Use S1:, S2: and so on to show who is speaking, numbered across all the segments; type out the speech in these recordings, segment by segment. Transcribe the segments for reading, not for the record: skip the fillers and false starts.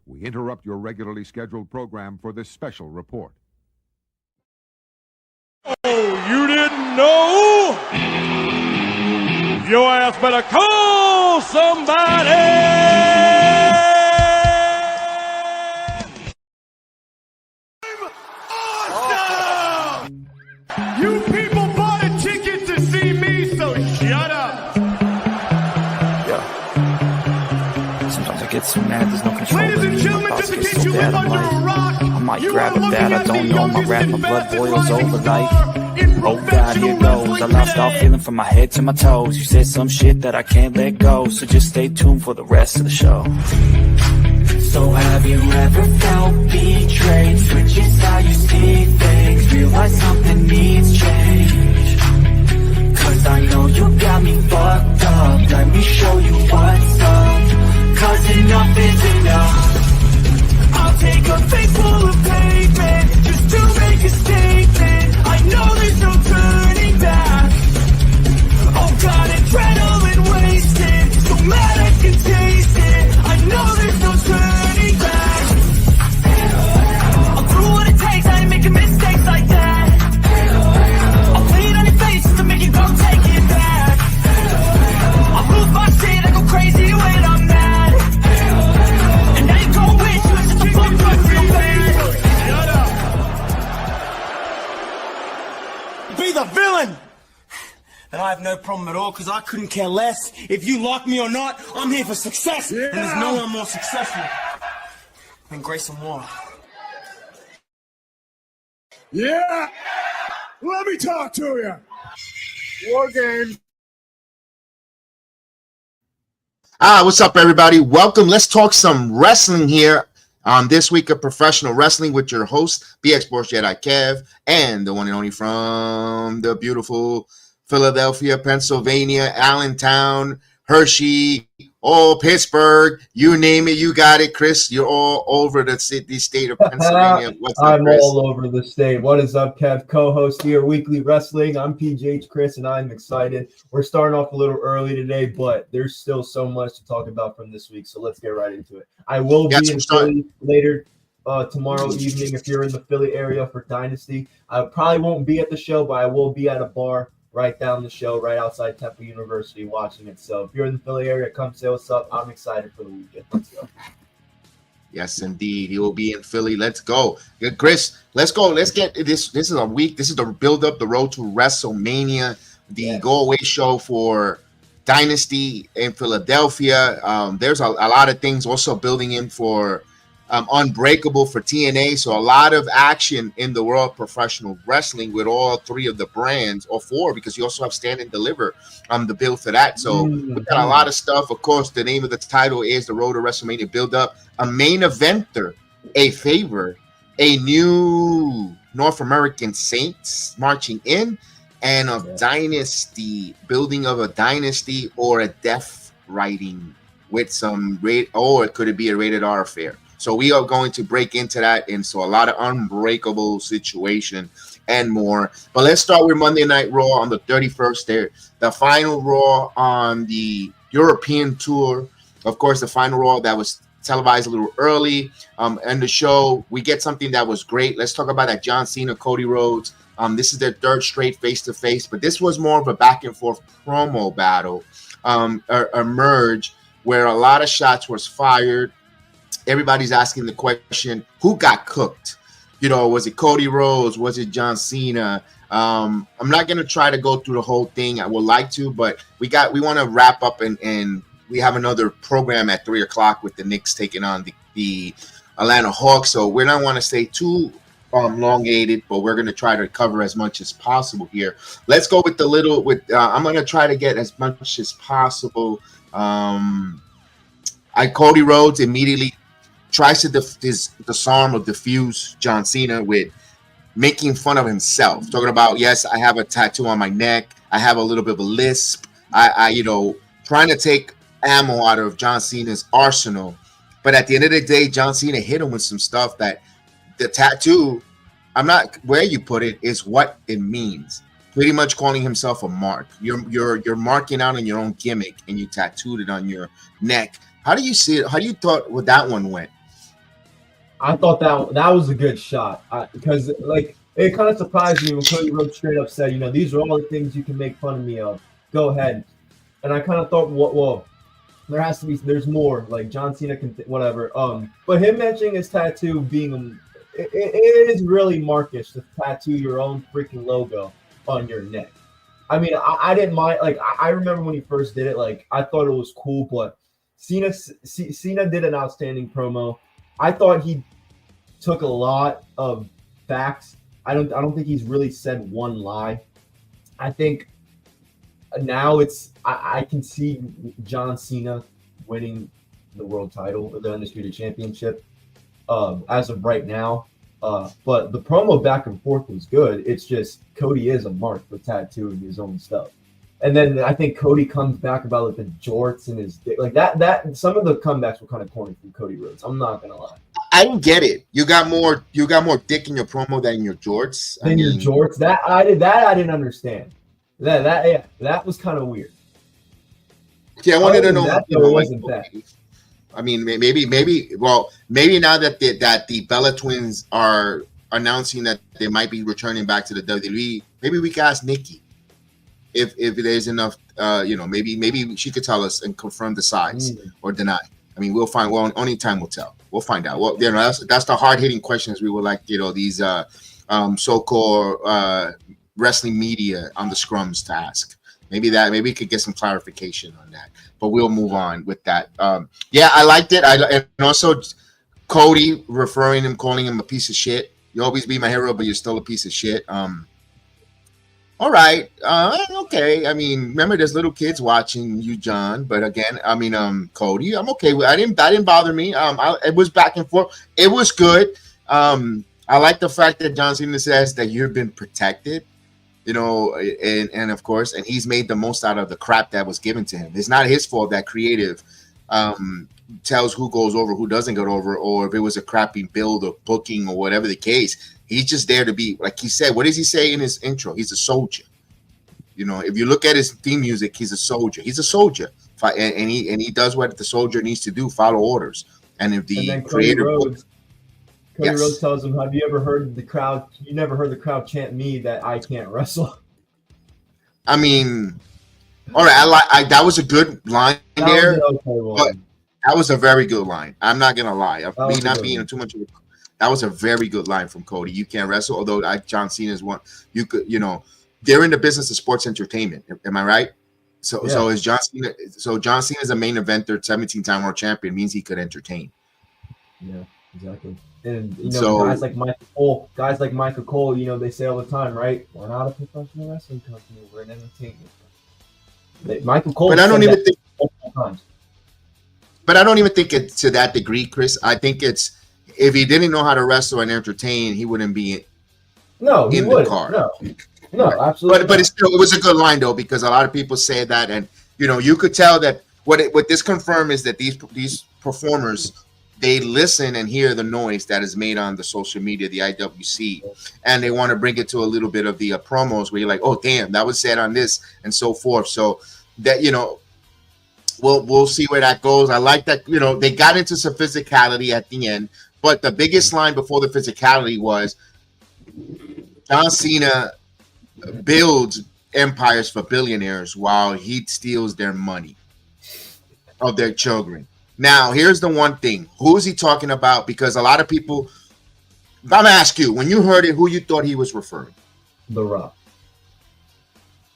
S1: We interrupt your regularly scheduled program for this special report.
S2: Oh, you didn't know? Your ass better call somebody! Awesome! You people bought a ticket to see me, so shut up!
S3: Yeah. Sometimes I get so mad, there's no control.
S2: Ladies and gentlemen, just in case you live under a rock,
S3: I might grab it bad, I don't know, my rap, my blood boils over like, oh God, here goes. I lost all feeling from my head to my toes. You said some shit that I can't let go, so just stay tuned for the rest of the show. So have you ever felt betrayed? Switches how you see things, realize something needs change. Cause I know you got me fucked up, let me show you what's up. Cause enough is enough. I'll take a face full of pavement just to make a statement. I know there's no turning back. Oh God, adrenaline wasted, so mad I can taste it. I know there's no turning back. I'll do what it takes, I ain't making mistakes like that. I'll play it on your face just to make you go take it back. I'll lose my shit, I go crazy when I'm mad. And now you gon' wish you was just a fuck up real bad. Shut up. Be the villain! And I have no problem at all, because I couldn't care less if you like me or not. I'm here for success, and there's no one more successful than Grayson Waller.
S4: Yeah! Let me talk to you! War game.
S5: What's up, everybody? Welcome. Let's talk some wrestling here on This Week of Professional Wrestling with your host, BX Sports JEDI Kev, and the one and only from the beautiful Philadelphia, Pennsylvania, Allentown, Hershey, Pittsburgh, you name it, you got it, Chris. You're all over the state of Pennsylvania. What's up, Chris?
S6: I'm all over the state. What is up, Kev? Co-host here, Weekly Wrestling. I'm PGH Chris, and I'm excited. We're starting off a little early today, but there's still so much to talk about from this week, so let's get right into it. I will be in Philly later tomorrow evening if you're in the Philly area for Dynasty. I probably won't be at the show, but I will be at a bar right down the show, right outside Temple University, watching it. So if you're in the Philly area, come say what's up. I'm excited for the weekend. Let's go.
S5: Yes, indeed. He will be in Philly. Let's go. Chris, let's go. Let's get this. This is a week. This is the build up, the road to WrestleMania, the go away show for Dynasty in Philadelphia. There's a lot of things also building in for Unbreakable for TNA. So a lot of action in the world of professional wrestling with all three of the brands, or four, because you also have Stand and Deliver the bill for that. So we've got a lot of stuff. Of course, the name of the title is the Road to WrestleMania Build Up, a main eventer, a favor, a new North American Saints marching in, and a dynasty, building of a dynasty or a death riding with some or could it be a rated R affair? So we are going to break into that, and so a lot of unbreakable situation and more. But let's start with Monday Night Raw on the 31st. There, the final Raw on the European tour. Of course, the final Raw that was televised a little early. And the show, we get something that was great. Let's talk about that John Cena, Cody Rhodes. This is their third straight face-to-face, but this was more of a back-and-forth promo battle, a merge where a lot of shots was fired. Everybody's asking the question, who got cooked? You know, was it Cody Rhodes? Was it John Cena? I'm not going to try to go through the whole thing. I would like to, but we want to wrap up, and we have another program at 3 o'clock with the Knicks taking on the Atlanta Hawks. So we don't want to stay too elongated, but we're going to try to cover as much as possible here. Let's go with I'm going to try to get as much as possible. Cody Rhodes immediately tries to disarm or diffuse John Cena with making fun of himself, talking about, yes, I have a tattoo on my neck, I have a little bit of a lisp, trying to take ammo out of John Cena's arsenal. But at the end of the day, John Cena hit him with some stuff that the tattoo, I'm not where you put it, is what it means. Pretty much calling himself a mark. You're marking out on your own gimmick, and you tattooed it on your neck. How do you see it? How do you thought what that one went?
S6: I thought that was a good shot because like it kind of surprised me when Cody Rhodes straight up said, these are all the things you can make fun of me of. Go ahead. And I kind of thought, well, there's more. Like John Cena can whatever. But him mentioning his tattoo being it is really markish to tattoo your own freaking logo on your neck. I mean, I didn't mind. Like I remember when he first did it. Like I thought it was cool, but Cena did an outstanding promo. I thought he took a lot of facts. I don't think he's really said one lie. I think now I can see John Cena winning the world title or the Undisputed Championship as of right now. But the promo back and forth was good. It's just Cody is a mark for tattooing his own stuff. And then I think Cody comes back about like the jorts and his dick. Like that some of the comebacks were kind of corny from Cody Rhodes. I'm not gonna lie.
S5: I didn't get it. You got more dick in your promo than in your jorts.
S6: Your jorts. I didn't understand. That was kind of weird.
S5: Yeah, I wanted to know.
S6: Wasn't that.
S5: I mean, maybe now that the Bella Twins are announcing that they might be returning back to the WWE, maybe we can ask Nikki if there's enough. Maybe she could tell us and confirm the size or deny. I mean, we'll find. Well, only time will tell. We'll find out. Well, that's the hard hitting questions we would like. These so-called wrestling media on the scrums to ask. Maybe we could get some clarification on that. But we'll move on with that. Yeah, I liked it. And also Cody calling him a piece of shit. You always be my hero, but you're still a piece of shit. All right. Okay. I mean, remember there's little kids watching you, John. But again, I mean, Cody, I'm okay with it. That didn't bother me. It was back and forth. It was good. I like the fact that John Cena says that you've been protected. And of course, and he's made the most out of the crap that was given to him. It's not his fault that creative tells who goes over, who doesn't go over, or if it was a crappy build or booking or whatever the case. He's just there to be, like he said, what does he say in his intro? He's a soldier. If you look at his theme music, he's a soldier. He's a soldier. And he does what the soldier needs to do, follow orders. And if the creator...
S6: Cody Rhodes tells him, have you ever heard the crowd? You never heard the crowd chant me that I can't wrestle.
S5: I mean, all right. That was a good line there. But that was a very good line. I'm not going to lie. Me not being too much of a... That was a very good line from Cody. You can't wrestle. Although John Cena's one, they're in the business of sports entertainment. Am I right? So is John Cena. So John Cena is a main eventer, 17-time world champion, means he could entertain.
S6: Yeah, exactly. And guys like Michael Cole, they say all the time, right? We're not a professional wrestling company. We're an entertainment company. Michael Cole.
S5: But I don't even think. But I don't even think it's to that degree, Chris. I think it's if he didn't know how to wrestle and entertain, he wouldn't be in the car. No, absolutely. But it was a good line though, because a lot of people say that, and you could tell that what this confirmed is that these performers, they listen and hear the noise that is made on the social media, the IWC, and they want to bring it to a little bit of the promos where you're like, oh damn, that was said on this and so forth. So that we'll see where that goes. I like that they got into some physicality at the end, but the biggest line before the physicality was John Cena builds empires for billionaires while he steals their money of their children. Now, here's the one thing. Who is he talking about? Because a lot of people, I'm going to ask you, when you heard it, who you thought he was referring?
S6: The Rock.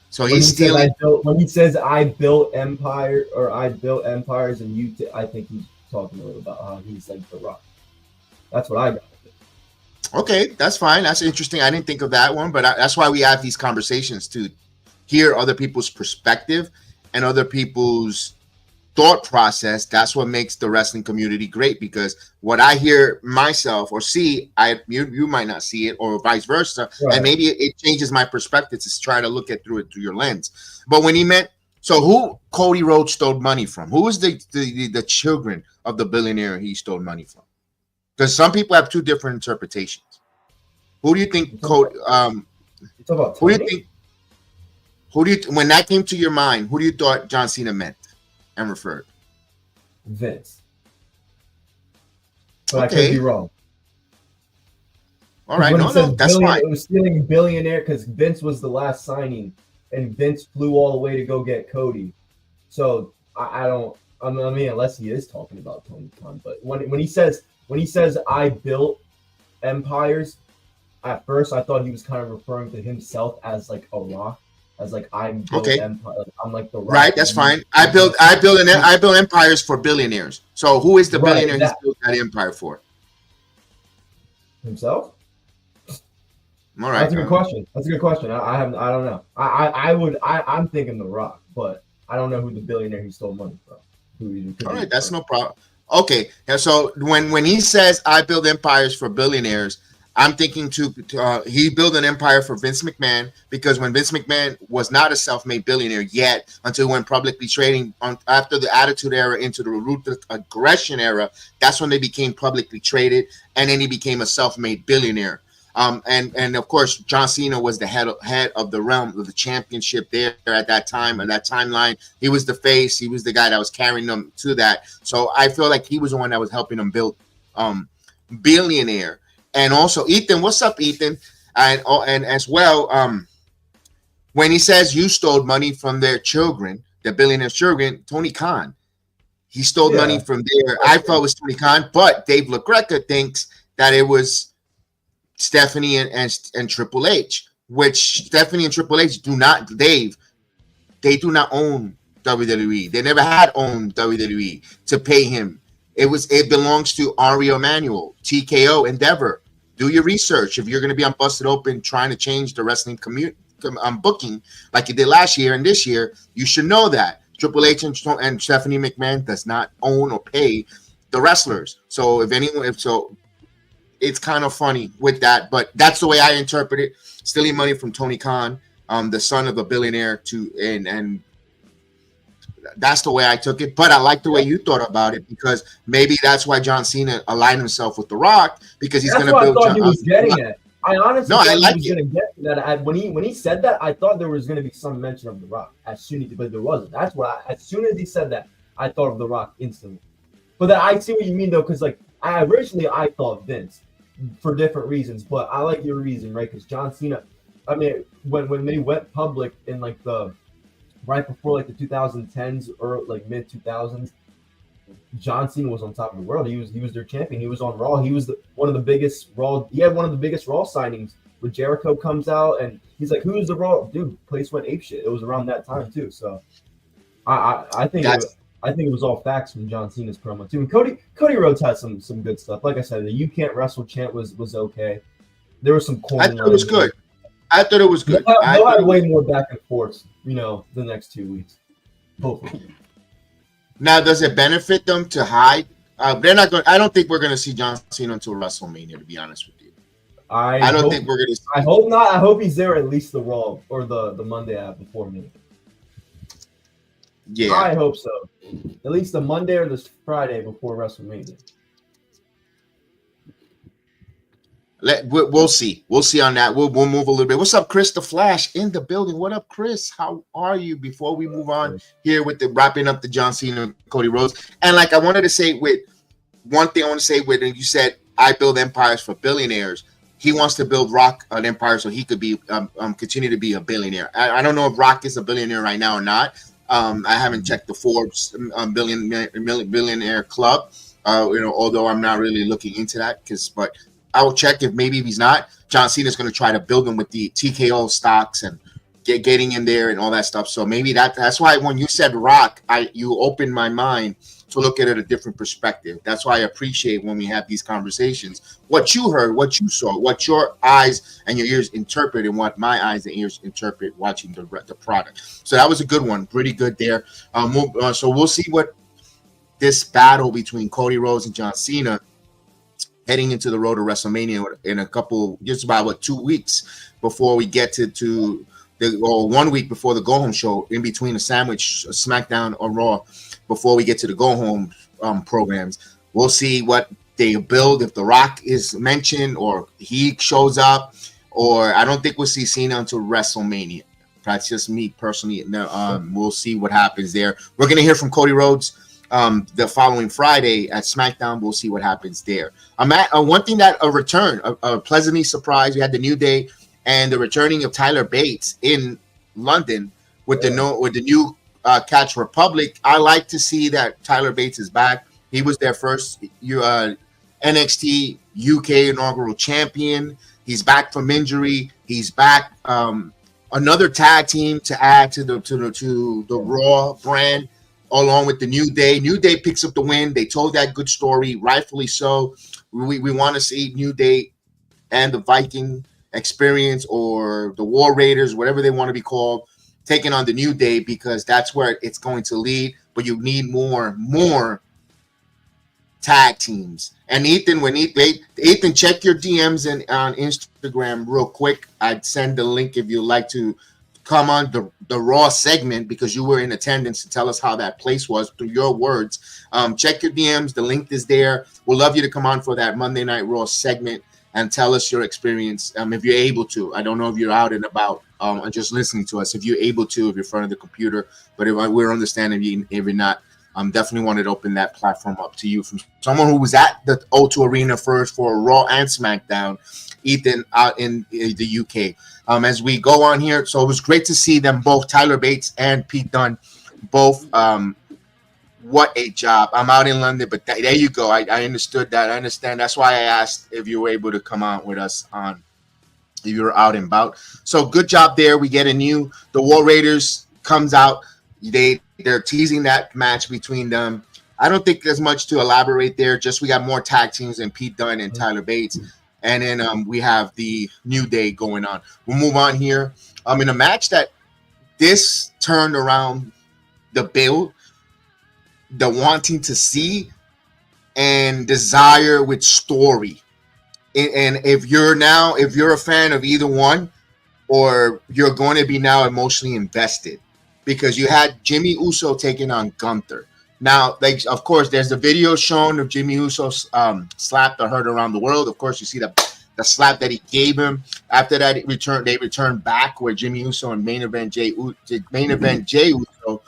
S5: So he's stealing.
S6: When he says, I built empires, and I think he's talking a little about how he's like The Rock. That's what I got.
S5: Okay, that's fine. That's interesting. I didn't think of that one, but that's why we have these conversations to hear other people's perspective and other people's thought process. That's what makes the wrestling community great, because what I hear myself or see, you might not see it, or vice versa, right. And maybe it changes my perspective to try to look at through your lens. But when he meant, so who Cody Rhodes stole money from? Who is the children of the billionaire he stole money from? Because some people have two different interpretations. Who do you think Cody? Who do you think? When that came to your mind, who do you thought John Cena meant and referred?
S6: Vince. But okay. I could be wrong.
S5: All right,
S6: When it says
S5: that's
S6: billion,
S5: fine.
S6: it was stealing billionaire because Vince was the last signing, and Vince flew all the way to go get Cody. So I mean, unless he is talking about Tony Khan, but when he says I built empires, at first I thought he was kind of referring to himself as like a Rock, as like I built empire. Like, I'm like the Rock.
S5: Right, that's fine. I build empires for billionaires. So who is the billionaire he's built that empire for?
S6: Himself.
S5: All right,
S6: That's a good question. That's a good question. I don't know. I'm thinking the Rock, but I don't know who the billionaire he stole money from.
S5: All right, that's no problem. Okay, and so when he says I build empires for billionaires, I'm thinking he built an empire for Vince McMahon, because when Vince McMahon was not a self-made billionaire yet until he went publicly trading after the Attitude Era into the Ruthless Aggression Era, that's when they became publicly traded, and then he became a self-made billionaire. And of course, John Cena was the head of the realm of the championship there at that time, and that timeline. He was the face. He was the guy that was carrying them to that. So I feel like he was the one that was helping them build billionaire. And also, Ethan, what's up, Ethan? And as well, when he says you stole money from their children, the billionaire children, Tony Khan, he stole money from there. I thought it was Tony Khan, but Dave LaGreca thinks that it was Stephanie and Triple H, which Stephanie and Triple H do not own WWE. They never had owned WWE to pay him. It belongs to Ari Emanuel, TKO, Endeavor. Do your research. If you're going to be on Busted Open trying to change the wrestling community booking like you did last year and this year, you should know that Triple H and Stephanie McMahon does not own or pay the wrestlers. So it's kind of funny with that, but that's the way I interpret it. Stealing money from Tony Khan, the son of a billionaire, and that's the way I took it. But I like the way you thought about it, because maybe that's why John Cena aligned himself with The Rock, because he's going to build.
S6: I thought he was getting it. I honestly thought
S5: I like
S6: he was going to get that. When he said that, I thought there was going to be some mention of The Rock but there wasn't. That's what as soon as he said that, I thought of The Rock instantly. But then I see what you mean though, because like I thought Vince for different reasons, but I like your reason, right? Because John Cena, I mean, when they went public in like right before like the 2010s or like mid 2000s, John Cena was on top of the world. He was their champion. He was on Raw. He was one of the biggest Raw. He had one of the biggest Raw signings when Jericho comes out, and he's like, "Who's the Raw dude?" Place went apeshit. It was around that time too. So I think it was all facts from John Cena's promo too. And Cody Rhodes had some good stuff. Like I said, the "You Can't Wrestle" chant was okay. There was some corny.
S5: I thought it was good. I thought it was good.
S6: They'll have way more back and forth, the next 2 weeks. Hopefully.
S5: Now, does it benefit them to hide? They're not going. I don't think we're going to see John Cena until WrestleMania. To be honest with you, I don't think we're going to.
S6: I hope not. I hope he's there at least the Raw or the Monday before me.
S5: Yeah,
S6: I hope so. At least the Monday or the Friday before WrestleMania.
S5: We'll see. We'll see on that. We'll move a little bit. What's up, Chris the Flash in the building? What up, Chris? How are you? Before we move on here with the wrapping up the John Cena and Cody Rhodes, and like I wanted to say with one thing, I want to say with, and you said I build empires for billionaires. He wants to build Rock an empire so he could be continue to be a billionaire. I don't know if Rock is a billionaire right now or not. I haven't checked the Forbes billionaire club. Although I'm not really looking into that but I will check if he's not. John Cena's going to try to build him with the TKO stocks and getting in there and all that stuff. So maybe that's why when you said Rock, you opened my mind to look at it a different perspective. That's why I appreciate when we have these conversations. What you heard, what you saw, what your eyes and your ears interpret, and what my eyes and ears interpret watching the product. So that was a good one, pretty good there. So we'll see what this battle between Cody Rhodes and John Cena heading into the road to WrestleMania in just about 2 weeks before we get to 1 week before the go home show, in between a sandwich, a SmackDown or Raw, before we get to the go home programs. We'll see what they build, if The Rock is mentioned or he shows up, or I don't think we'll see Cena until WrestleMania. That's just me personally. We'll see what happens there. We're going to hear from Cody Rhodes the following Friday at SmackDown. We'll see what happens there. One thing that a return, pleasantly surprised. We had the New Day and the returning of Tyler Bates in London with the new Catch Republic. I like to see that Tyler Bates is back. He was their first NXT UK inaugural champion. He's back from injury. He's back. Another tag team to add to the Raw brand, along with the New Day. New Day picks up the win. They told that good story, rightfully so. We want to see New Day and the Viking Experience or the War Raiders, whatever they want to be called, taking on the New Day, because that's where it's going to lead. But you need more tag teams. And Ethan, Ethan, check your DMs on Instagram real quick. I'd send the link if you'd like to come on the Raw segment, because you were in attendance, to tell us how that place was through your words. Check your DMs. The link is there. We'll love you to come on for that Monday Night Raw segment and tell us your experience, if you're able to. I don't know if you're out and about and just listening to us. If you're able to, if you're in front of the computer, but if we're understanding if you're not, definitely wanted to open that platform up to you from someone who was at the O2 Arena first for Raw and SmackDown, Ethan, out in the UK. As we go on here, so it was great to see them both, Tyler Bates and Pete Dunne, both. What a job. I'm out in London, but there you go. I understood that. I understand. That's why I asked if you were able to come out with us on, if you were out and about. So good job there. We get the War Raiders comes out. They're teasing that match between them. I don't think there's much to elaborate there. Just we got more tag teams than Pete Dunne and Tyler Bates. And then we have the New Day going on. We'll move on here. In a match that this turned around the build, the wanting to see and desire with story. And if you're a fan of either one, or you're going to be now emotionally invested, because you had Jimmy Uso taking on Gunther. Now, of course, there's the video shown of Jimmy Uso's slap that heard around the world. Of course, you see the slap that he gave him. After that, they returned back where Jimmy Uso and main event Jey Uso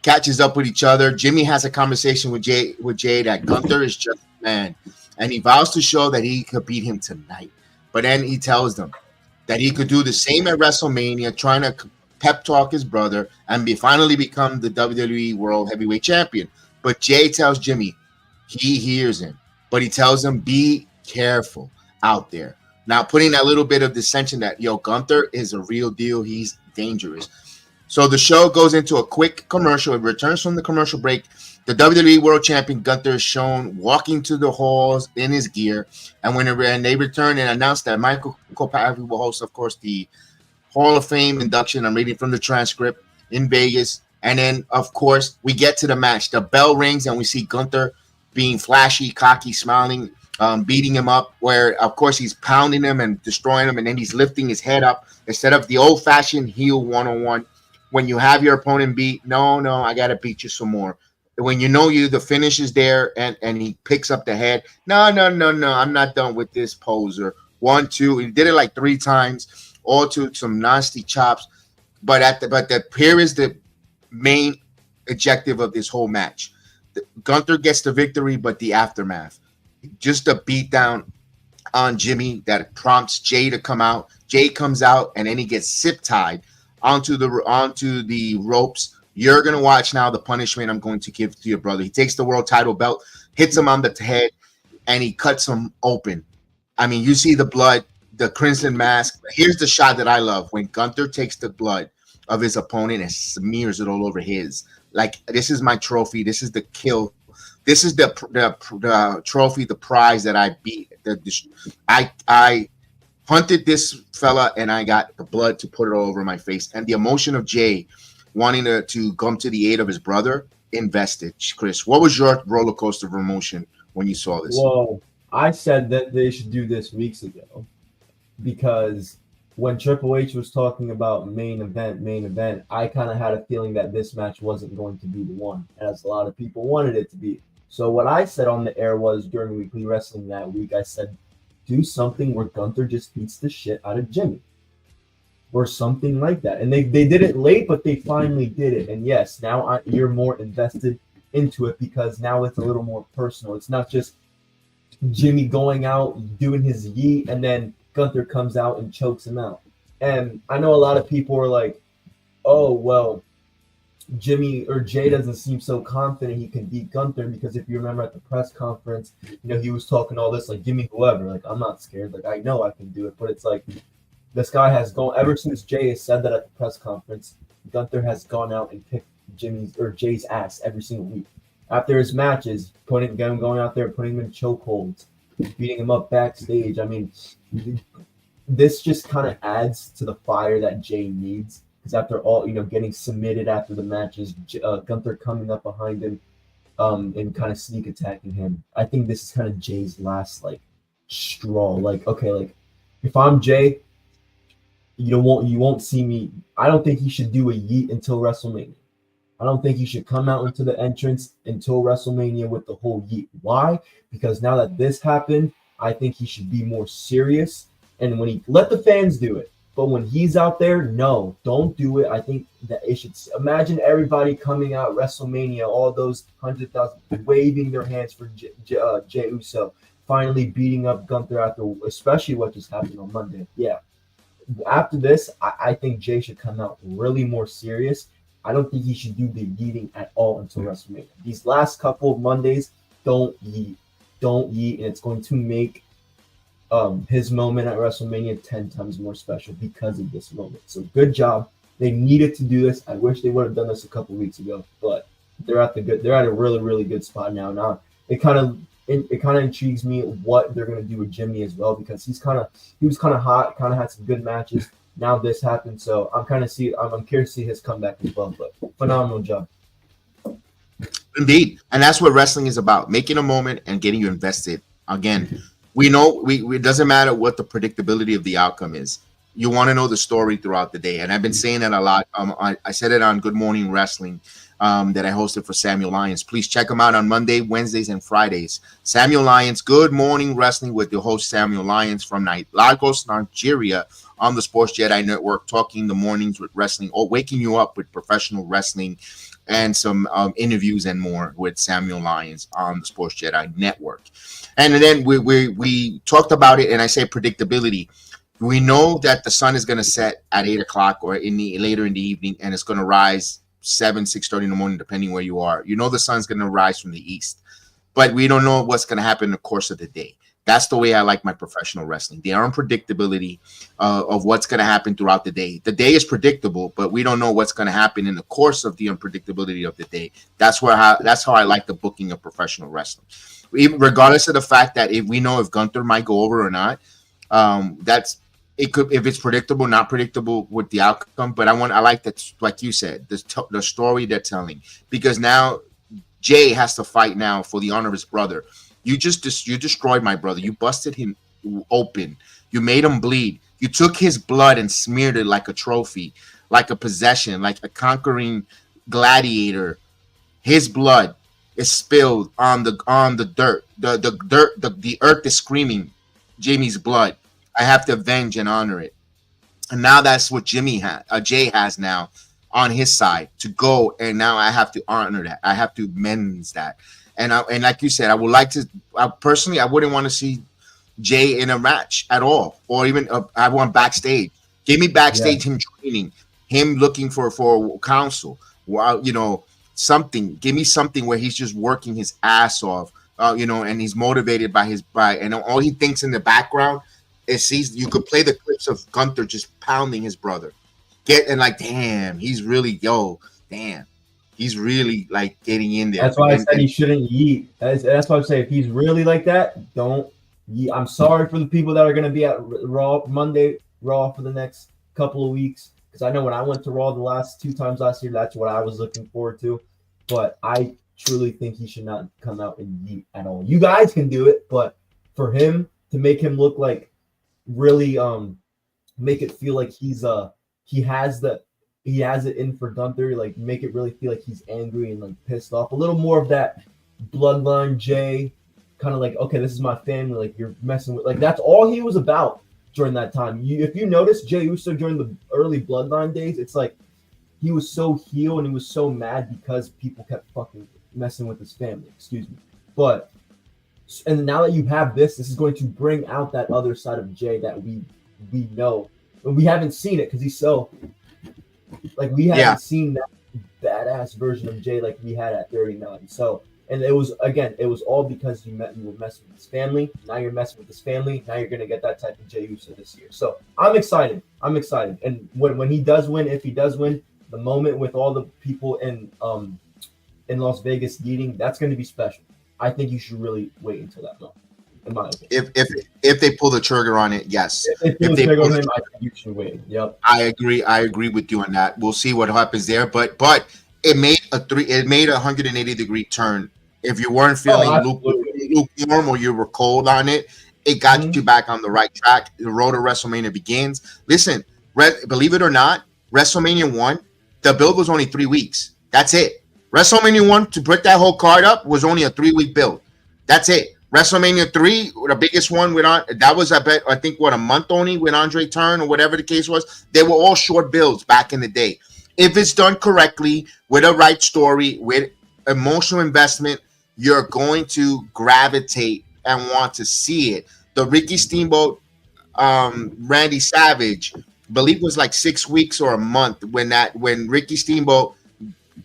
S5: catches up with each other. Jimmy has a conversation with Jay that Gunther is just a man, and he vows to show that he could beat him tonight. But then he tells them that he could do the same at WrestleMania, trying to pep talk his brother and finally become the WWE World Heavyweight Champion. But Jay tells Jimmy, he hears him, but he tells him, be careful out there. Now, putting that little bit of dissension that, Gunther is a real deal. He's dangerous. So the show goes into a quick commercial. It returns from the commercial break. The WWE World Champion Gunther is shown walking to the halls in his gear. And when they return and announce that Michael Kopacki will host, of course, the Hall of Fame induction. I'm reading from the transcript in Vegas. And then, of course, we get to the match. The bell rings and we see Gunther being flashy, cocky, smiling, beating him up, where, of course, he's pounding him and destroying him. And then he's lifting his head up instead of the old-fashioned heel one-on-one. When you have your opponent beat, no, I got to beat you some more. When the finish is there and he picks up the head, no, I'm not done with this poser. 1, 2, he did it like 3 times, all to some nasty chops. But here is the main objective of this whole match. Gunther gets the victory, but the aftermath, just a beatdown on Jimmy that prompts Jay to come out. Jay comes out and then he gets zip-tied onto the ropes. You're going to watch now the punishment I'm going to give to your brother. He takes the world title belt, hits him on the head, and he cuts him open. I mean, you see the blood, the crimson mask. Here's the shot that I love. When Gunther takes the blood of his opponent and smears it all over his. Like, this is my trophy. This is the kill. This is the trophy, the prize that I beat. I hunted this fella, and I got the blood to put it all over my face. And the emotion of Jay wanting to come to the aid of his brother, invested. Chris, what was your roller coaster of emotion when you saw this?
S6: Well, I said that they should do this weeks ago, because when Triple H was talking about main event, I kind of had a feeling that this match wasn't going to be the one, as a lot of people wanted it to be. So what I said on the air was, during Weekly Wrestling that week, I said, do something where Gunther just beats the shit out of Jimmy, or something like that. And they did it late, but they finally did it. And yes, now you're more invested into it because now it's a little more personal. It's not just Jimmy going out doing his yeet and then Gunther comes out and chokes him out. And I know a lot of people are like, oh, well, Jimmy or Jay doesn't seem so confident he can beat Gunther because if you remember at the press conference, he was talking all this like, give me whoever. Like, I'm not scared. Like, I know I can do it. But it's like this guy has gone ever since Jay has said that at the press conference, Gunther has gone out and kicked Jay's ass every single week. After his matches, going out there, putting him in chokeholds, beating him up backstage. I mean, this just kind of adds to the fire that Jay needs. Because after all, getting submitted after the matches, Gunther coming up behind him and kind of sneak attacking him. I think this is kind of Jay's last, straw. Like, okay, if I'm Jay, you won't see me. I don't think he should do a yeet until WrestleMania. I don't think he should come out into the entrance until WrestleMania with the whole yeet. Why? Because now that this happened, I think he should be more serious. And when he let the fans do it, but when he's out there, no, don't do it. I think that it should imagine everybody coming out WrestleMania, all those 100,000 waving their hands for Jey Uso, finally beating up Gunther after, especially what just happened on Monday. Yeah. After this, I think Jay should come out really more serious. I don't think he should do the yeeting at all until WrestleMania. These last couple of Mondays, don't yeet, and it's going to make his moment at WrestleMania 10 times more special because of this moment. So good job. They needed to do this. I wish they would have done this a couple weeks ago, but they're at a really, really good spot now. Now it kind of intrigues me what they're going to do with Jimmy as well because he was kind of hot, kind of had some good matches. Now this happened, so I'm curious to see his comeback as well. But phenomenal job.
S5: Indeed, and that's what wrestling is about: making a moment and getting you invested. Again, we know it doesn't matter what the predictability of the outcome is. You want to know the story throughout the day, and I've been saying that a lot. I said it on Good Morning Wrestling that I hosted for Samuel Lyons. Please check him out on Monday, Wednesdays, and Fridays. Samuel Lyons, Good Morning Wrestling with the host Samuel Lyons from Lagos, Nigeria, on the Sports Jedi Network, talking the mornings with wrestling, or waking you up with professional wrestling and some interviews and more with Samuel Lyons on the Sports Jedi Network. And then we talked about it, and I say predictability. We know that the sun is going to set at 8 o'clock or later in the evening, and it's going to rise 6:30 in the morning, depending where you are. You know the sun's going to rise from the east, but we don't know what's going to happen in the course of the day. That's the way I like my professional wrestling. The unpredictability of what's going to happen throughout the day. The day is predictable, but we don't know what's going to happen in the course of the unpredictability of the day. That's how I like the booking of professional wrestling. Regardless of the fact that if we know if Gunther might go over or not, it could, if it's predictable, not predictable with the outcome. But I like that, like you said, the story they're telling, because now Jay has to fight now for the honor of his brother. You destroyed my brother. You busted him open. You made him bleed. You took his blood and smeared it like a trophy, like a possession, like a conquering gladiator. His blood is spilled on the dirt. The earth is screaming, Jimmy's blood. I have to avenge and honor it. And now that's what Jay has now on his side to go. And now I have to honor that. I have to mend that. And like you said, I wouldn't want to see Jay in a match at all, or even I want backstage. Give me backstage, him training, him looking for counsel. Something. Give me something where he's just working his ass off, and he's motivated by and all he thinks in the background is you could play the clips of Gunther just pounding his brother, damn, he's really He's really getting in there.
S6: That's why I said he shouldn't yeet. That's why I'm saying if he's really like that, don't yeet. I'm sorry for the people that are going to be at Monday Raw for the next couple of weeks, because I know when I went to Raw the last 2 times last year, that's what I was looking forward to. But I truly think he should not come out and yeet at all. You guys can do it, but for him to make him look like really make it feel like he has it in for Gunther, make it really feel like he's angry and pissed off. A little more of that bloodline Jay, kind of okay, this is my family, you're messing with, that's all he was about during that time. If you notice Jey Uso during the early bloodline days, it's he was so heel and he was so mad because people kept fucking messing with his family. Excuse me. But and now that you have this is going to bring out that other side of Jay that we know, but we haven't seen it because he's so like we haven't seen that badass version of Jay like we had at 39. So, and it was all because you were messing with his family. Now you're messing with his family. Now you're gonna get that type of Jey Uso this year. So I'm excited. And when he does win, if he does win, the moment with all the people in Las Vegas eating, that's gonna be special. I think you should really wait until that moment. In my opinion.
S5: If they pull the trigger on it, yes.
S6: If they pull the trigger on him, I think you should wait. Yep.
S5: I agree with you on that. We'll see what happens there, but it made a 180-degree turn. If you weren't feeling lukewarm or you were cold on it, it got you back on the right track. The road to WrestleMania begins. Listen, believe it or not, WrestleMania 1, the build was only 3 weeks. That's it. WrestleMania 1, to put that whole card up, was only a 3-week build. That's it. WrestleMania 3, the biggest one, that was, I think, a month only with Andre Turn or whatever the case was. They were all short builds back in the day. If it's done correctly, with a right story, with emotional investment, you're going to gravitate and want to see it. The Ricky Steamboat, Randy Savage, I believe it was like 6 weeks or a month when Ricky Steamboat,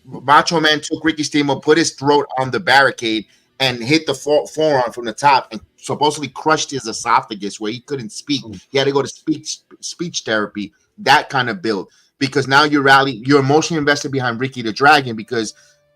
S5: Macho Man took Ricky Steamboat, put his throat on the barricade, and hit the forearm from the top and supposedly crushed his esophagus where he couldn't speak. He had to go to speech therapy, that kind of build. Because now you're emotionally invested behind Ricky the Dragon because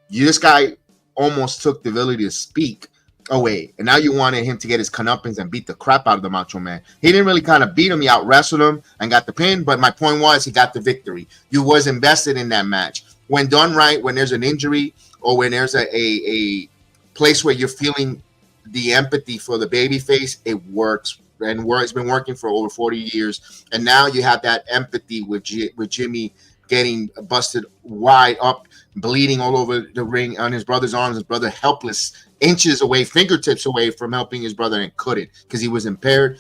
S5: this guy almost took the ability to speak away. And now you wanted him to get his comeuppance and beat the crap out of the Macho Man. He didn't really kind of beat him. He out-wrestled him and got the pin. But my point was he got the victory. You was invested in that match. When done right, when there's an injury or when there's a place where you're feeling the empathy for the babyface, it works. And it's been working for over 40 years. And now you have that empathy with Jimmy getting busted wide up, bleeding all over the ring on his brother's arms, his brother helpless, inches away, fingertips away from helping his brother and couldn't because he was impaired.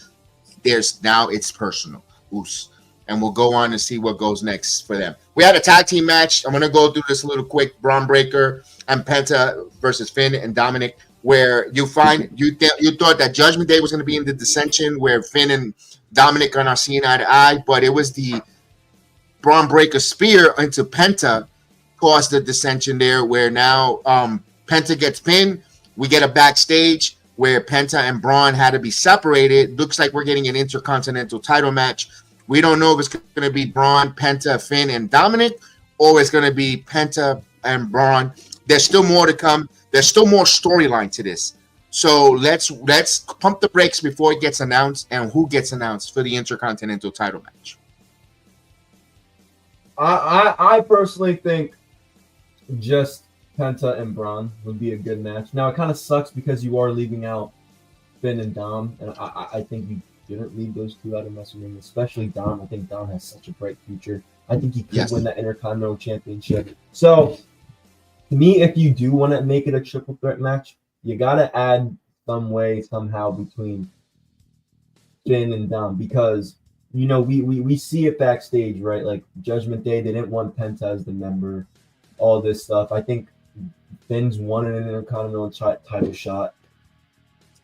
S5: Now it's personal. Oos. And we'll go on and see what goes next for them. We had a tag team match. I'm going to go through this a little quick. Braun Breaker and Penta versus Finn and Dominic, where you thought that Judgment Day was going to be in the dissension where Finn and Dominic are not seeing eye to eye, but it was the Braun Breaker spear into Penta caused the dissension there where now Penta gets pinned. We get a backstage where Penta and Braun had to be separated. Looks like we're getting an Intercontinental title match. We don't know if it's going to be Braun, Penta, Finn, and Dominic, or it's going to be Penta and Braun. There's still more to come. There's still more storyline to this. So let's pump the brakes before it gets announced and who gets announced for the Intercontinental title match.
S6: I personally think just Penta and Braun would be a good match. Now, it kind of sucks because you are leaving out Finn and Dom, and I think you didn't leave those two out of WrestleMania, especially Dom. I think Dom has such a bright future. I think he could win that Intercontinental Championship. So, to me, if you do want to make it a triple threat match, you got to add some way, somehow, between Finn and Dom because, you know, we see it backstage, right? Like, Judgment Day, they didn't want Penta as the member, all this stuff. I think Finn's won an Intercontinental title shot.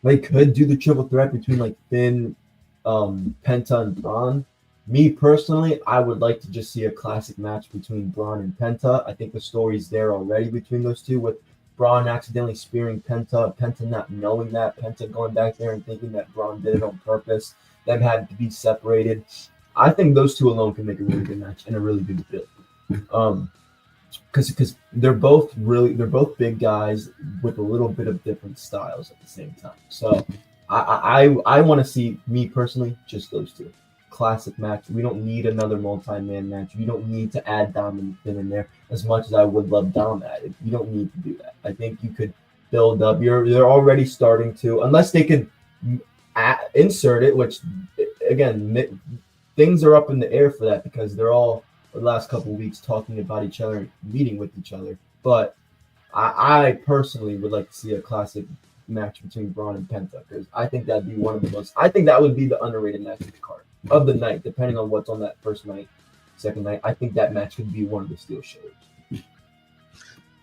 S6: They could do the triple threat between, like, Finn, Penta, and Braun. Me personally, I would like to just see a classic match between Braun and Penta. I think the story's there already between those two, with Braun accidentally spearing Penta, Penta not knowing that, Penta going back there and thinking that Braun did it on purpose, them having to be separated. I think those two alone can make a really good match and a really good build. Because they're both big guys with a little bit of different styles at the same time. So I want to see, me personally, just those two. Classic match. We don't need another multi-man match. We don't need to add Dom and Finn in there as much as I would love Dom added. You don't need to do that. I think you could build up. They're already starting to, unless they could insert it, which again, things are up in the air for that because they're all the last couple of weeks talking about each other, meeting with each other. But I personally would like to see a classic match between Braun and Penta because I think that'd be one of the most. I think that would be the underrated match of the card of the night, depending on what's on that first night, second night. I think that match could be one of the steel shows.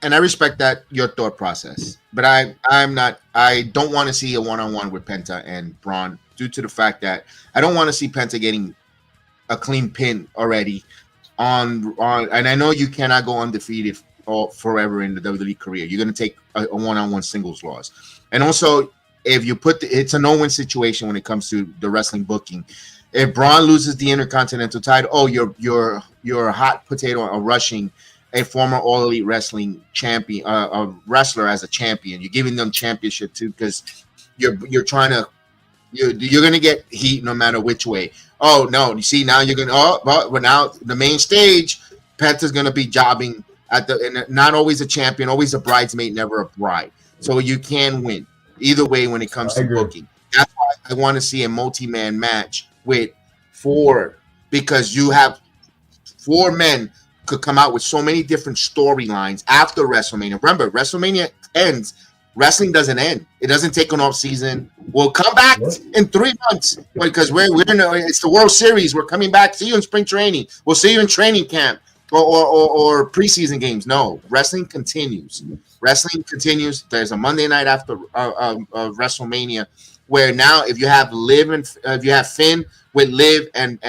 S5: and I respect that your thought process, but I don't want to see a one-on-one with Penta and Bron due to the fact that I don't want to see Penta getting a clean pin already on, and I know you cannot go undefeated forever in the WWE career. You're going to take a one-on-one singles loss, and also if you it's a no-win situation when it comes to the wrestling booking. If Bron loses the Intercontinental title, you're a hot potato or rushing a former All Elite Wrestling champion, a wrestler as a champion. You're giving them championship too, because you're gonna get heat no matter which way. Oh no, you see now you're gonna but now the main stage, Penta's gonna be jobbing at and not always a champion, always a bridesmaid, never a bride. So you can win either way when it comes to booking. That's why I want to see a multi-man match with 4, because you have 4 men could come out with so many different storylines after WrestleMania. Remember, WrestleMania ends. Wrestling doesn't end. It doesn't take an off season. We'll come back in 3 months because we're in it's the World Series. We're coming back. See you in spring training. We'll see you in training camp or preseason games. No, wrestling continues. Wrestling continues. There's a Monday night after WrestleMania where now if you have if you have Finn with Liv and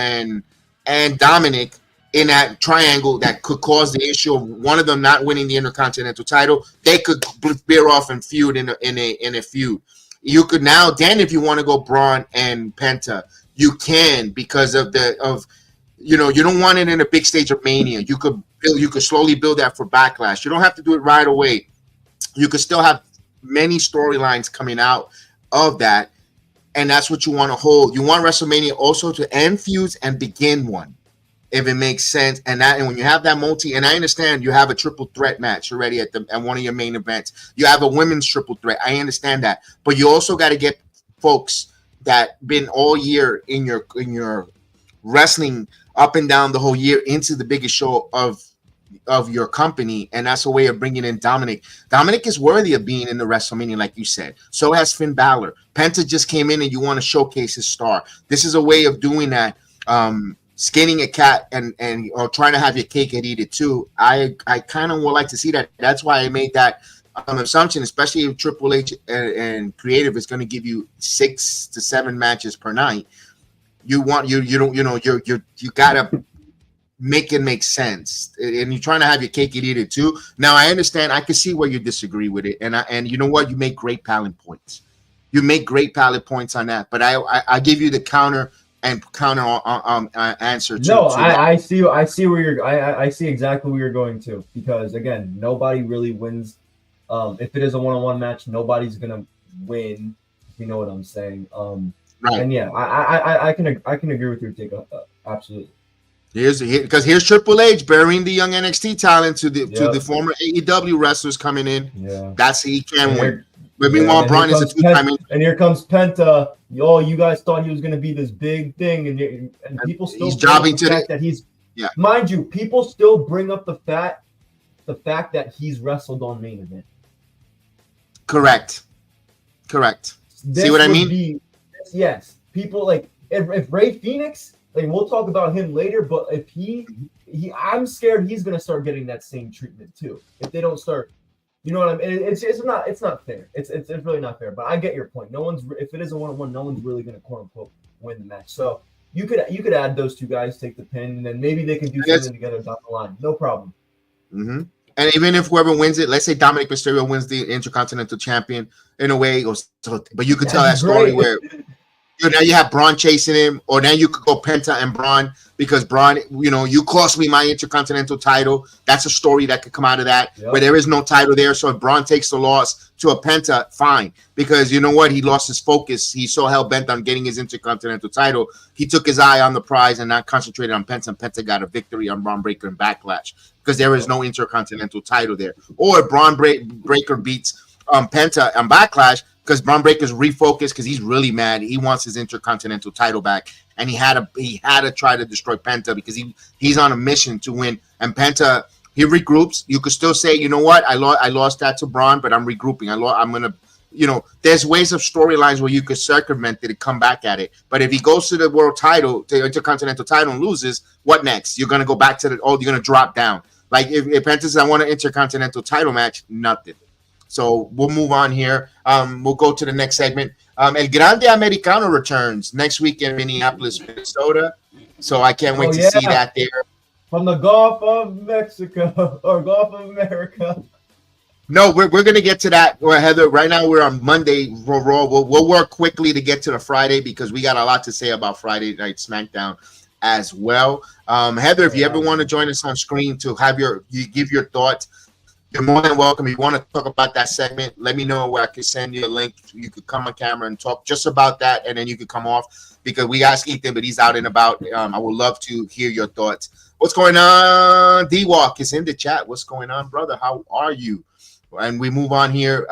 S5: Dominic in that triangle that could cause the issue of one of them not winning the Intercontinental title, they could veer off and feud in a feud. You could now, then, if you want to go Braun and Penta, you can, because of you don't want it in a big stage of Mania. You could slowly build that for Backlash. You don't have to do it right away. You could still have many storylines coming out of that, and that's what you want to hold. You want WrestleMania also to end feuds and begin one, if it makes sense. And when you have that and I understand you have a triple threat match already at one of your main events. You have a women's triple threat. I understand that, but you also got to get folks that been all year in your wrestling up and down the whole year into the biggest show of your company, and that's a way of bringing in Dominic. Dominic is worthy of being in the WrestleMania, like you said. So has Finn Balor. Penta just came in, and you want to showcase his star. This is a way of doing that. Skinning a cat or trying to have your cake and eat it too. I kind of would like to see that. That's why I made that assumption, especially if Triple H and Creative is going to give you 6 to 7 matches per night. You gotta make it make sense, and you're trying to have your cake and eat it too. Now I understand. I can see where you disagree with it, and you know what? You make great palate points. You make great palate points on that. But I give you the counter answer.
S6: I see exactly where you're going to, because again, nobody really wins. If it is a one-on-one match, nobody's gonna win. You know what I'm saying?
S5: Right.
S6: And yeah, I can agree with your take. Absolutely.
S5: Here's Triple H burying the young NXT talent to the former AEW wrestlers coming in. Yeah, he can win. But meanwhile, Bron is a 2-time.
S6: And here comes Penta. You guys thought he was going to be this big thing, and people still
S5: he's jobbing to
S6: that he's. Yeah. Mind you, people still bring up the fact that he's wrestled on Main Event.
S5: Correct. See what I mean?
S6: Yes. People like if Ray Phoenix, like we'll talk about him later, but if I'm scared he's going to start getting that same treatment too. If they don't start. You know what I mean? It's not fair. It's really not fair. But I get your point. If it is a one-on-one, no one's really going to quote unquote win the match. So you could add those two guys, take the pin, and then maybe they can do something together down the line. No problem.
S5: Mm-hmm. And even if whoever wins it, let's say Dominic Mysterio wins the Intercontinental Champion in a way, but you could tell that story where now you have Braun chasing him, or now you could go Penta and Braun, because Braun, you cost me my Intercontinental title. That's a story that could come out of that, where there is no title there. So if Braun takes the loss to a Penta, fine, because you know what? He lost his focus. He's so hell-bent on getting his Intercontinental title. He took his eye on the prize and not concentrated on Penta, and Penta got a victory on Braun Breaker and Backlash, because there is no Intercontinental title there. Or if Braun Breaker beats Penta on Backlash, because Braun Breaker's refocused, because he's really mad. He wants his Intercontinental title back, and he had to try to destroy Penta, because he's on a mission to win. And Penta, he regroups. You could still say, you know what, I lost that to Braun, but I'm regrouping. I'm gonna, there's ways of storylines where you could circumvent it and come back at it. But if he goes to the world title, the Intercontinental title, and loses, what next? You're gonna go back to you're gonna drop down. Like if Penta says I want an intercontinental title match, nothing. So we'll move on here. We'll go to the next segment. El Grande Americano returns next week in Minneapolis, Minnesota. So I can't wait to see that there.
S6: From the Gulf of Mexico or Gulf of America.
S5: No, we're going to get to that. Heather, right now we're on Monday Raw. We'll work quickly to get to the Friday because we got a lot to say about Friday Night SmackDown as well. Heather, if you ever want to join us on screen to have you give your thoughts, you're more than welcome. If you want to talk about that segment, let me know where I can send you a link. You could come on camera and talk just about that, and then you could come off because we asked Ethan, but he's out and about. I would love to hear your thoughts. What's going on? D-Walk is in the chat. What's going on, brother? How are you? And we move on here.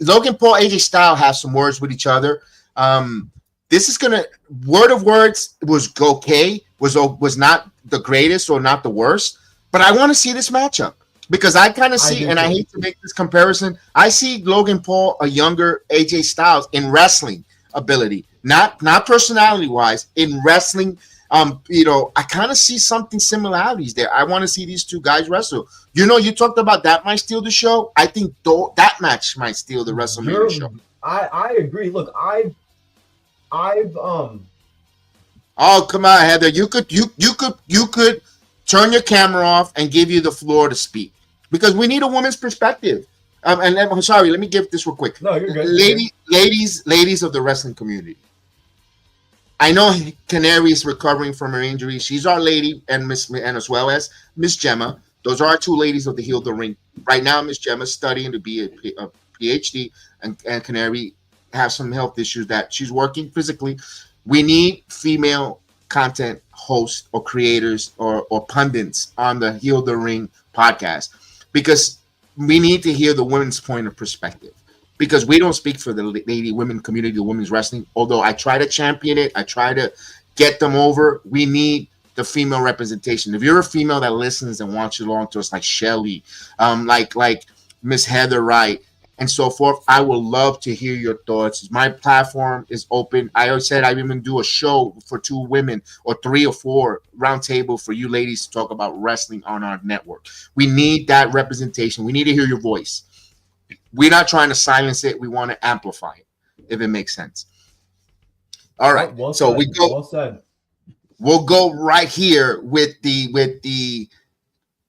S5: Logan Paul, AJ Styles have some words with each other. This is gonna word of words was okay, was not the greatest or not the worst, but I want to see this matchup because I kind of see, and I hate to make this comparison, I see Logan Paul a younger AJ Styles in wrestling ability, not personality wise, in wrestling. I kind of see something similarities there. I want to see these two guys wrestle. You talked about that might steal the show. I think that match might steal the WrestleMania show.
S6: I agree. Look, I've
S5: Oh, come on, Heather. You could turn your camera off and give you the floor to speak because we need a woman's perspective. And I'm sorry, let me give this real quick.
S6: No, you're good.
S5: Ladies of the wrestling community. I know Canary is recovering from her injury. She's our lady, and as well as Miss Gemma. Those are our two ladies of the Heel of the Ring. Right now, Miss Gemma's studying to be a PhD, and Canary has some health issues that she's working physically. We need female content hosts or creators or pundits on the Heel of the Ring podcast because we need to hear the women's point of perspective. Because we don't speak for the women community, the women's wrestling. Although I try to champion it, I try to get them over. We need the female representation. If you're a female that listens and wants you along to us, like Shelly, like Miss Heather Wright, and so forth, I would love to hear your thoughts. My platform is open. I always said I even do a show for 2 women or 3 or 4 round table for you ladies to talk about wrestling on our network. We need that representation. We need to hear your voice. We're not trying to silence it. We want to amplify it, if it makes sense. All right.
S6: Well
S5: so
S6: said.
S5: we go.
S6: Well said.
S5: We'll go right here with the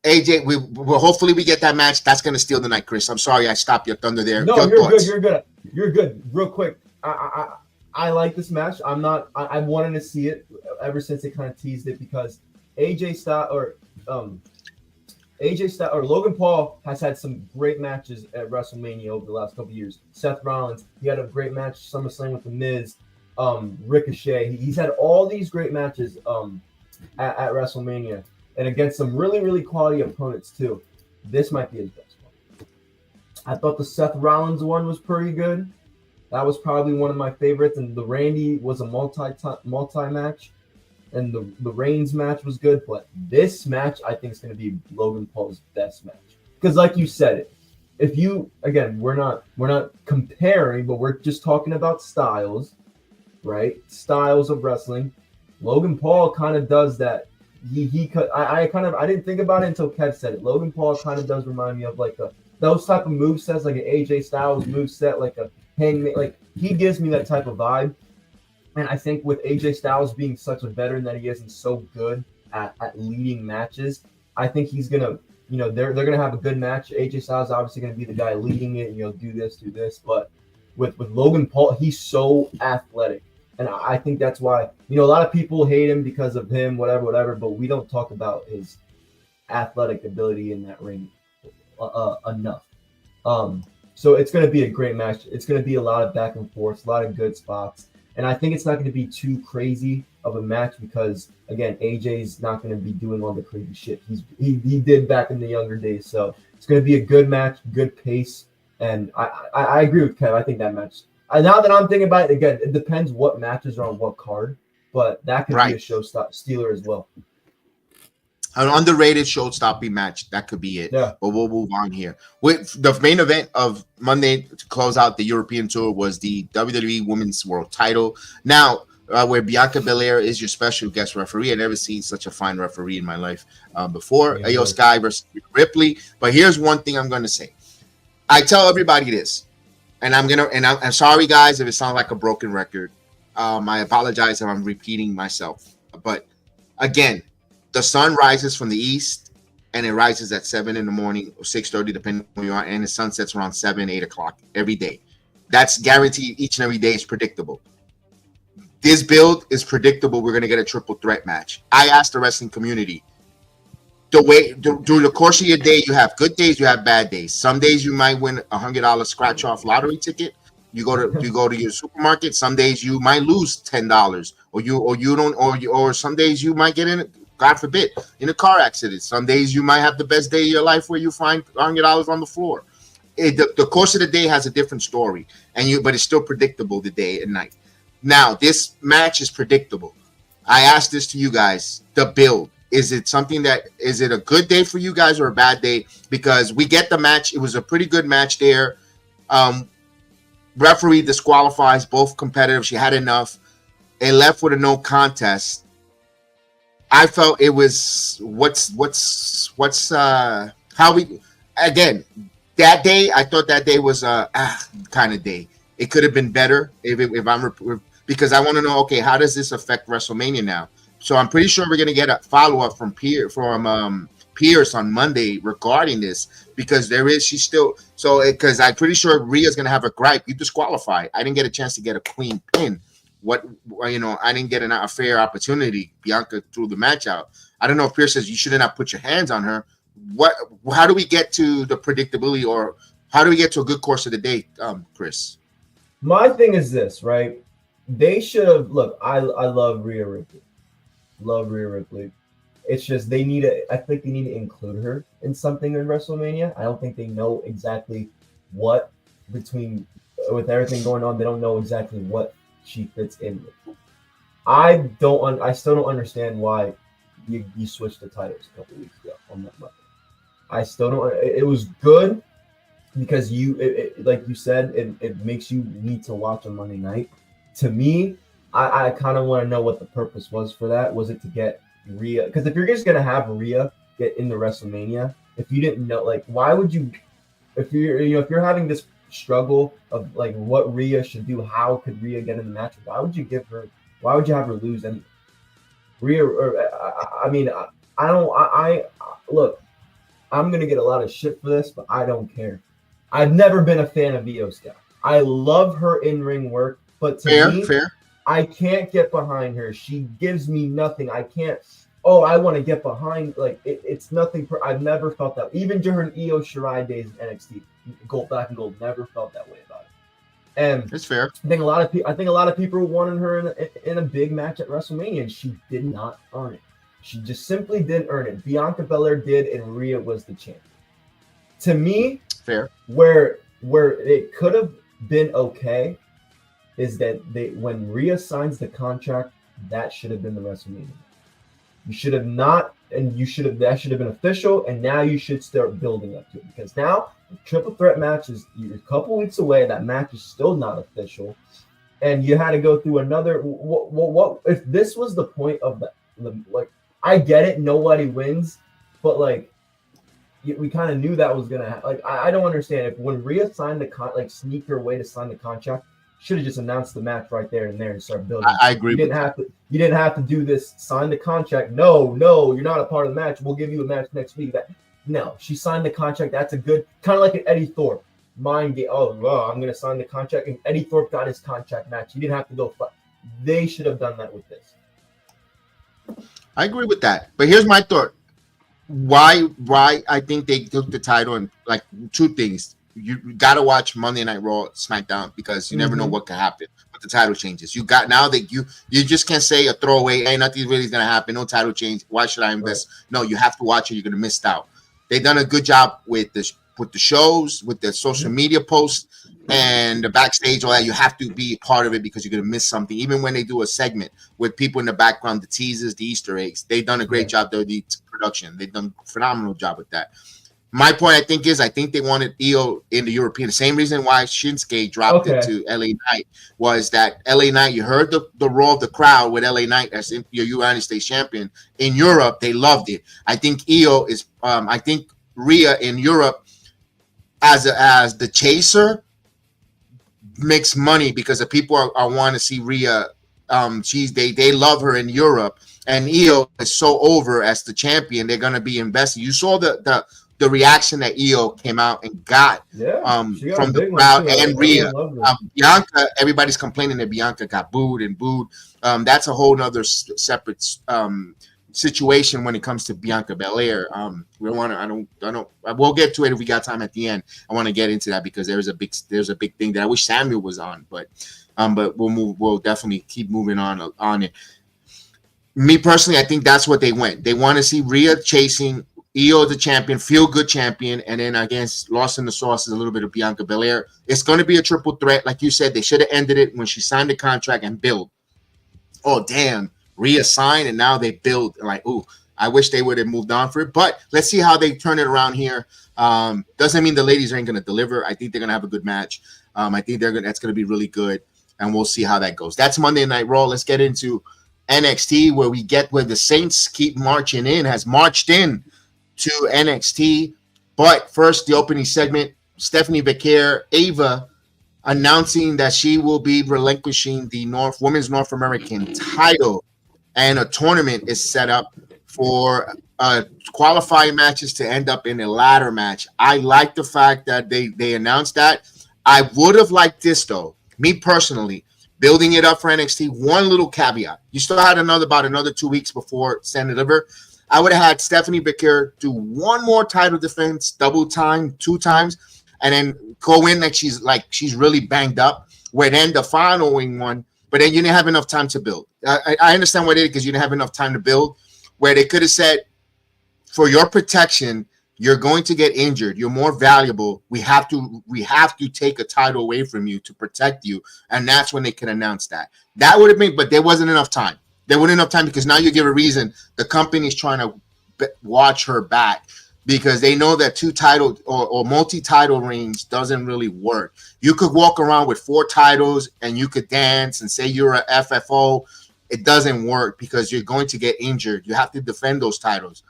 S5: AJ. Well, hopefully we get that match. That's going to steal the night, Chris. I'm sorry I stopped your thunder there.
S6: No, you're good. You're good. You're good. Real quick. I like this match. I wanted to see it ever since they kind of teased it because AJ Styles or Logan Paul has had some great matches at WrestleMania over the last couple of years. Seth Rollins, he had a great match SummerSlam with The Miz, Ricochet. He's had all these great matches at WrestleMania and against some really, really quality opponents too. This might be his best one. I thought the Seth Rollins one was pretty good. That was probably one of my favorites. And the Randy was a multi-match. And the Reigns match was good, but this match I think is going to be Logan Paul's best match because, like you said, we're not comparing, but we're just talking about styles, right? Styles of wrestling. Logan Paul kind of does that. I didn't think about it until Kev said it. Logan Paul kind of does remind me of like those type of movesets, like an AJ Styles moveset, like a Hangman. Like he gives me that type of vibe. And I think with AJ Styles being such a veteran that he is and so good at leading matches, I think he's going to, they're going to have a good match. AJ Styles is obviously going to be the guy leading it, do this. But with Logan Paul, he's so athletic. And I think that's why, a lot of people hate him because of him, whatever, but we don't talk about his athletic ability in that ring enough. So it's going to be a great match. It's going to be a lot of back and forth, a lot of good spots. And I think it's not going to be too crazy of a match because, again, AJ's not going to be doing all the crazy shit he did back in the younger days. So it's going to be a good match, good pace. And I agree with Kev. I think that match. Now that I'm thinking about it, again, it depends what matches are on what card. But that could be a show stealer as well.
S5: An underrated showstopping match. That could be it.
S6: Yeah.
S5: But we'll move on here. With the main event of Monday to close out the European tour was the WWE Women's World Title. Now, where Bianca Belair is your special guest referee. I never seen such a fine referee in my life before. Iyo Sky versus Ripley. But here's one thing I'm going to say. I tell everybody this, and I'm sorry, guys, if it sounds like a broken record. I apologize if I'm repeating myself. But again, the sun rises from the east, and it rises at 7 in the morning or 6:30, depending on where you are, and the sun sets around 7, 8 o'clock every day. That's guaranteed. Each and every day is predictable. This build is predictable. We're going to get a triple threat match. I asked the wrestling community, during the course of your day, you have good days, you have bad days. Some days you might win $100 scratch off lottery ticket. You go to your supermarket. Some days you might lose $10, or some days you might get in, God forbid, in a car accident. Some days you might have the best day of your life where you find $100 on the floor. The course of the day has a different story, but it's still predictable the day and night. Now, this match is predictable. I asked this to you guys, the build. Is it a good day for you guys or a bad day? Because we get the match. It was a pretty good match there. Referee disqualifies both competitors. She had enough. It left with a no contest. I felt it was again, that day, I thought that day was a kind of day. It could have been better because I want to know, okay, how does this affect WrestleMania now? So I'm pretty sure we're going to get a follow-up from Pierce on Monday regarding this, because because I'm pretty sure Rhea's going to have a gripe. You disqualified. I didn't get a chance to get a clean pin. I didn't get a fair opportunity. Bianca threw the match out. I don't know if Pierce says you shouldn't have put your hands on her. How do we get to the predictability, or how do we get to a good course of the day, Chris?
S6: My thing is this, right? They should have I love Rhea Ripley. Love Rhea Ripley. It's just I think they need to include her in something in WrestleMania. I don't think they know exactly what with everything going on. They don't know exactly what she fits in with. I still don't understand why you switched the titles a couple weeks ago on that Monday. I still don't. It was good because like you said, it makes you need to watch on Monday night. To me, I kind of want to know what the purpose was for that. Was it to get Rhea? Because if you're just gonna have Rhea get into WrestleMania, if you didn't know, why would you? If you're having this struggle of what Rhea should do, how could Rhea get in the match? Why would you have her lose anyway? Rhea, look, I'm gonna get a lot of shit for this, but I don't care. I've never been a fan of Iyo Sky. I love her in-ring work, but fair. I can't get behind her. She gives me nothing. I can't. Oh, I want to get behind. It's nothing. I've never felt that. Even during Iyo Shirai days in NXT, Black and Gold, never felt that way about it. And
S5: it's fair.
S6: I think a lot of people wanted her in a big match at WrestleMania, and she did not earn it. She just simply didn't earn it. Bianca Belair did, and Rhea was the champion. To me,
S5: fair.
S6: Where it could have been okay is that when Rhea signs the contract, that should have been the WrestleMania. You should have not, and that should have been official, and now you should start building up to it, because now the triple threat match you're a couple weeks away. That match is still not official, and you had to go through another. What if this was the point of the I get it, nobody wins, but we kind of knew that was gonna happen. I don't understand if when Rhea signed the sneak her way to sign the contract, should have just announced the match right there and start building.
S5: I agree.
S6: You didn't have to do this. Sign the contract. No, you're not a part of the match. We'll give you a match next week. No, she signed the contract. That's a good kind of like an Eddie Thorpe mind game. Oh, I'm gonna sign the contract, and Eddie Thorpe got his contract match. He didn't have to go fight. They should have done that with this.
S5: I agree with that, but here's my thought. Why I think they took the title, and two things. You got to watch Monday Night Raw, SmackDown, because you never know what can happen with the title changes. You got now that you just can't say a throwaway, hey, nothing really is going to happen, no title change. Why should I invest? Right. No, you have to watch it. You're going to miss out. They've done a good job with the shows, with the social media posts, and the backstage, all that. You have to be part of it because you're going to miss something. Even when they do a segment with people in the background, the teasers, the Easter eggs, they've done a great job there. The production, they've done a phenomenal job with that. My point, I think they wanted Iyo in the European. The same reason why Shinsuke dropped it to LA Knight was that LA Knight, you heard the roar of the crowd with LA Knight as your United States champion. In Europe, they loved it. I think Iyo is, I think Rhea in Europe as the chaser makes money because the people are want to see Rhea. They love her in Europe, and Iyo is so over as the champion. They're gonna be invested. You saw the reaction that Iyo came out and got from the crowd and Rhea. Bianca, everybody's complaining that Bianca got booed. That's a whole nother separate situation when it comes to Bianca Belair. We'll get to it if we got time at the end. I want to get into that because there's a big thing that I wish Samuel was on, but we'll definitely keep moving on it. Me personally, I think that's what they went. They want to see Rhea chasing Iyo the champion, feel good champion, and then against lost in the sauce is a little bit of Bianca Belair. It's going to be a triple threat, like you said. They should have ended it when she signed the contract and build. Oh damn, Rhea signed and now they build. Like, ooh, I wish they would have moved on for it. But let's see how they turn it around here. Doesn't mean the ladies ain't going to deliver. I think they're going to have a good match. I think that's going to be really good, and we'll see how that goes. That's Monday Night Raw. Let's get into NXT where the Saints keep marching in, has marched in to NXT. But first, the opening segment, Stephanie Becker, Ava, announcing that she will be relinquishing the Women's North American title, and a tournament is set up for qualifying matches to end up in a ladder match. I like the fact that they announced that. I would have liked this, though, me personally, building it up for NXT. One little caveat. You still had about another 2 weeks before Stand and Deliver. I would have had Stephanie Becker do one more title defense, double time, 2 times, and then go in like she's really banged up. Where then the following one, but then you didn't have enough time to build. I understand what it is because you didn't have enough time to build. Where they could have said, for your protection, you're going to get injured. You're more valuable. We have to take a title away from you to protect you, and that's when they can announce that. That would have been, but there wasn't enough time. There wasn't enough time because now you give a reason. The company's trying to watch her back because they know that 2 title or multi-title reigns doesn't really work. You could walk around with 4 titles and you could dance and say you're a FFO. It doesn't work because you're going to get injured. You have to defend those titles.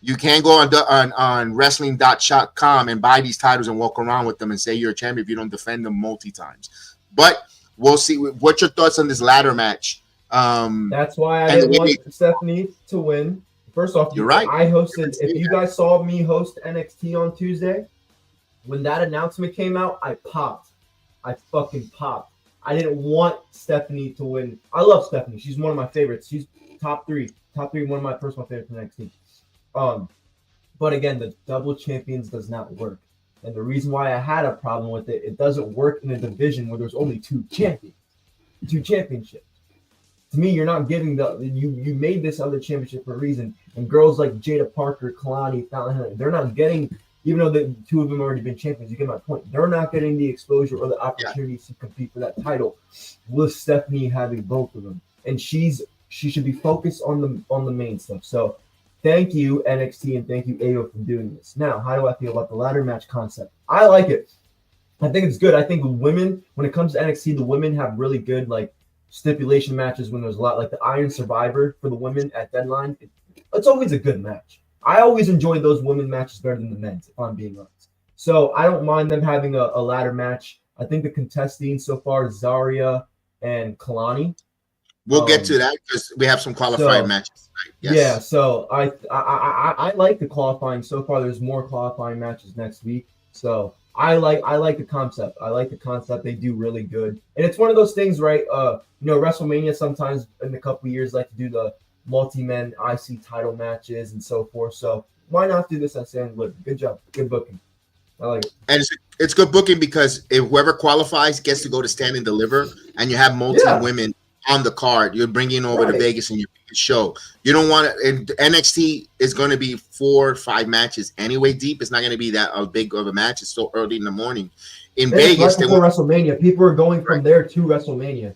S5: You can't go on wrestling.com and buy these titles and walk around with them and say you're a champion if you don't defend them multi-times. But we'll see. What's your thoughts on this ladder match?
S6: That's why I didn't want Stephanie to win. First off,
S5: you're right.
S6: I hosted. If you guys saw me host NXT on Tuesday, when that announcement came out, I popped. I fucking popped. I didn't want Stephanie to win. I love Stephanie. She's one of my favorites. She's top three, one of my personal favorites in NXT. But again, the double champions does not work. And the reason why I had a problem with it, it doesn't work in a division where there's only 2 championships. To me, you're not giving you made this other championship for a reason. And girls like Jada Parker, Kalani, Fountain, they're not getting, even though the 2 of them already been champions, you get my point. They're not getting the exposure or the opportunities to compete for that title with Stephanie having both of them. And she should be focused on the main stuff. So thank you, NXT, and thank you, AO, for doing this. Now, how do I feel about the ladder match concept? I like it. I think it's good. I think with women, when it comes to NXT, the women have really good stipulation matches when there's a lot, like the Iron Survivor for the women at Deadline. It's always a good match. I always enjoy those women matches better than the men's, if I'm being honest. So I don't mind them having a ladder match. I think the contesting so far is Zarya and Kalani.
S5: We'll get to that because we have some qualifying matches. Right? Yes. Yeah,
S6: so I like the qualifying so far. There's more qualifying matches next week. So I like the concept. I like the concept. They do really good. And it's one of those things, right? WrestleMania sometimes in a couple of years like to do the multi-men IC title matches and so forth. So why not do this at San Luis? Good job. Good booking. I like it.
S5: And it's good booking because if whoever qualifies gets to go to Stand and Deliver, and you have multi-women on the card, you're bringing over to Vegas and your show. You don't want to. NXT is going to be 4 or 5 matches anyway. Deep. It's not going to be that big of a match. It's so early in the morning. In Vegas,
S6: right before WrestleMania, people are going from there to WrestleMania.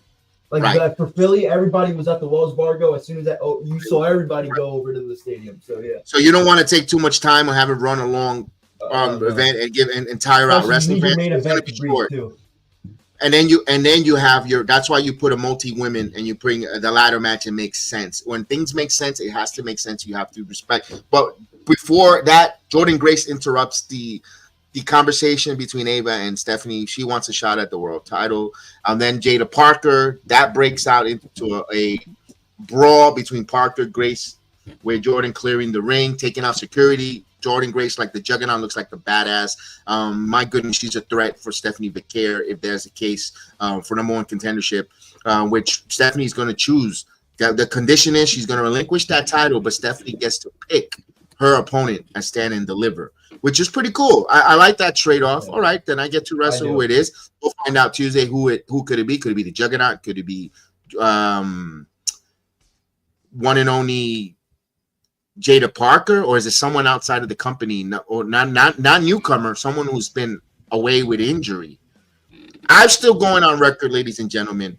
S6: For Philly, everybody was at the Wells Fargo. As soon as you saw everybody go over to the stadium. So yeah.
S5: So you don't want to take too much time or have it run along event and give an entire out wrestling
S6: your
S5: fans.
S6: main
S5: It's gonna
S6: event
S5: be
S6: to breathe
S5: short.
S6: too.
S5: And then you have your. That's why you put a multi-women and you bring the ladder match. It makes sense. When things make sense, it has to make sense. You have to respect. But before that, Jordan Grace interrupts the conversation between Ava and Stephanie. She wants a shot at the world title. And then Jada Parker, that breaks out into a brawl between Parker, Grace, where Jordan clearing the ring, taking out security. Jordan Grace, like the juggernaut, looks like the badass. My goodness, she's a threat for Stephanie Becker if there's a case for number one contendership, which Stephanie's going to choose. The condition is she's going to relinquish that title, but Stephanie gets to pick her opponent and stand and deliver, which is pretty cool. I like that trade-off. All right, then I get to wrestle who it is. We'll find out Tuesday who could it be. Could it be the juggernaut? Could it be one and only Jada Parker, or is it someone outside of the company, or not newcomer, someone who's been away with injury? I'm still going on record, ladies and gentlemen.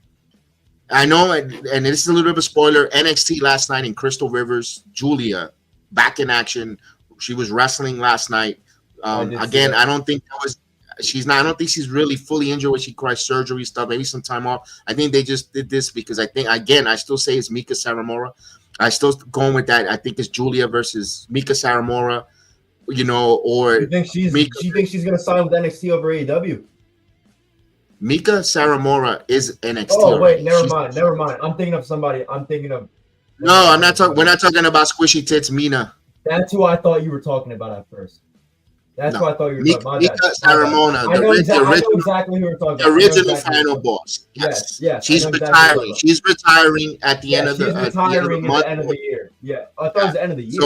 S5: I know, and this is a little bit of a spoiler. NXT last night in Crystal Rivers, Julia back in action. She was wrestling last night. Again, I don't think that was. She's not. I don't think she's really fully injured when she cried surgery stuff. Maybe some time off. I think they just did this because I think, again, I still say it's Mika Saramura. I still going with that. I think it's Julia versus Mika Saramura, or
S6: You think she thinks she's gonna sign with NXT over AEW?
S5: Mika Saramura is NXT.
S6: Oh wait, never mind. I'm thinking of somebody. No,
S5: I'm not talking. We're not talking about Squishy Tits Mina.
S6: That's who I thought you were talking about at first. That's who I thought you were talking about.
S5: Mika Saramona,
S6: I know exactly who you're talking about.
S5: The original final boss. Yes. She's retiring. She's retiring at the end of the month.
S6: At the end of the year. Yeah. I thought it was the end of the year.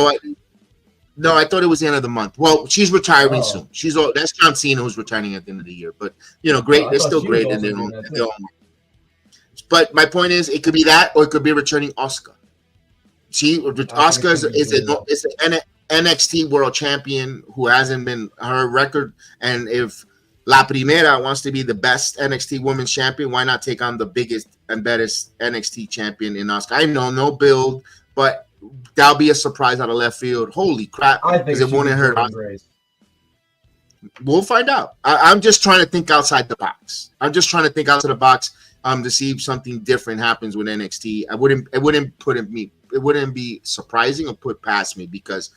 S5: I thought it was the end of the month. Well, she's retiring soon. That's John Cena who's retiring at the end of the year. But great. They're still great in their own. But my point is, it could be that, or it could be returning Asuka. Asuka is an NXT world champion who hasn't been her record. And if La Primera wants to be the best NXT women's champion, why not take on the biggest and best NXT champion in Asuka? I know, no build, but that'll be a surprise out of left field. Holy crap. Because it won't hurt. We'll find out. I'm just trying to think outside the box. To see if something different happens with NXT. It wouldn't be surprising or put past me, because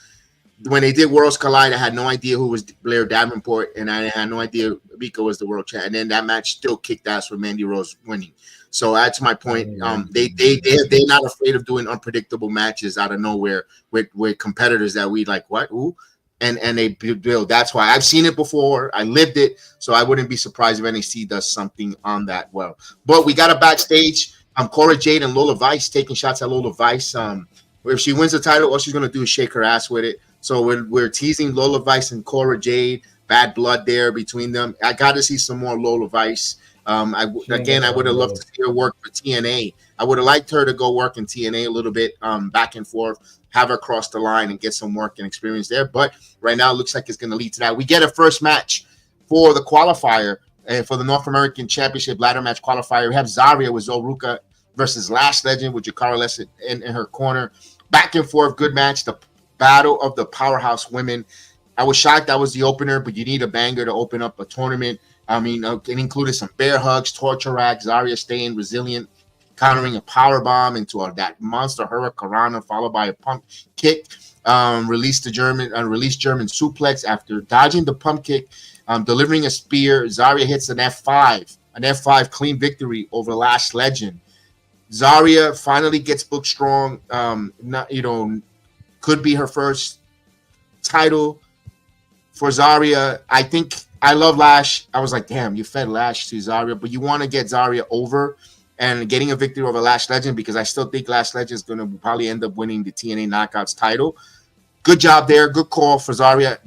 S5: when they did Worlds Collide, I had no idea who was Blair Davenport, and I had no idea Mika was the world champ. And then that match still kicked ass with Mandy Rose winning. So that's my point. They're not afraid of doing unpredictable matches out of nowhere with competitors that we like. What? Ooh. And they build. That's why I've seen it before. I lived it, so I wouldn't be surprised if NXT does something on that. Well, but we got a backstage. Cora Jade and Lola Vice taking shots at Lola Vice. If she wins the title, all she's gonna do is shake her ass with it. So we're teasing Lola Vice and Cora Jade. Bad blood there between them. I got to see some more Lola Vice. I would have loved to see her work for TNA. I would have liked her to go work in TNA a little bit, back and forth, have her cross the line and get some work and experience there. But right now, it looks like it's going to lead to that. We get a first match for the qualifier, for the North American Championship ladder match qualifier. We have Zarya with Zoruka versus Lash Legend with Jakara Lesson in her corner. Back and forth, good match. The battle of the powerhouse women. I was shocked that was the opener, but you need a banger to open up a tournament. I mean, it included some bear hugs, torture racks, Zarya staying resilient, countering a power bomb into that monster Hurricanrana, followed by a pump kick. Released German suplex after dodging the pump kick, delivering a spear. Zarya hits an F5 clean victory over Lash Legend. Zarya finally gets booked strong. Could be her first title for Zarya. I think I love Lash. I was like, damn, you fed Lash to Zarya, but you want to get Zarya over and getting a victory over Lash Legend, because I still think Lash Legend is going to probably end up winning the TNA Knockouts title. Good job there. Good call for Zarya.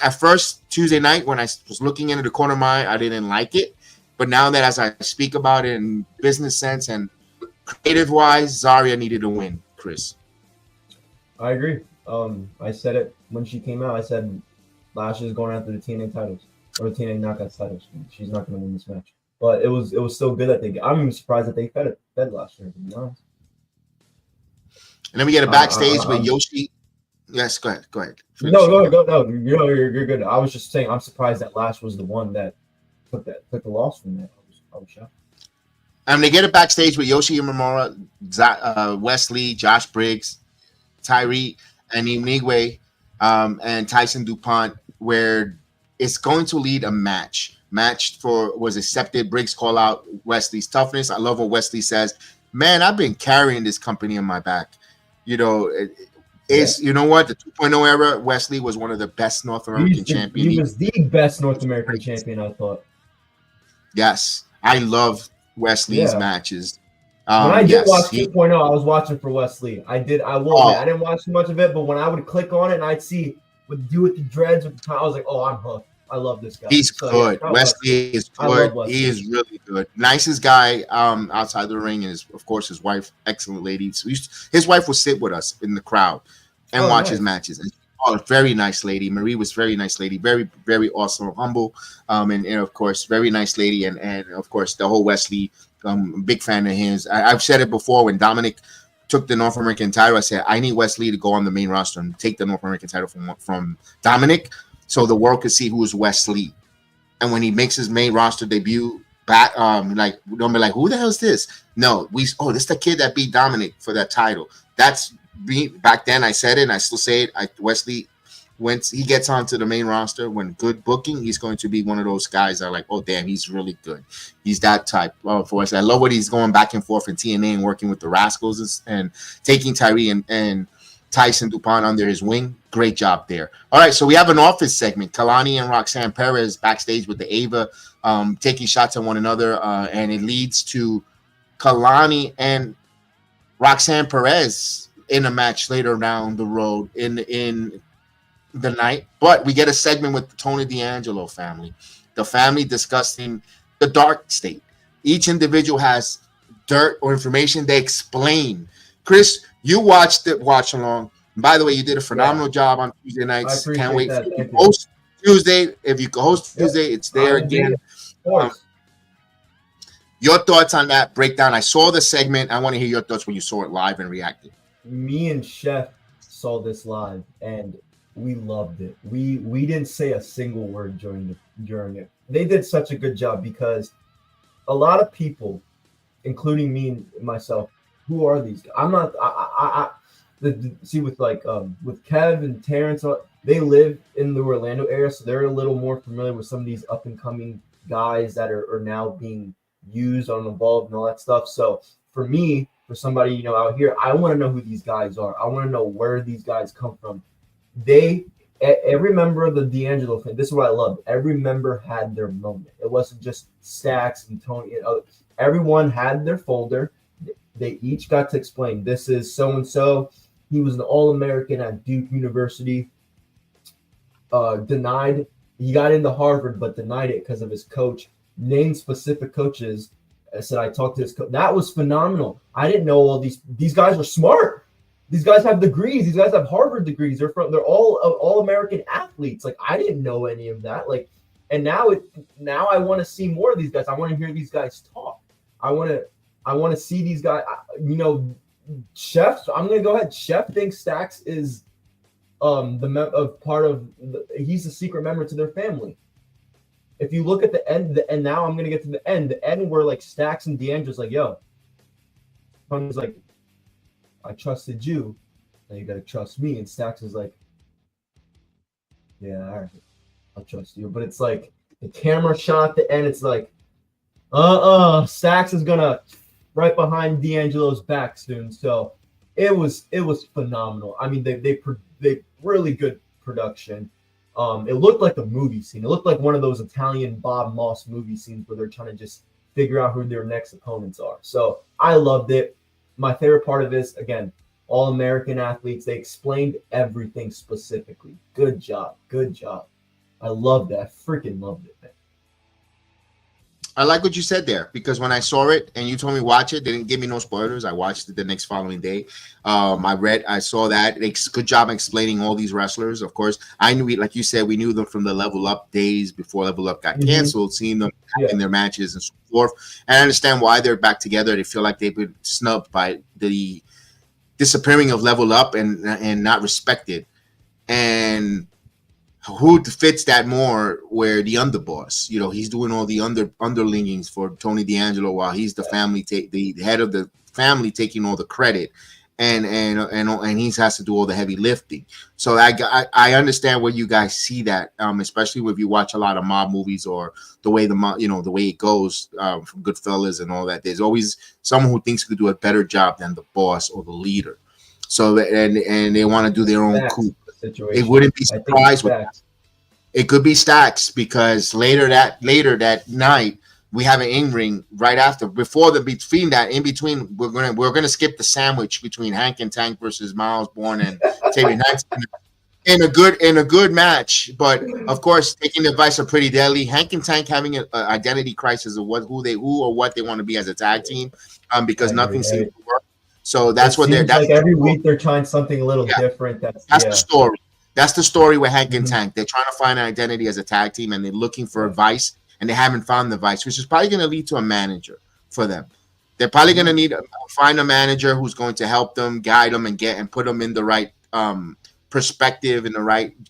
S5: At first Tuesday night, when I was looking into the corner of my eye, I didn't like it. But now that as I speak about it in business sense and creative-wise, Zarya needed to win, Chris.
S6: I agree. I said it when she came out. I said Lash is going after the TNA titles or the TNA Knockouts titles. She's not going to win this match. But it was so good that I'm even surprised that they fed Lash. To be honest.
S5: And then we get a backstage with Yoshi. Yes, go ahead. Go ahead.
S6: No, go. No, you're good. I was just saying, I'm surprised that Lash was the one that took the loss from that. I was shocked.
S5: They get it backstage with Yoshi Imamura, Wesley, Josh Briggs, Tyree, and Inigwe, and Tyson DuPont, where it's going to lead a match. Match was accepted. Briggs call out Wesley's toughness. I love what Wesley says. Man, I've been carrying this company on my back. You know, you know what? The 2.0 era, Wesley was one of the best North American champions.
S6: He was the best North American champion, I thought.
S5: Yes, I love Wesley's matches.
S6: When I did watch 2.0, I was watching for Wesley. I didn't watch too much of it, but when I would click on it and I'd see what do with the dreads with the time, I was like, oh, I'm hooked. I love this guy.
S5: He's good. Yeah, Wesley is good. He is really good. Nicest guy outside the ring, and of course his wife, excellent lady. So his wife would sit with us in the crowd and watch his matches. And very nice lady. Marie was very nice lady, very, very awesome, humble, and of course, very nice lady. And of course, the whole Wesley, big fan of his. I've said it before when Dominic took the North American title. I said I need Wesley to go on the main roster and take the North American title from Dominic, so the world could see who is Wesley. And when he makes his main roster debut, back like don't be like, who the hell is this? No, this is the kid that beat Dominic for that title. That's back then. I said it, and I still say it. Wesley, once he gets onto the main roster, when good booking, he's going to be one of those guys that are like, oh damn, he's really good. He's that type for us. I love what he's going back and forth in TNA and working with the Rascals and taking Tyree and Tyson DuPont under his wing. Great job there. All right, so we have an office segment. Kalani and Roxanne Perez backstage with the Ava, taking shots at one another, and it leads to Kalani and Roxanne Perez in a match later down the road in the night. But we get a segment with the Tony D'Angelo family, the family discussing the dark state. Each individual has dirt or information they explain. Chris, you watched it, watch along. By the way, you did a phenomenal job on Tuesday nights. Can't wait for you to host Tuesday. If you can host Tuesday, it's there again. Your thoughts on that breakdown? I saw the segment. I want to hear your thoughts when you saw it live and reacted.
S6: Me and Chef saw this live, and we loved it. We didn't say a single word during it. They did such a good job because a lot of people, including me and myself, who are these guys? I'm not. See with Kev and Terrence, they live in the Orlando area, so they're a little more familiar with some of these up and coming guys that are now being used on Evolve and all that stuff. So for me, for somebody out here, I want to know who these guys are. I want to know where these guys come from. Every member of the D'Angelo family, this is what I love. Every member had their moment. It wasn't just Stacks and Tony and others. Everyone had their folder. They each got to explain, this is so-and-so. He was an All-American at Duke University. Denied. He got into Harvard, but denied it because of his coach. Named specific coaches. I said, I talked to his coach. That was phenomenal. I didn't know all these guys are smart. These guys have degrees. These guys have Harvard degrees. They're all American athletes. Like, I didn't know any of that. Like, and now I want to see more of these guys. I want to hear these guys talk. I want to see these guys. Chef. I'm gonna go ahead. Chef thinks Stacks is he's a secret member to their family. If you look at the end, and now I'm gonna get to the end where like Stacks and D'Angelo's like, yo, Tony's like, I trusted you, now you gotta trust me. And Stacks is like, yeah, all right, I'll trust you. But it's like the camera shot at the end, it's like, Stacks is gonna right behind D'Angelo's back soon. So it was phenomenal. I mean, they really good production. It looked like a movie scene. It looked like one of those Italian Bob Moss movie scenes where they're trying to just figure out who their next opponents are. So I loved it. My favorite part of this, again, all American athletes. They explained everything specifically. Good job. I loved it. I freaking loved it, man.
S5: I like what you said there, because when I saw it and you told me watch it, they didn't give me no spoilers. I watched it the next following day. I saw that. Good job explaining all these wrestlers. Of course, I knew, like you said, we knew them from the Level Up days before Level Up got canceled, seeing them in their matches and so forth. And I understand why they're back together. They feel like they've been snubbed by the disappearing of Level Up and not respected. and who fits that more? Where the underboss, he's doing all the underlingings for Tony D'Angelo while he's the the head of the family, taking all the credit, and he has to do all the heavy lifting. So I understand where you guys see that, especially if you watch a lot of mob movies or the way the way it goes from Goodfellas and all that. There's always someone who thinks could do a better job than the boss or the leader. So and they want to do their own coup. It wouldn't be surprised with that. It could be Stacks, because later that night we have an in-ring right after. In between, we're gonna skip the sandwich between Hank and Tank versus Miles Bourne and Xavier Knight in a good match. But of course, taking the advice of Pretty Deadly, Hank and Tank having an identity crisis of who or what they want to be as a tag team, because nothing seems to work. So that's what that's
S6: like every week they're trying something a little different. That's
S5: the story. That's the story with Hank and Tank. They're trying to find an identity as a tag team, and they're looking for advice, and they haven't found the advice, which is probably going to lead to a manager for them. They're probably going to need to find a manager who's going to help them, guide them, and put them in the right perspective,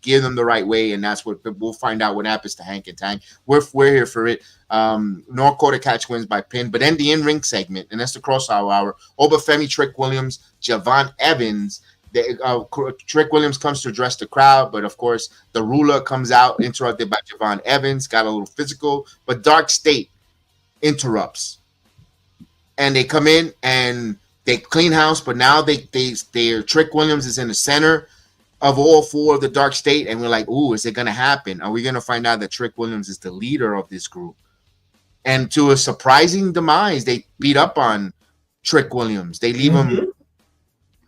S5: give them the right way, and that's what we'll find out what happens to Hank and Tank. We're here for it. North Dakota Catch wins by pin, but then the in-ring segment, and that's the Crossfire Hour. Obafemi, Trick Williams, Javon Evans. Trick Williams comes to address the crowd, but of course the ruler comes out, interrupted by Javon Evans, got a little physical, but Dark State interrupts, and they come in and they clean house. But now Trick Williams is in the center of all four of the Dark State, and we're like, ooh, is it gonna happen? Are we gonna find out that Trick Williams is the leader of this group? And to a surprising demise, they beat up on Trick Williams. They leave him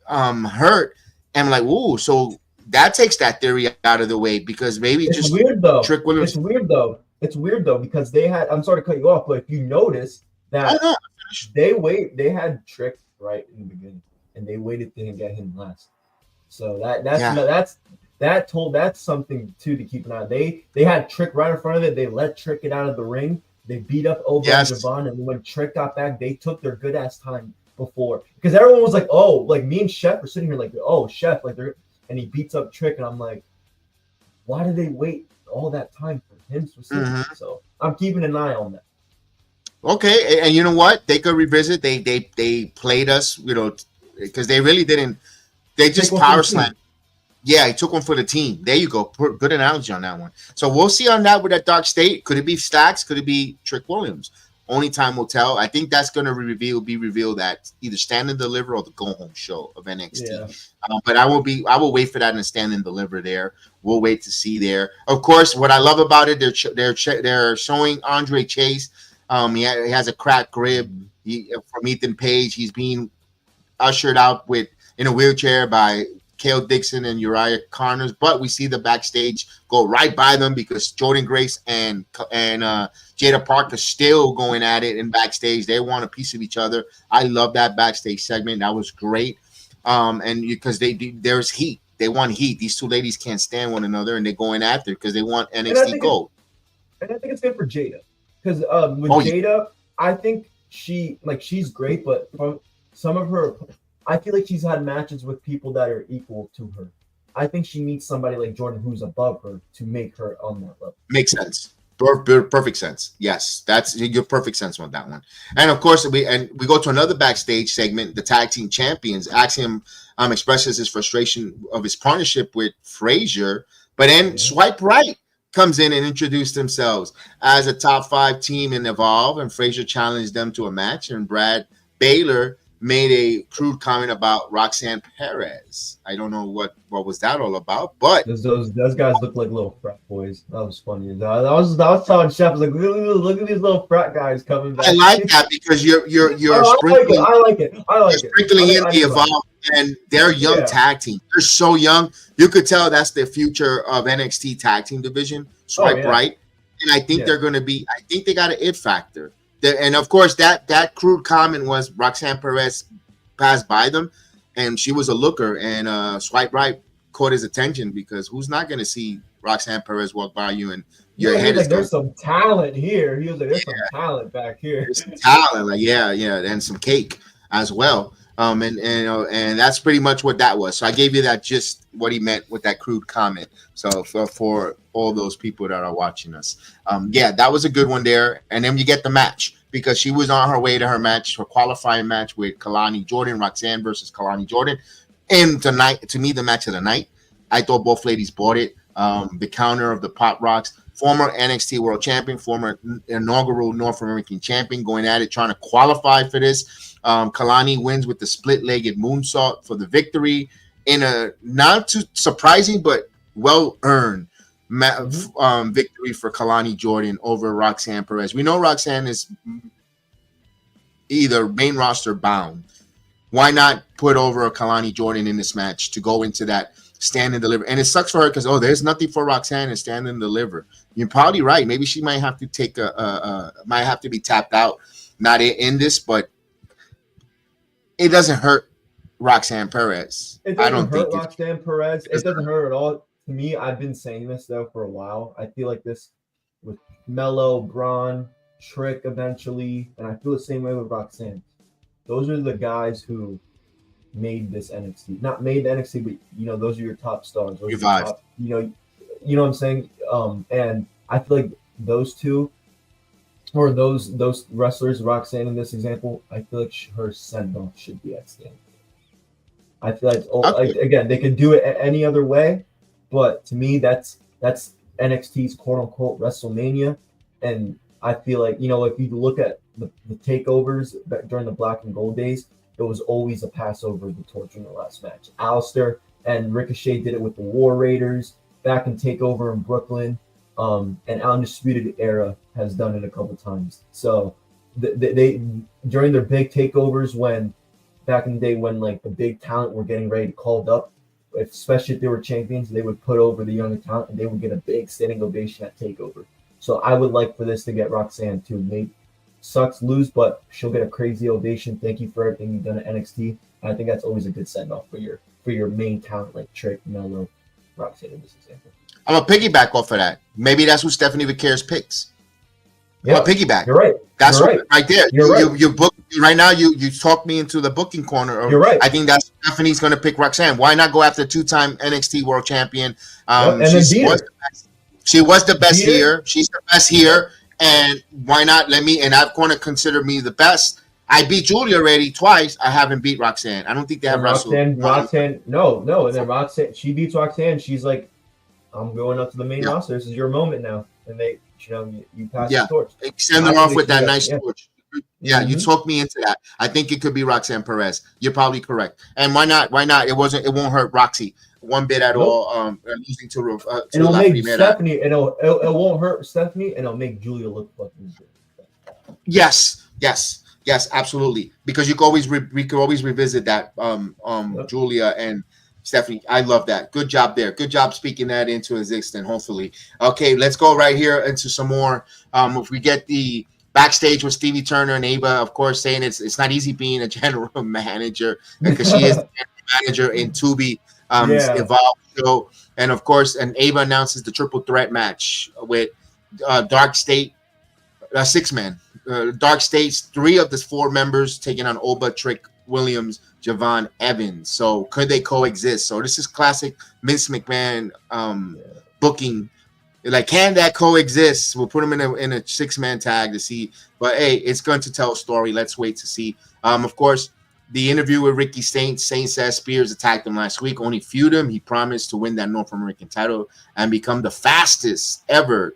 S5: hurt, and like, ooh, so that takes that theory out of the way, because maybe
S6: it's
S5: just
S6: weird though.
S5: Trick Williams.
S6: It's weird though because they had. I'm sorry to cut you off, but if you notice that they had Trick right in the beginning, and they waited to get him last. So that's something too to keep an eye on. They had Trick right in front of it. They let Trick get out of the ring. They beat up Oba and Javon, and when Trick got back, they took their good ass time before, because everyone was like, oh, like me and Chef were sitting here like, oh, Chef, like they're, and he beats up Trick, and I'm like, why did they wait all that time for him specifically? So I'm keeping an eye on that.
S5: Okay, and you know what? They could revisit. They played us, because they really didn't. They just power slam. Yeah, he took one for the team. There you go. Good analogy on that one. So we'll see on that with that Dark State. Could it be Stacks? Could it be Trick Williams? Only time will tell. I think that's going to be revealed at either Stand and Deliver or the Go Home show of NXT. Yeah. But I will wait for that in Stand and Deliver there. We'll wait to see there. Of course, what I love about it, they're showing Andre Chase. He has a cracked rib from Ethan Page. He's being ushered out in a wheelchair by Kale Dixon and Uriah Connors, but we see the backstage go right by them because Jordan Grace and Jada Parker still going at it in backstage. They want a piece of each other. I love that backstage segment. That was great. And because there's heat. They want heat. These two ladies can't stand one another, and they're going after because they want NXT Gold.
S6: And I think it's good for Jada, because with Jada, I think she's great, but from some of her, I feel like she's had matches with people that are equal to her. I think she needs somebody like Jordan who's above her to make her on that level.
S5: Makes sense. Perfect sense. Yes, that's your perfect sense on that one. And of course, we go to another backstage segment. The tag team champions. Axiom expresses his frustration of his partnership with Frazier, but then Swipe Right comes in and introduced themselves as a top 5 team in Evolve, and Frazier challenged them to a match, and Brad Baylor made a crude comment about Roxanne Perez. I don't know what was that all about, but
S6: those guys look like little frat boys. That was funny. I was telling Chef, like, look at these little frat guys coming back.
S5: I like that because you're sprinkling.
S6: I like it.
S5: Sprinkling in the Evolve, and they're young tag team. They're so young. You could tell that's the future of NXT tag team division. Swipe Right, and I think they're going to be. I think they got an it factor. And of course, that crude comment was Roxanne Perez passed by them, and she was a looker. And Swipe Right caught his attention because who's not going to see Roxanne Perez walk by you and your head is
S6: like, there's some talent here. He was like, there's some talent back here.
S5: There's some talent, and some cake as well. And that's pretty much what that was. So I gave you that just what he meant with that crude comment. So for all those people that are watching us, yeah, that was a good one there. And then you get the match because she was on her way to her qualifying match with Kalani Jordan, Roxanne versus Kalani Jordan. And tonight, to me, the match of the night. I thought both ladies bought it. The counter of the Pop Rocks, former NXT World Champion, former inaugural North American Champion, going at it, trying to qualify for this. Kalani wins with the split-legged moonsault for the victory in a not too surprising but well-earned victory for Kalani Jordan over Roxanne Perez. We know Roxanne is either main roster bound. Why not put over Kalani Jordan in this match to go into that stand and deliver? And it sucks for her because, there's nothing for Roxanne and stand and deliver. You're probably right. Maybe she might have to might have to be tapped out, not in this, but it doesn't hurt Roxanne Perez.
S6: It doesn't hurt Roxanne Perez. It doesn't hurt at all. To me, I've been saying this though for a while. I feel like this with Mello, Bron, Trick eventually, and I feel the same way with Roxanne. Those are the guys who made this NXT. Not made the NXT, but those are your top stars. Those
S5: Revived.
S6: Top, you know what I'm saying? And I feel like those two, or those wrestlers, Roxanne in this example, I feel like her send-off should be at Stand. I feel like again, they could do it any other way, but to me, that's NXT's quote-unquote WrestleMania, and I feel like, if you look at the takeovers during the Black and Gold days, it was always a pass over the torch in the last match. Alistair and Ricochet did it with the War Raiders back in TakeOver in Brooklyn, and Undisputed Era has done it a couple times. So they during their big takeovers, when back in the day when like the big talent were getting ready to called up, especially if they were champions, they would put over the younger talent and they would get a big standing ovation at TakeOver. So I would like for this to get Roxanne too. Maybe sucks, lose, but she'll get a crazy ovation. Thank you for everything you've done at NXT. And I think that's always a good send off for your main talent like Trick, Mello, Roxanne in this example.
S5: I'm a piggyback off of that. Maybe that's who Stephanie Vicaris picks.
S6: Yeah,
S5: a piggyback.
S6: You're right.
S5: That's
S6: you're
S5: right there.
S6: You're right.
S5: You book right now. You talked me into the booking corner.
S6: You're right.
S5: I think that's Stephanie's going to pick Roxanne. Why not go after two-time NXT World Champion?
S6: And then
S5: she was the best here. She's the best here, and why not let me? And I'm going to consider me the best. I beat Julia already twice. I haven't beat Roxanne. I don't think they have wrestled.
S6: Roxanne, no. And then Roxanne, she beats Roxanne. She's like, I'm going up to the main roster. This is your moment now. And they, you pass the torch.
S5: Send her off with that nice torch. Yeah, you talked me into that. I think it could be Roxanne Perez. You're probably correct. And why not? Why not? It won't hurt Roxy one bit at all. Losing to
S6: it'll make Stephanie. It won't hurt Stephanie, and it'll make Julia look fucking good.
S5: Yes, absolutely. Because we could always revisit that. Julia and Stephanie, I love that. Good job there. Good job speaking that into existence, hopefully. Okay, let's go right here into some more. If we get the backstage with Stevie Turner and Ava, of course, saying it's not easy being a general manager because she is the general manager in Tubi Evolve show. And, of course, Ava announces the triple threat match with Dark State, six-man. Dark State's 3 of the 4 members taking on Oba, Trick, Williams, Javon, Evans. So could they coexist? So this is classic Vince McMahon booking. Like, can that coexist? We'll put them in a 6-man tag to see. But hey, it's going to tell a story. Let's wait to see. Of course, the interview with Ricky Saint. Saint says Spears attacked him last week. Only feud him. He promised to win that North American title and become the fastest ever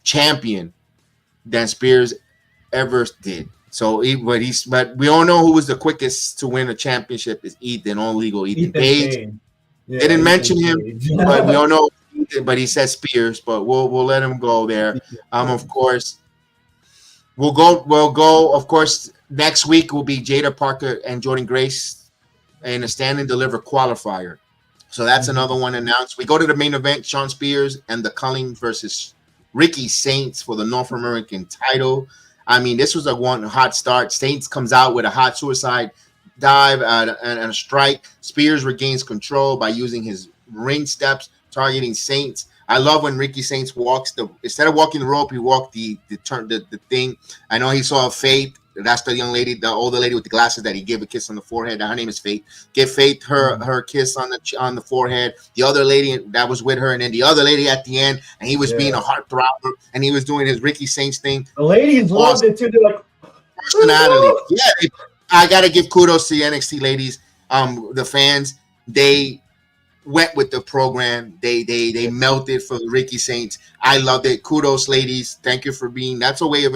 S5: champion than Spears ever did. So, but we all know who was the quickest to win a championship is Ethan, all legal Ethan Page. Yeah, they didn't mention him, but we all know. But he says Spears, but we'll let him go there. Of course, we'll go. Of course, next week will be Jada Parker and Jordan Grace in a stand and deliver qualifier. So that's another one announced. We go to the main event: Sean Spears and the Culling versus Ricky Saints for the North American title. I mean, this was a hot start. Saints comes out with a hot suicide dive and a strike. Spears regains control by using his ring steps, targeting Saints. I love when Ricky Saints walks instead of walking the rope, he walked the thing. I know he saw Faith That's the young lady, the older lady with the glasses that he gave a kiss on the forehead. Her name is Faith. Give Faith her kiss on the forehead. The other lady that was with her, and then the other lady at the end, and he was being a heartthrob, and he was doing his Ricky Saints thing.
S6: The ladies loved it too. They're like,
S5: personality. Yeah, I gotta give kudos to the NXT ladies. The fans, they went with the program. They melted for Ricky Saints. I loved it. Kudos, ladies. Thank you for being. That's a way of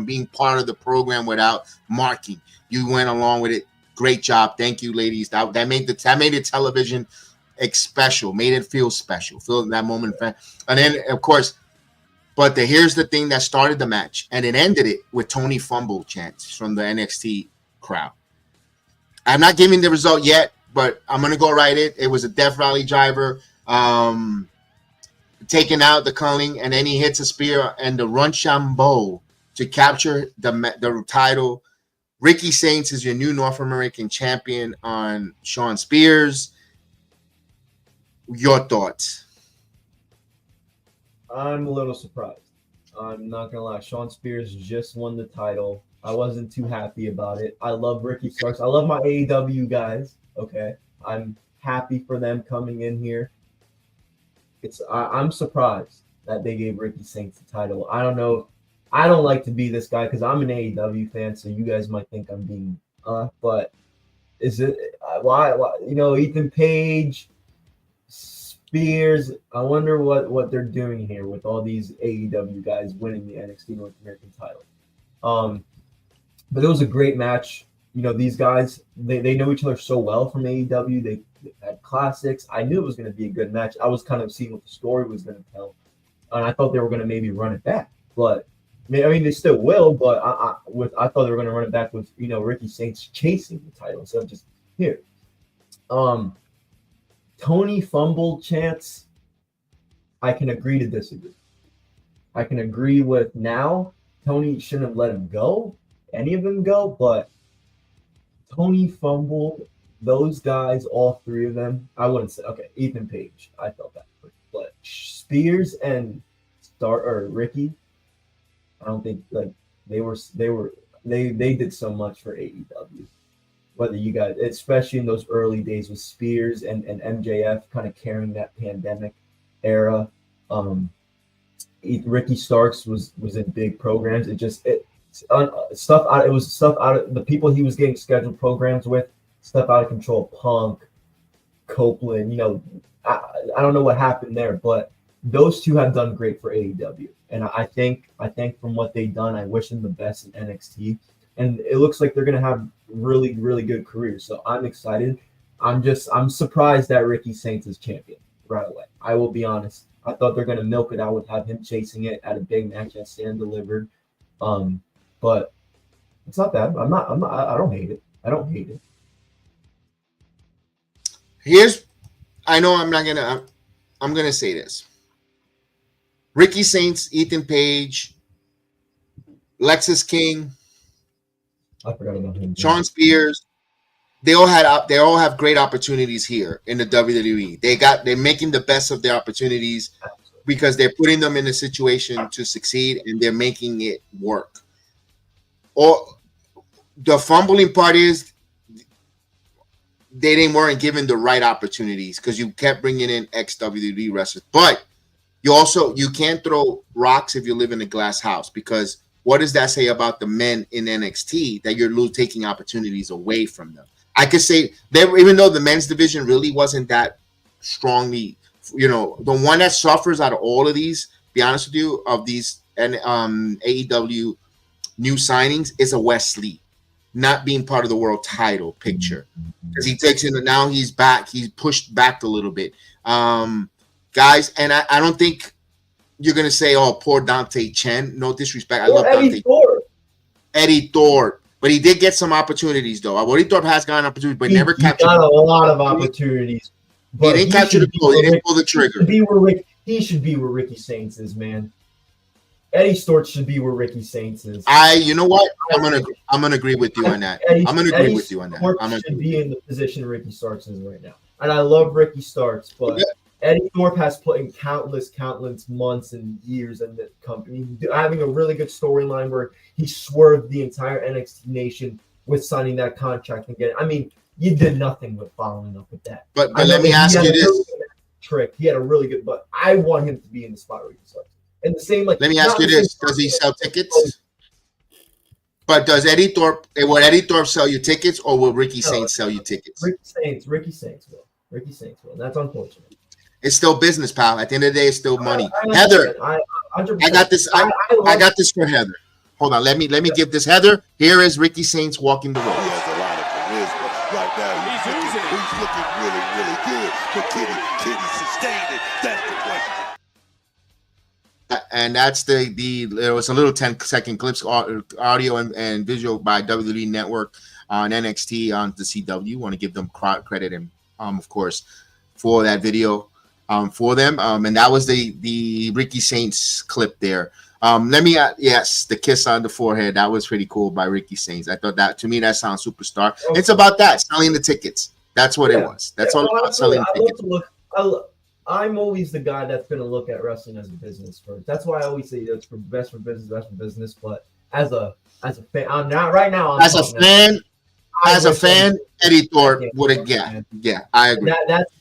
S5: being part of the program without marking. You went along with it. Great job. Thank you, ladies. That made the television special. Made it feel special. Feel that moment. And then of course, but here's the thing that started the match, and it ended it with Tony Fumble chants from the NXT crowd. I'm not giving the result yet, but I'm going to go right it. It was a Death Valley driver taking out the Culling, and then he hits a spear and the Rochambeau to capture the title. Ricky Saints is your new North American champion on Shawn Spears. Your thoughts?
S6: I'm a little surprised. I'm not going to lie. Shawn Spears just won the title. I wasn't too happy about it. I love Ricky Starks. I love my AEW guys. Okay, I'm happy for them coming in here. I'm surprised that they gave Ricky Saints the title. I don't know. I don't like to be this guy because I'm an AEW fan, so you guys might think I'm being but is it why Ethan Page, Spears? I wonder what they're doing here with all these AEW guys winning the NXT North American title. But it was a great match. These guys, they know each other so well from AEW. They had classics. I knew it was going to be a good match. I was kind of seeing what the story was going to tell. And I thought they were going to maybe run it back. But, they still will. But I thought they were going to run it back with, Ricky Saints chasing the title instead of just here. Tony Fumble chants, I can agree to disagree. I can agree with now. Tony shouldn't have let him go. Any of them go, but Tony Fumble, those guys, all three of them, I wouldn't say, okay, Ethan Page, I felt that, but Spears and Ricky, I don't think they did so much for AEW. Whether you guys, especially in those early days with Spears and MJF kind of carrying that pandemic era, Ricky Starks was in big programs. It was stuff out of the people he was getting scheduled programs with, stuff out of control. Punk, Copeland, I don't know what happened there, but those two have done great for AEW. And I think from what they've done, I wish them the best in NXT. And it looks like they're going to have really, really good careers. So I'm excited. I'm surprised that Ricky Saints is champion right away. I will be honest. I thought they're going to milk it out with have him chasing it at a big match as Stan delivered. But it's not bad. I don't hate it. I don't hate it.
S5: I'm going to say this. Ricky Saints, Ethan Page, Lexus King,
S6: I forgot about him.
S5: Shawn Spears, they all have great opportunities here in the WWE. They're making the best of their opportunities because they're putting them in a situation to succeed and they're making it work. Or the fumbling part is they weren't given the right opportunities because you kept bringing in ex-WWE wrestlers. But you can't throw rocks if you live in a glass house, because what does that say about the men in NXT that you're taking opportunities away from them? I could say even though the men's division really wasn't that strongly, the one that suffers out of all of these, be honest with you, of these AEW new signings is a Wesley not being part of the world title picture, because he takes it now he's back. He's pushed back a little bit, guys. And I don't think you're going to say, oh, poor Dante Chen. No disrespect. I love Dante. Eddie Thorpe. But he did get some opportunities, though. Eddie Thorpe has gotten opportunities, but never captured.
S6: He got a lot of opportunities.
S5: But he didn't capture the goal. He didn't pull the trigger.
S6: He should be where Ricky Saints is, man. Eddie Storch should be where Ricky Saints is.
S5: You know what? I'm gonna agree with you on that. I'm gonna agree with you on that.
S6: Should be in the position Ricky Starks is right now. And I love Ricky Starks, but Eddie Thorpe has put in countless months and years in the company, having a really good storyline where he swerved the entire NXT nation with signing that contract and getting. I mean, you did nothing with following up with that.
S5: But let me ask you this.
S6: Trick. He had a really good, but I want him to be in the spot where he starts. And the same, like,
S5: let me ask you this: does he sell tickets? But does Eddie Thorpe? Will Eddie Thorpe sell you tickets, or will Ricky Saints sell you tickets?
S6: Ricky Saints will. Ricky Saints will. That's unfortunate.
S5: It's still business, pal. At the end of the day, it's still money. Heather, I got this. I got this for Heather. Hold on. Let me give this. Heather, here is Ricky Saints walking the road.
S7: He has a lot of charisma right now. He's looking really, really good. But can he sustain it? That's the question.
S5: And that's there was a little 10-second clips, audio and visual by WWE Network on NXT on the CW. Want to give them credit and of course for that video for them. And that was the Ricky Saints clip there. Yes, the kiss on the forehead. That was pretty cool by Ricky Saints. I thought that, to me, that sounds superstar. Okay. It's about that, selling the tickets. That's what it was. That's all about selling the tickets.
S6: I'm always the guy that's going to look at wrestling as a business first. That's why I always say it's for best for business. But as a fan, I'm not right now.
S5: As a fan, Eddie Thorpe would have. Yeah, I agree.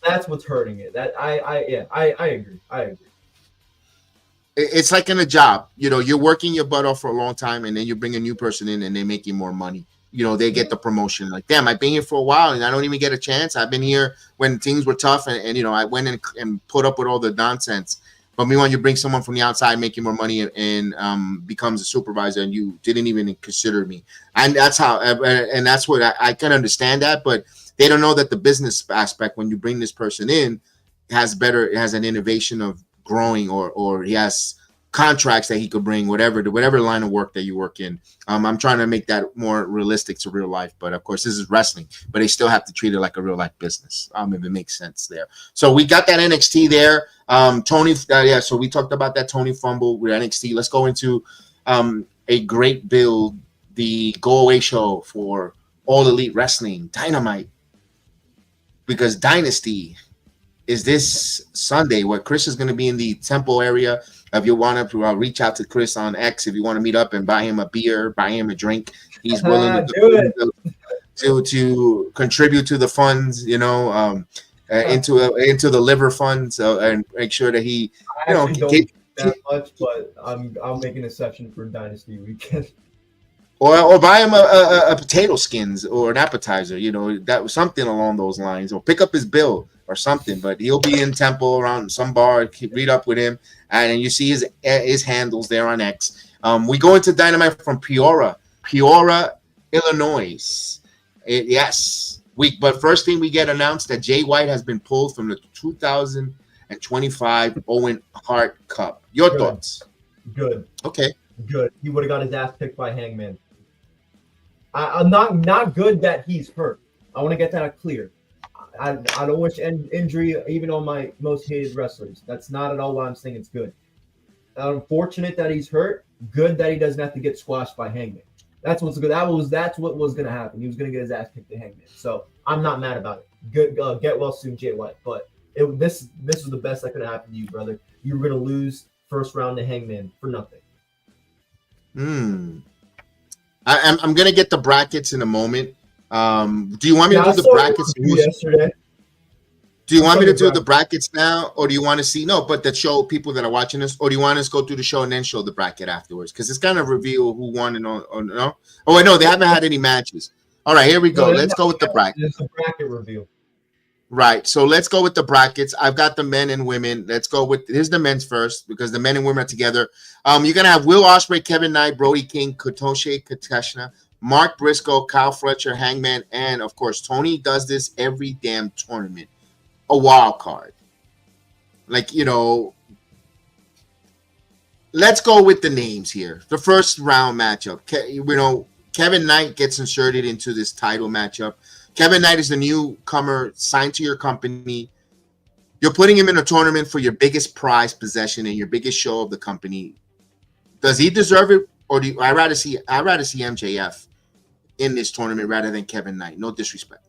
S6: That's what's hurting it. I agree.
S5: It's like in a job, you're working your butt off for a long time, and then you bring a new person in, and they're making more money. They get the promotion. Like, damn, I've been here for a while, and I don't even get a chance. I've been here when things were tough, and I went in and put up with all the nonsense. But meanwhile, you bring someone from the outside making more money and becomes a supervisor, and you didn't even consider me. And that's how, and that's what I can understand that, but they don't know that the business aspect, when you bring this person in, has an innovation of growing, or he has contracts that he could bring, whatever line of work that you work in. I'm trying to make that more realistic to real life, but of course this is wrestling, but they still have to treat it like a real life business. If it makes sense there. So we got that NXT there. Tony, so we talked about that Tony fumble with NXT. Let's go into a great build, the go away show for All Elite Wrestling Dynamite, because Dynasty is this Sunday, where Chris is going to be in the Temple area. If you want to reach out to Chris on X, if you want to meet up and buy him a beer, buy him a drink, he's willing to contribute to the funds, into the liver funds, and make sure that he,
S6: don't that much, but I'm making a session for Dynasty weekend.
S5: Or buy him a potato skins or an appetizer, that was something along those lines, or pick up his bill or something. But he'll be in Temple around some bar. Read up with him, and you see his handles there on X. We go into Dynamite from Peoria, Illinois. But first thing we get announced that Jay White has been pulled from the 2025 Owen Hart Cup. Your thoughts? Good. Okay.
S6: Good. He would have got his ass picked by Hangman. I'm not good that he's hurt. I want to get that clear. I don't wish injury even on my most hated wrestlers. That's not at all what I'm saying. It's good. Unfortunate that he's hurt. Good that he doesn't have to get squashed by Hangman. That's what's good. That's what was going to happen. He was going to get his ass kicked to Hangman. So I'm not mad about it. Good. Get well soon, Jay White. But this was the best that could have happened to you, brother. You were going to lose first round to Hangman for nothing.
S5: I'm going to get the brackets in a moment. Do you want me to do the brackets
S6: yesterday?
S5: Do you want me to do the brackets now, or do you want to see that show people that are watching us, or do you want us to go through the show and then show the bracket afterwards? Because it's kind of reveal who won and all. No? Oh, I know they haven't had any matches. All right, here we go. Let's go with the bracket.
S6: It's a bracket reveal.
S5: Right. So let's go with the brackets. I've got the men and women. Let's go with here's the men's first, because the men and women are together. You're gonna have Will Ospreay, Kevin Knight, Brody King, Kotoshi Kateshna, Mark Briscoe, Kyle Fletcher, Hangman, and of course Tony does this every damn tournament. A wild card. Let's go with the names here. The first round matchup. Kevin Knight gets inserted into this title matchup. Kevin Knight is the newcomer signed to your company. You're putting him in a tournament for your biggest prize possession and your biggest show of the company. Does he deserve it, or I'd rather see MJF in this tournament rather than Kevin Knight? No disrespect.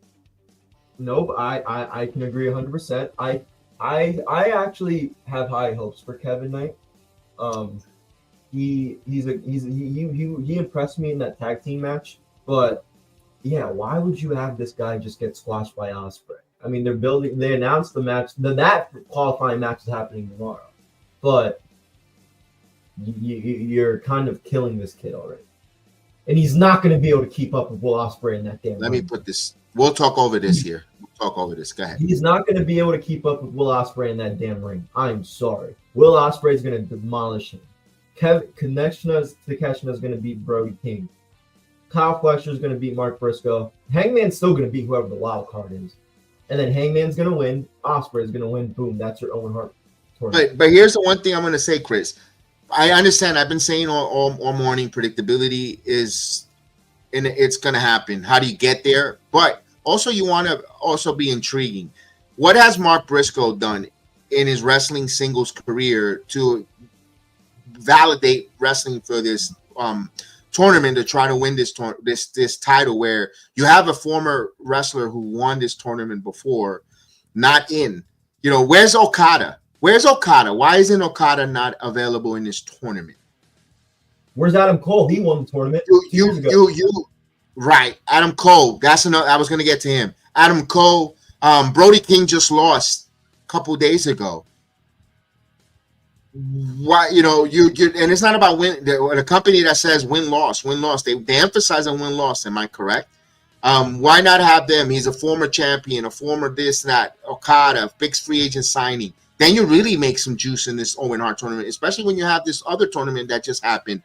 S6: Nope, I can agree 100%. I actually have high hopes for Kevin Knight. He impressed me in that tag team match, but yeah, why would you have this guy just get squashed by Ospreay? I mean, they announced the match, that qualifying match is happening tomorrow, but you're kind of killing this kid already. And he's not going to be able to keep up with Will Ospreay in that damn
S5: Let
S6: ring.
S5: me put this. We'll talk over this here. We'll talk over this. Go ahead.
S6: He's not going to be able to keep up with Will Ospreay in that damn ring. I'm sorry. Will Ospreay is going to demolish him. Connection is going to beat Brody King. Kyle Fletcher is going to beat Mark Briscoe. Hangman's still going to beat whoever the wild card is. And then Hangman's going to win. Ospreay is going to win. Boom. That's your Owen Hart tournament.
S5: But here's the one thing I'm going to say, Chris. I understand. I've been saying all morning, predictability is, and it's going to happen. How do you get there? But also, you want to also be intriguing. What has Mark Briscoe done in his wrestling singles career to validate wrestling for this tournament to try to win this title, where you have a former wrestler who won this tournament before not in? You know, where's Okada? Where's Okada? Why isn't Okada not available in this tournament?
S6: Where's Adam Cole? He won the tournament.
S5: Right. Adam Cole. That's another. I was going to get to him. Adam Cole. Brody King just lost a couple days ago. Why? You know, you and it's not about win. The company that says win loss. They emphasize on win loss. Am I correct? Why not have them? He's a former champion, a former this, that. Okada, big free agent signing. Then you really make some juice in this Owen Hart tournament, especially when you have this other tournament that just happened.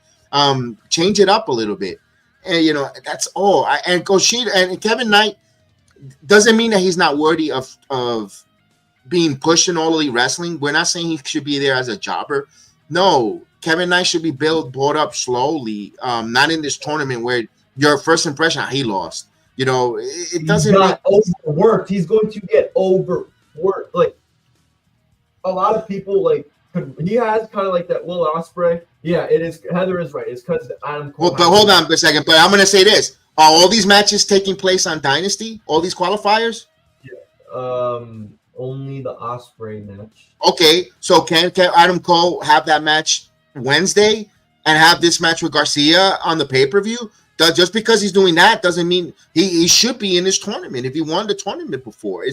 S5: Change it up a little bit. And, you know, that's all. And Kushida and Kevin Knight doesn't mean that he's not worthy of being pushed in All Elite Wrestling. We're not saying he should be there as a jobber. No, Kevin Knight should be brought up slowly, not in this tournament where your first impression, he lost. You know, it doesn't
S6: make overworked. He's going to get overworked. Like, a lot of people, like, he has kind of like that Will Ospreay. Yeah, it is. Heather is right. It's because Adam Cole.
S5: Well, but hold on a second. But I'm going to say this: are all these matches taking place on Dynasty? All these qualifiers?
S6: Yeah. Only the Ospreay match.
S5: Okay, so can Adam Cole have that match Wednesday and have this match with Garcia on the pay-per-view? Just because he's doing that doesn't mean he should be in this tournament. If he won the tournament before,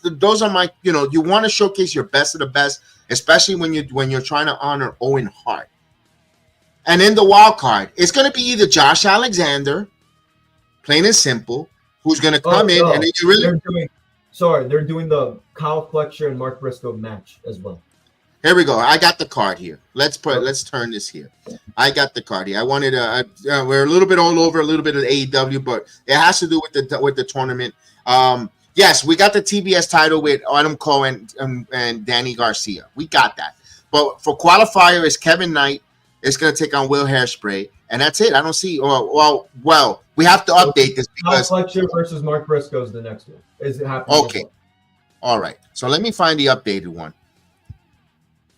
S5: those are my, you know, you want to showcase your best of the best, especially when you're trying to honor Owen Hart. And in the wild card, it's going to be either Josh Alexander, plain and simple, who's going to come in, and then you really.
S6: They're doing the Kyle Fletcher and Mark Briscoe match as well.
S5: Here we go. I got the card here. Let's turn this here. I got the card here. I wanted we're a little bit all over, a little bit of AEW, but it has to do with the tournament. Yes, we got the TBS title with Adam Cole and Danny Garcia. We got that. But for qualifier, it's Kevin Knight. It's going to take on Will Hairspray, and that's it. I don't see. Well, we have to update this because
S6: Kyle Fletcher versus Mark Briscoe is the next one. Is it happening?
S5: Okay. All right. So let me find the updated one.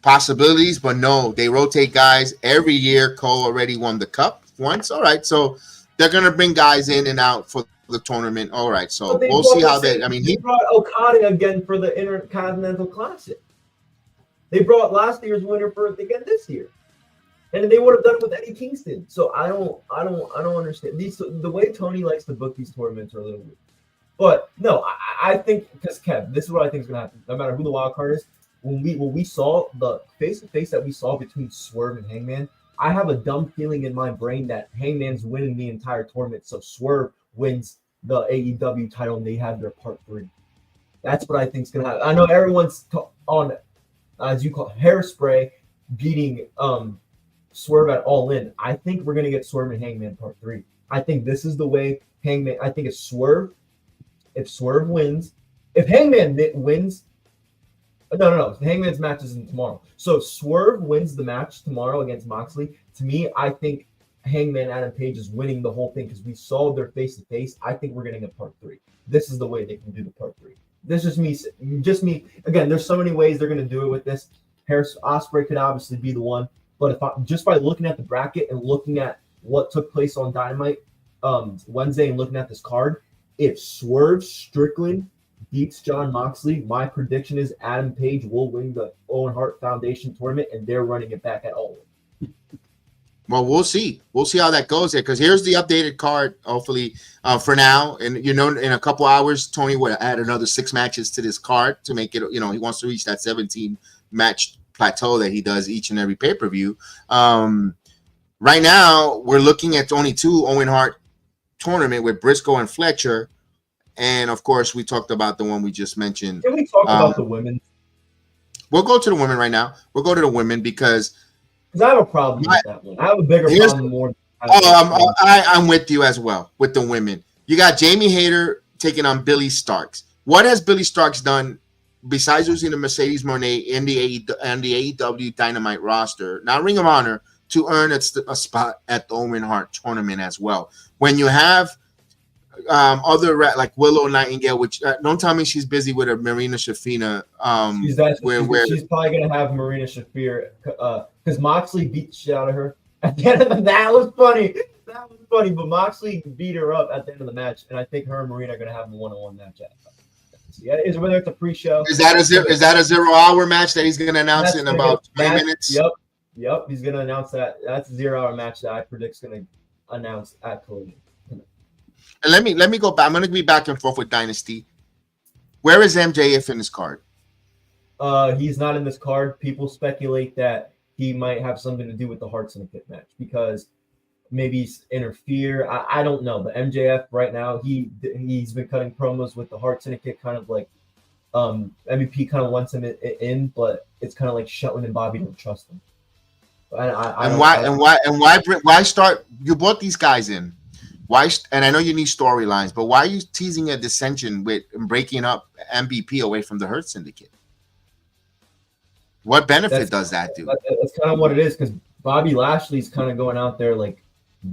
S5: Possibilities, but no, they rotate guys every year. Cole already won the cup once. All right, so they're gonna bring guys in and out for the tournament. All right, so we'll see how they. I mean,
S6: he brought Okada again for the Intercontinental Classic. They brought last year's winner for it again this year, and they would have done it with Eddie Kingston. So I don't understand the way Tony likes to book these tournaments are a little weird. But no, I think because Kev, this is what I think is gonna happen. No matter who the wild card is. When we saw the face-to-face that we saw between Swerve and Hangman, I have a dumb feeling in my brain that Hangman's winning the entire tournament, so Swerve wins the AEW title and they have their part 3. That's what I think is going to happen. I know everyone's on, as you call it, Hairspray beating Swerve at All In. I think we're going to get Swerve and Hangman part 3. I think this is the way Hangman, I think if Swerve wins, if Hangman wins, No. Hangman's match isn't tomorrow. So Swerve wins the match tomorrow against Moxley. To me, I think Hangman Adam Page is winning the whole thing because we saw their face-to-face. I think we're getting a part 3. This is the way they can do the part 3. This is just me. Again, there's so many ways they're going to do it with this. Ospreay could obviously be the one. But just by looking at the bracket and looking at what took place on Dynamite Wednesday and looking at this card, if Swerve Strickland beats Jon Moxley, my prediction is Adam Page will win the Owen Hart Foundation tournament, and they're running it back at all.
S5: Well, we'll see. We'll see how that goes there, because here's the updated card, hopefully, for now. And, in a couple hours, Tony would add another 6 matches to this card to make it, he wants to reach that 17-match plateau that he does each and every pay-per-view. Right now, we're looking at only 2 Owen Hart tournament with Briscoe and Fletcher. And, of course, we talked about the one we just mentioned.
S6: Can we talk about the women?
S5: We'll go to the women right now. We'll go to the women because
S6: I have a problem with that one. I have a bigger problem more.
S5: I'm with you as well with the women. You got Jamie Hayter taking on Billy Starks. What has Billy Starks done besides using the Mercedes Moné in the AEW Dynamite roster, not Ring of Honor, to earn a spot at the Owen Hart tournament as well? When you have other like Willow Nightingale, which don't tell me she's busy with a Marina Shafir.
S6: She's probably gonna have Marina Shafir because Moxley beat the shit out of her at the end of the. That was funny. But Moxley beat her up at the end of the match, and I think her and Marina are gonna have a 1-on-1 match. Is whether it's a pre-show. Is that a
S5: 0-hour match that he's gonna announce in about 20 minutes?
S6: Yep. He's gonna announce that. That's a 0-hour match that I predict is gonna announce at Collision.
S5: And let me go back. I'm going to be back and forth with Dynasty. Where is MJF in this card?
S6: He's not in this card. People speculate that he might have something to do with the Hart Syndicate match because maybe he's interfere. I don't know. But MJF right now, he's been cutting promos with the Hart Syndicate, kind of like MVP kind of wants him in, but it's kind of like Shelton and Bobby don't trust him.
S5: Why start? You brought these guys in. Why? And I know you need storylines, but why are you teasing a dissension with breaking up MVP away from the Hurt Syndicate? What benefit does that do?
S6: That's kind of what it is, because Bobby Lashley's kind of going out there like,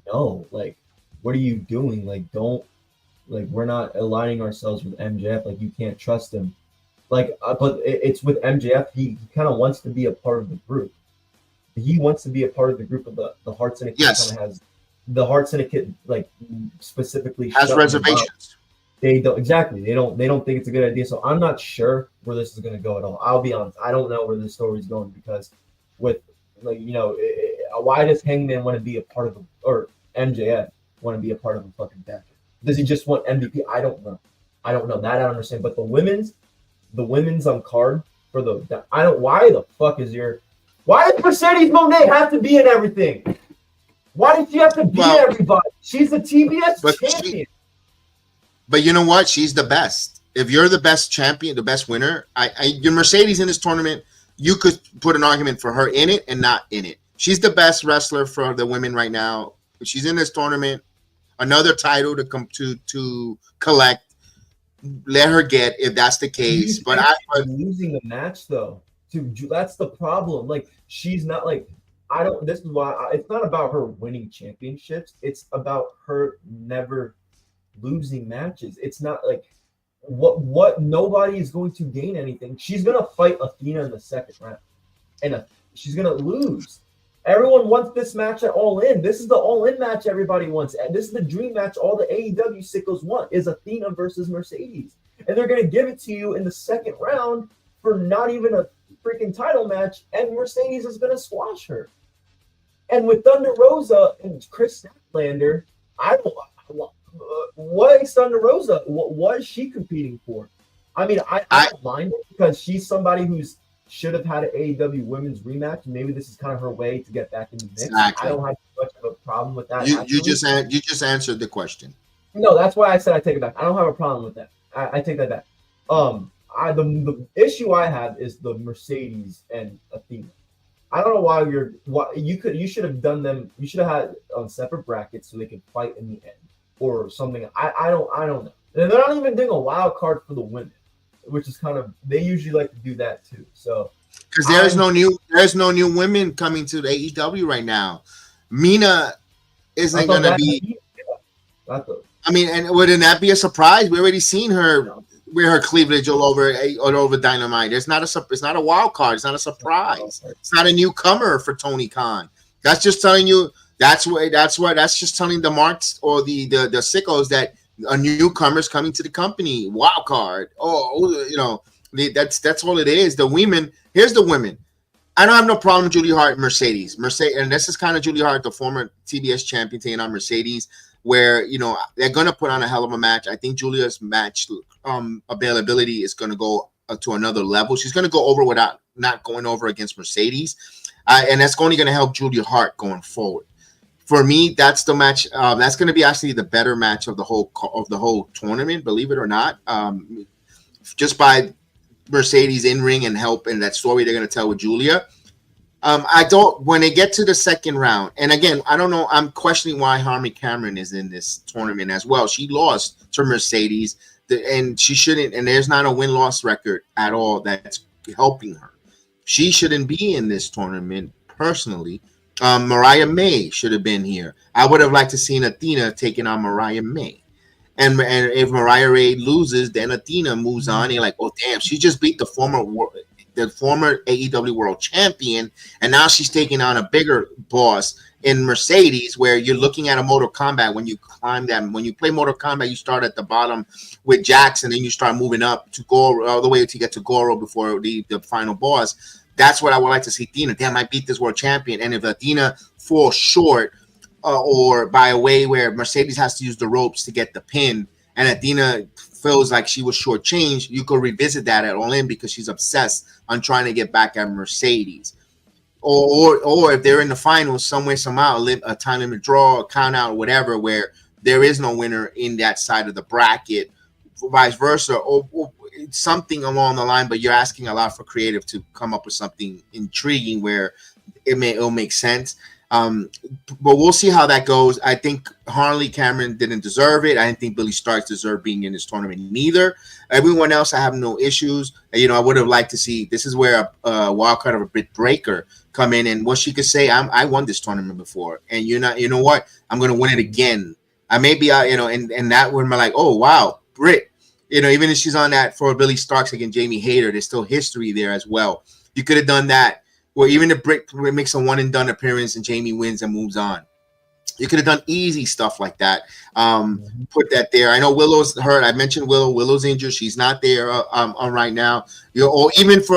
S6: no, like, what are you doing? Like, don't, like, we're not aligning ourselves with MJF. Like, you can't trust him. Like, but it's with MJF. He kind of wants to be a part of the group. He wants to be a part of the group of the Hart Syndicate.
S5: Yes.
S6: Kind of has. The Hart Syndicate, like, specifically
S5: has reservations.
S6: They don't exactly. They don't think it's a good idea. So I'm not sure where this is going to go at all. I'll be honest. I don't know where the story's going because with why does Hangman want to be a part of the or MJF want to be a part of the fucking package? Does he just want MVP? I don't know. That I don't understand. But the women's on card for why the fuck is why does Mercedes Moné have to be in everything? Why did she have to beat everybody? She's the TBS champion.
S5: But you know what? She's the best. If you're the best champion, the best winner, your Mercedes in this tournament, you could put an argument for her in it and not in it. She's the best wrestler for the women right now. If she's in this tournament, another title to come to collect. Let her get if that's the case. But
S6: losing the match though. That's the problem. Like she's not like. This is why it's not about her winning championships. It's about her never losing matches. It's not like what nobody is going to gain anything. She's going to fight Athena in the second round and she's going to lose. Everyone wants this match at All In. This is the All In match everybody wants. This is the dream match all the AEW sickos want is Athena versus Mercedes. And they're going to give it to you in the second round for not even a freaking title match, and Mercedes is going to squash her. And with Thunder Rosa and Chris Statlander, what is Thunder Rosa? What is she competing for? I mean, I don't mind it because she's somebody who's should have had an AEW women's rematch. Maybe this is kind of her way to get back in the mix.
S5: Exactly.
S6: I don't have much of a problem with that.
S5: You just answered the question.
S6: No, that's why I said I take it back. I don't have a problem with that. I take that back. The issue I have is the Mercedes and Athena. I don't know why you should have done them. You should have had on separate brackets so they could fight in the end or something. I don't know. And they're not even doing a wild card for the women, which is kind of they usually like to do that too. So
S5: because there's no new women coming to the AEW right now. Mina isn't going to be. I mean, and wouldn't that be a surprise? We already seen her. With her cleavage all over Dynamite. It's not a wild card. It's not a surprise. It's not a newcomer for Tony Khan. That's just telling you. That's just telling the marks or the sickos that a newcomers coming to the company, wild card. That's all it is. The women, here's the women. I don't have no problem with Julia Hart and Mercedes, and this is kind of Julia Hart, the former TBS champion, taking on Mercedes, where they're gonna put on a hell of a match. I think Julia's match availability is gonna go to another level. She's gonna go over without not going over against Mercedes, and that's only gonna help Julia Hart going forward. For me, that's the match. That's gonna be actually the better match of the whole tournament, believe it or not. Just by Mercedes in ring and help in that story they're going to tell with Julia. When they get to the second round, and again, I don't know, I'm questioning why Harmony Cameron is in this tournament as well. She lost to Mercedes, and she shouldn't, and there's not a win-loss record at all that's helping her. She shouldn't be in this tournament personally. Mariah May should have been here. I would have liked to seen Athena taking on Mariah May. And if Mariah May loses, then Athena moves on. You're like, oh damn, she just beat the former AEW World Champion, and now she's taking on a bigger boss in Mercedes. Where you're looking at a Mortal Kombat. When you climb that, when you play Mortal Kombat, you start at the bottom with Jax, and then you start moving up to Goro, all the way to get to Goro before the final boss. That's what I would like to see. Athena, damn, I beat this world champion, and if Athena falls short. Or by a way where Mercedes has to use the ropes to get the pin, and Athena feels like she was shortchanged, you could revisit that at All In because she's obsessed on trying to get back at Mercedes. Or if they're in the finals somewhere, somehow, a time limit draw, a count out, whatever, where there is no winner in that side of the bracket, vice versa, or something along the line. But you're asking a lot for creative to come up with something intriguing where it'll make sense. But we'll see how that goes. I think Harley Cameron didn't deserve it. I didn't think Billy Starks deserved being in this tournament neither. Everyone else, I have no issues. I would have liked to see, this is where a wild card of a Britt Breaker come in, and what she could say, I won this tournament before, and you know what, I'm going to win it again. I may be and that would be like, oh wow, Britt, even if she's on that for Billy Starks against Jamie Hayter, there's still history there as well. You could have done that. Or even if Britt makes a one and done appearance and Jamie wins and moves on. You could have done easy stuff like that. Put that there. I know Willow's hurt. I mentioned Willow. Willow's injured. She's not there on right now. Or even if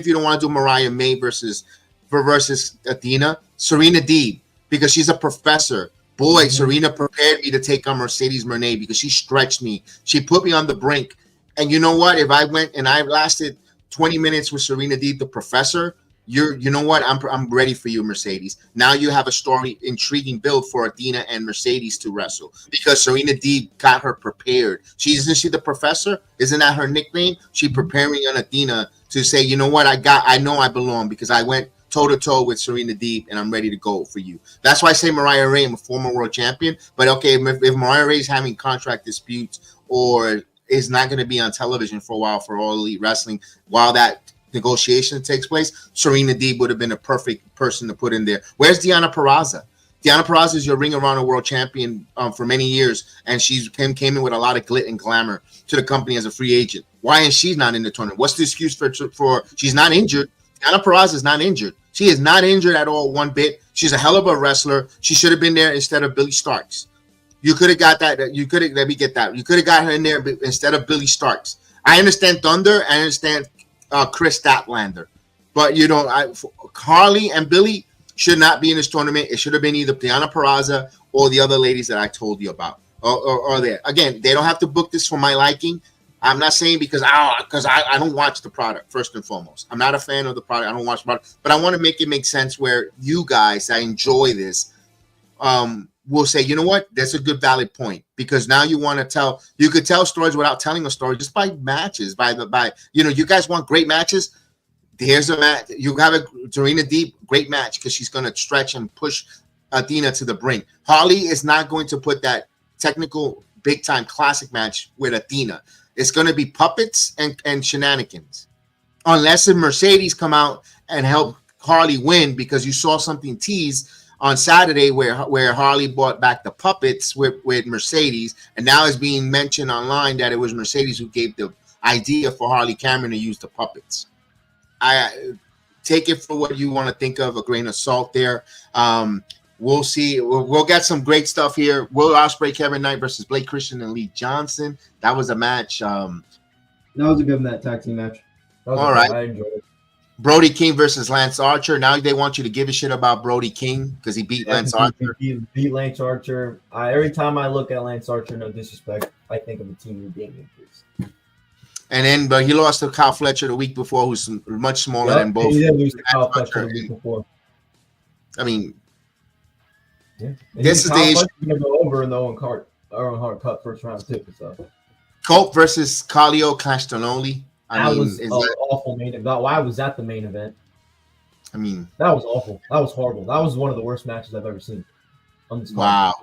S5: you don't want to do Mariah May versus Athena, Serena Deeb, because she's a professor. Boy, Serena prepared me to take on Mercedes Moné because she stretched me. She put me on the brink. And you know what? If I went and I lasted 20 minutes with Serena Deeb, the professor, you know what? I'm ready for you, Mercedes. Now you have a story, intriguing build for Athena and Mercedes to wrestle because Serena Deeb got her prepared. Isn't she the professor? Isn't that her nickname? She preparing on Athena to say, you know what? I know I belong because I went toe to toe with Serena Deeb and I'm ready to go for you. That's why I say Mariah Ray, I'm a former world champion. But okay, if Mariah Ray is having contract disputes or is not going to be on television for a while for All Elite Wrestling while that negotiation takes place, Serena Deeb would have been a perfect person to put in there. Where's Deonna Purrazzo? Deonna Purrazzo is your Ring of Honor world champion for many years, and she came in with a lot of glit and glamour to the company as a free agent. Why is she not in the tournament? What's the excuse for she's not injured? Deonna Purrazzo is not injured. She is not injured at all one bit. She's a hell of a wrestler. She should have been there instead of Billy Starks. You could have got that. You could have. Let me get that. You could have got her in there instead of Billy Starks. I understand Thunder. I understand Chris Statlander, but Harley and Billy should not be in this tournament. It should have been either Deonna Purrazzo or the other ladies that I told you about. Or there again, they don't have to book this for my liking. I'm not saying because I don't watch the product first and foremost. I'm not a fan of the product. I don't watch the product, but I want to make it make sense where you guys that enjoy this will say, you know what, that's a good valid point, because now you want to tell, you could tell stories without telling a story just by matches, by you guys want great matches. Here's a match. You have a Serena Deeb great match because she's going to stretch and push Athena to the brink. Harley is not going to put that technical big time classic match with Athena. It's going to be puppets and shenanigans, unless if Mercedes come out and help Harley win, because you saw something teased on Saturday where Harley brought back the puppets with Mercedes, and now it's being mentioned online that it was Mercedes who gave the idea for Harley Cameron to use the puppets. I take it for what you want to think of, a grain of salt there. we'll see. We'll get some great stuff here. Will Ospreay, Kevin Knight versus Blake Christian and Lee Johnson. That was a match.
S6: That was a good tag team match.
S5: All right.
S6: I enjoyed it.
S5: Brody King versus Lance Archer. Now they want you to give a shit about Brody King because he beat Lance Archer.
S6: He beat Lance Archer. Every time I look at Lance Archer, no disrespect, I think of a team being increased.
S5: And then, he lost to Kyle Fletcher the week before, who's much smaller than both.
S6: He did lose to Kyle Fletcher the week before.
S5: I mean,
S6: this is the issue. Going to go over in the Owen Hart Cup first round too. So,
S5: Cope versus Kaliyo Castagnoli.
S6: That was an awful main event. Why was that the main event?
S5: I mean,
S6: that was awful. That was horrible. That was one of the worst matches I've ever seen. On this
S5: wow.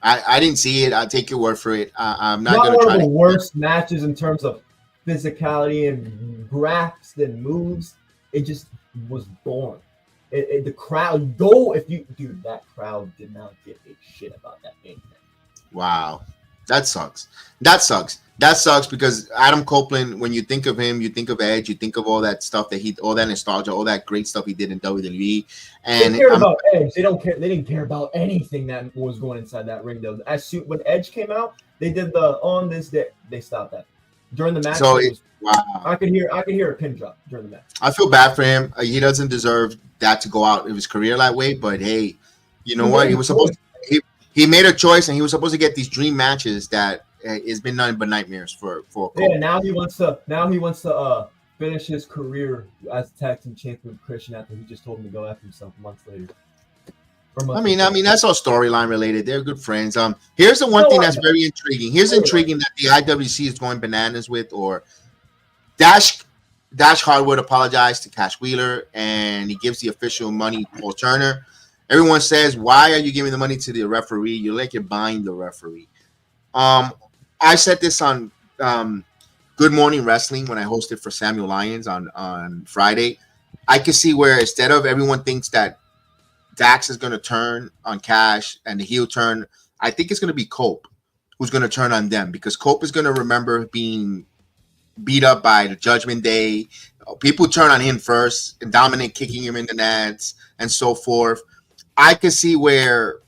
S5: I didn't see it. I'll take your word for it. I'm not going
S6: to try.
S5: One of the
S6: worst matches in terms of physicality and graphs and moves. It just was boring. The crowd, that crowd did not give a shit about that main event.
S5: Wow. That sucks. That sucks because Adam Copeland, when you think of him, you think of Edge, you think of all that stuff all that nostalgia, all that great stuff he did in WWE. And
S6: they care about Edge. They don't care. They didn't care about anything that was going inside that ring though. When Edge came out, they did the on this day. They stopped that during the match.
S5: So wow.
S6: I could hear a pin drop during the match.
S5: I feel bad for him. He doesn't deserve that to go out of his career that way. But hey, you know what? He was supposed to. He made a choice, and he was supposed to get these dream matches that it's been nothing but nightmares for Cole.
S6: Yeah, now he wants to finish his career as tag team champion with Christian after he just told him to go after himself months later.
S5: I mean, that's all storyline related. They're good friends. Here's the one thing that's very intriguing. Here's intriguing that the IWC is going bananas with, or Dash Hardwood apologized to Cash Wheeler, and he gives the official money to Paul Turner. Everyone says, why are you giving the money to the referee? You're like you're buying the referee. I said this on Good Morning Wrestling when I hosted for Samuel Lyons on Friday. I can see where instead of everyone thinks that Dax is going to turn on Cash and the heel turn, I think it's going to be Cope who's going to turn on them because Cope is going to remember being beat up by the Judgment Day. People turn on him first and Dominic kicking him in the nads and so forth. I could see where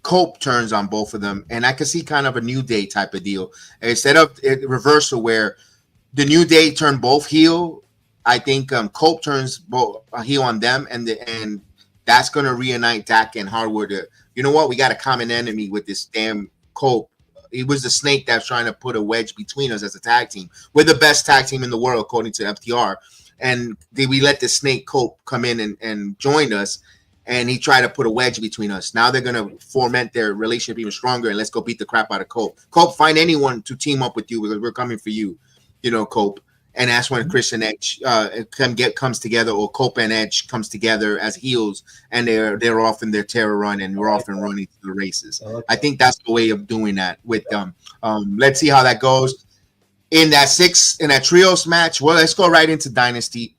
S5: Cope turns on both of them, and I could see kind of a New Day type of deal. Instead of a reversal where the New Day turn both heel, I think Cope turns both heel on them, and that's going to reunite Dak and Hardwood. You know what? We got a common enemy with this damn Cope. He was the snake that's trying to put a wedge between us as a tag team. We're the best tag team in the world, according to FTR. And we let the snake Cope come in and join us. And he tried to put a wedge between us. Now they're going to foment their relationship even stronger, and let's go beat the crap out of Cope. Cope, find anyone to team up with you because we're coming for you, Cope. And that's when Christian Edge comes together, or Cope and Edge comes together as heels, and they're off in their terror run, and we're off and running to the races. I think that's the way of doing that with them. Let's see how that goes. In that trios match, well, let's go right into Dynasty.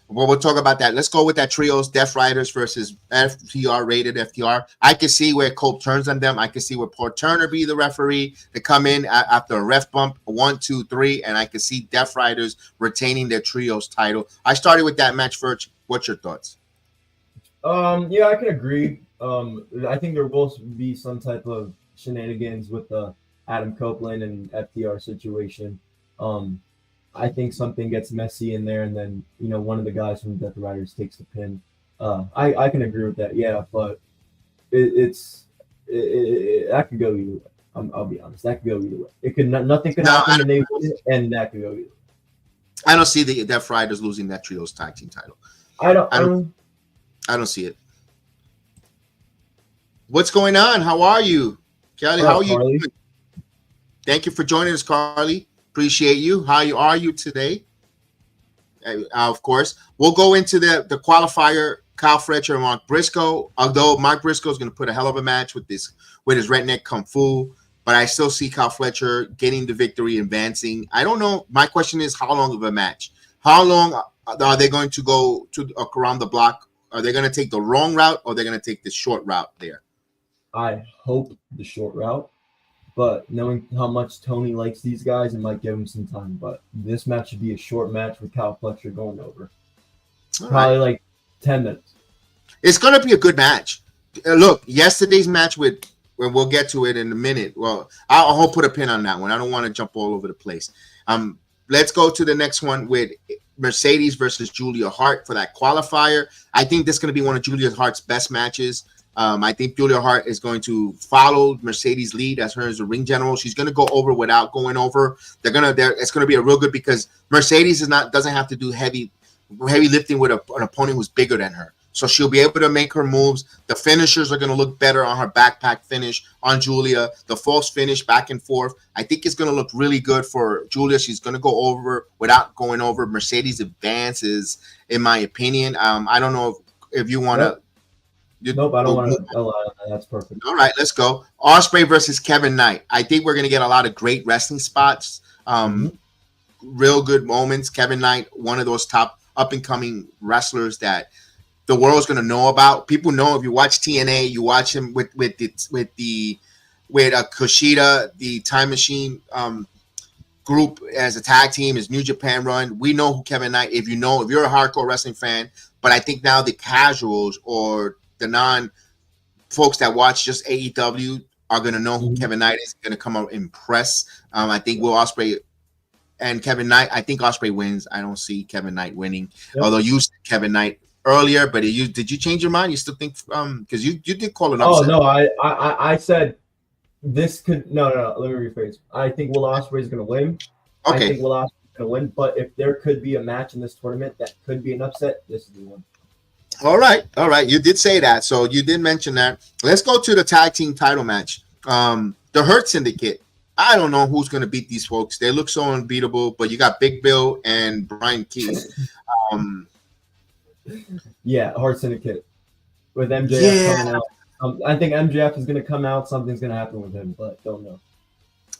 S5: Well, we'll talk about that. Let's go with that trios, Death Riders versus FTR, rated FTR. I can see where Cope turns on them. I can see where Paul Turner be the referee to come in after a ref bump, 1, 2, 3, and I can see Death Riders retaining their trios title. I started with that match first. What's your thoughts?
S6: Yeah, I can agree. I think there will be some type of shenanigans with the Adam Copeland and FTR situation. I think something gets messy in there, and then one of the guys from Death Riders takes the pin. I can agree with that, yeah, but that could go either way. I'll be honest, that could go either way. It could nothing could happen, and they win it, and that could go either way.
S5: I don't see the Death Riders losing that trios tag team title.
S6: I don't
S5: see it. What's going on? How are you, Kelly? How are you doing? Thank you for joining us, Carly. Appreciate you. How are you today? Of course, we'll go into the qualifier. Kyle Fletcher and Mark Briscoe. Although Mark Briscoe is going to put a hell of a match with his redneck kung fu, but I still see Kyle Fletcher getting the victory, advancing. I don't know. My question is, how long of a match? How long are they going to go to around the block? Are they going to take the long route, or they're going to take the short route there?
S6: I hope the short route. But knowing how much Tony likes these guys, it might give him some time. But this match should be a short match with Kyle Fletcher going over. Probably like 10 minutes.
S5: It's gonna be a good match. Look, yesterday's match we'll get to it in a minute. Well, I'll put a pin on that one. I don't want to jump all over the place. Let's go to the next one with Mercedes versus Julia Hart for that qualifier. I think this is going to be one of Julia Hart's best matches. I think Julia Hart is going to follow Mercedes' lead as her as a ring general. She's going to go over without going over. It's going to be a real good because Mercedes doesn't have to do heavy lifting with an opponent who's bigger than her. So she'll be able to make her moves. The finishers are going to look better on her backpack finish on Julia. The false finish back and forth. I think it's going to look really good for Julia. She's going to go over without going over. Mercedes advances, in my opinion. I don't know if you want to.
S6: Nope, I don't want to allow that. That's perfect.
S5: All right, let's go. Ospreay versus Kevin Knight. I think we're going to get a lot of great wrestling spots. Real good moments. Kevin Knight, one of those top up-and-coming wrestlers that the world's going to know about. People know if you watch TNA, you watch him with Kushida, the Time Machine group as a tag team, his New Japan run. We know who Kevin Knight. If you're a hardcore wrestling fan, but I think now the casuals or the non-folks that watch just AEW are going to know who Kevin Knight is, going to come out and impress. I think Will Ospreay and Kevin Knight, I think Ospreay wins. I don't see Kevin Knight winning. Yep. Although you said Kevin Knight earlier, but did you change your mind? You still think because you did call it upset.
S6: Oh no, I said this could no. Let me rephrase. I think Will Ospreay is going to win.
S5: Okay.
S6: I think Will Ospreay is going to win, but if there could be a match in this tournament that could be an upset, this is the one.
S5: All right. You did say that, so you did mention that. Let's go to the tag team title match. The Hurt Syndicate. I don't know who's going to beat these folks. They look so unbeatable, but you got Big Bill and Brian Keith.
S6: Yeah, Hurt Syndicate with MJF coming out. I think MJF is going to come out. Something's going to happen with him, but don't know.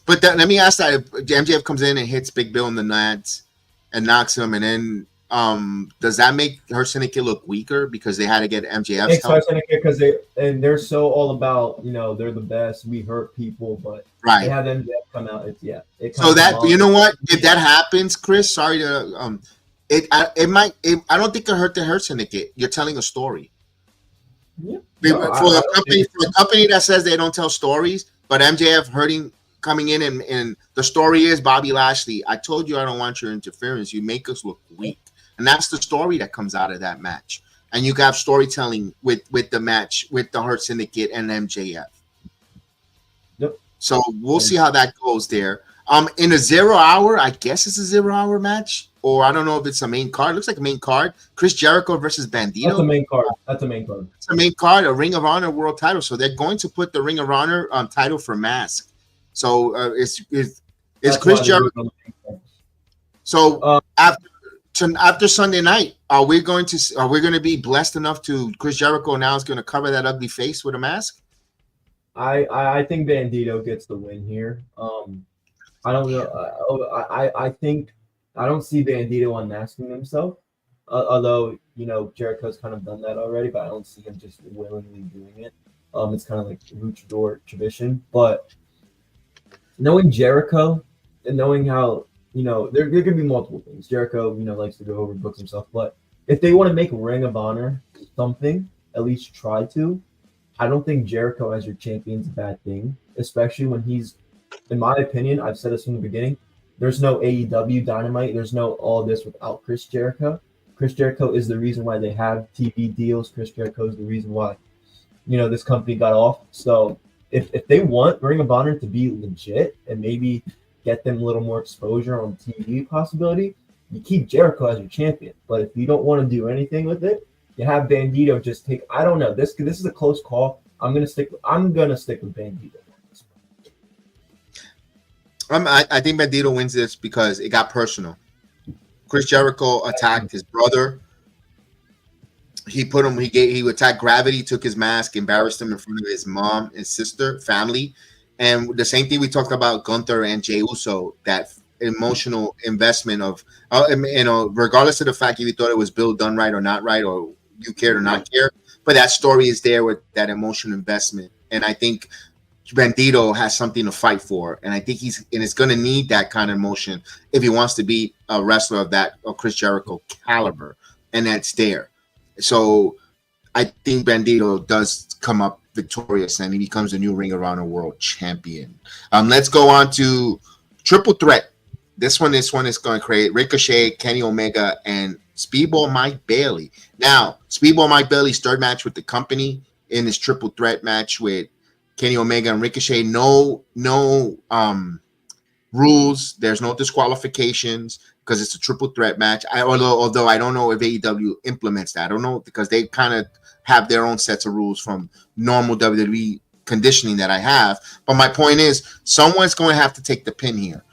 S5: But let me ask that: if MJF comes in and hits Big Bill in the nuts and knocks him, and then does that make Hurt Syndicate look weaker because they had to get MJF's help?
S6: Hurt Syndicate because they're so all about they're the best. We hurt people, but they have MJF come out.
S5: So that you know what? If that happens, Chris, sorry to it might. I don't think it hurt the Hurt Syndicate. You're telling a story.
S6: Yeah.
S5: For a company that says they don't tell stories, but MJF coming in and the story is Bobby Lashley. I told you I don't want your interference. You make us look weak, and that's the story that comes out of that match. And you got storytelling with the match with the Hurt Syndicate and MJF.
S6: Yep.
S5: So we'll see how that goes there. In a 0 hour, I guess it's a 0 hour match, or I don't know if it's a main card. It looks like a main card. Chris Jericho versus Bandito.
S6: That's a main card. It's a main card,
S5: a Ring of Honor world title. So they're going to put the Ring of Honor title for Mask. So it's Chris Jericho. So after Sunday night, are we going to be blessed enough to Chris Jericho now is going to cover that ugly face with a mask?
S6: I think Bandito gets the win here. I don't know. I think I don't see Bandito unmasking himself. Although Jericho's kind of done that already, but I don't see him just willingly doing it. It's kind of like luchador tradition. But knowing Jericho and knowing how there could be multiple things. Jericho likes to go overbook himself, but if they want to make Ring of Honor something, at least try to. I don't think Jericho as your champion is a bad thing, especially when he's. In my opinion, I've said this from the beginning, there's no AEW Dynamite. There's no all this without Chris Jericho. Chris Jericho is the reason why they have TV deals. Chris Jericho is the reason why, this company got off. So if they want Ring of Honor to be legit and maybe get them a little more exposure on TV possibility, you keep Jericho as your champion. But if you don't want to do anything with it, you have Bandito just take. I don't know. This is a close call. I'm gonna stick with Bandito.
S5: I think Bandito wins this because it got personal. Chris Jericho attacked his brother. He attacked Gravity, took his mask, embarrassed him in front of his mom and sister, family. And the same thing we talked about Gunther and Jey Uso, that emotional investment of, regardless of the fact if you thought it was Bill done right or not right, or you cared or not care, but that story is there with that emotional investment. And I think Bandito has something to fight for, and I think it's going to need that kind of emotion if he wants to be a wrestler of Chris Jericho caliber, and that's there. So I think Bandito does come up victorious and he becomes the new Ring of Honor World Champion. Let's go on to Triple Threat. This one is going to create Ricochet, Kenny Omega, and Speedball Mike Bailey. Now, Speedball Mike Bailey's third match with the company in this Triple Threat match with Kenny Omega and Ricochet. No rules. There's no disqualifications because it's a triple threat match. Although I don't know if AEW implements that. I don't know because they kind of have their own sets of rules from normal WWE conditioning that I have. But my point is, someone's going to have to take the pin here.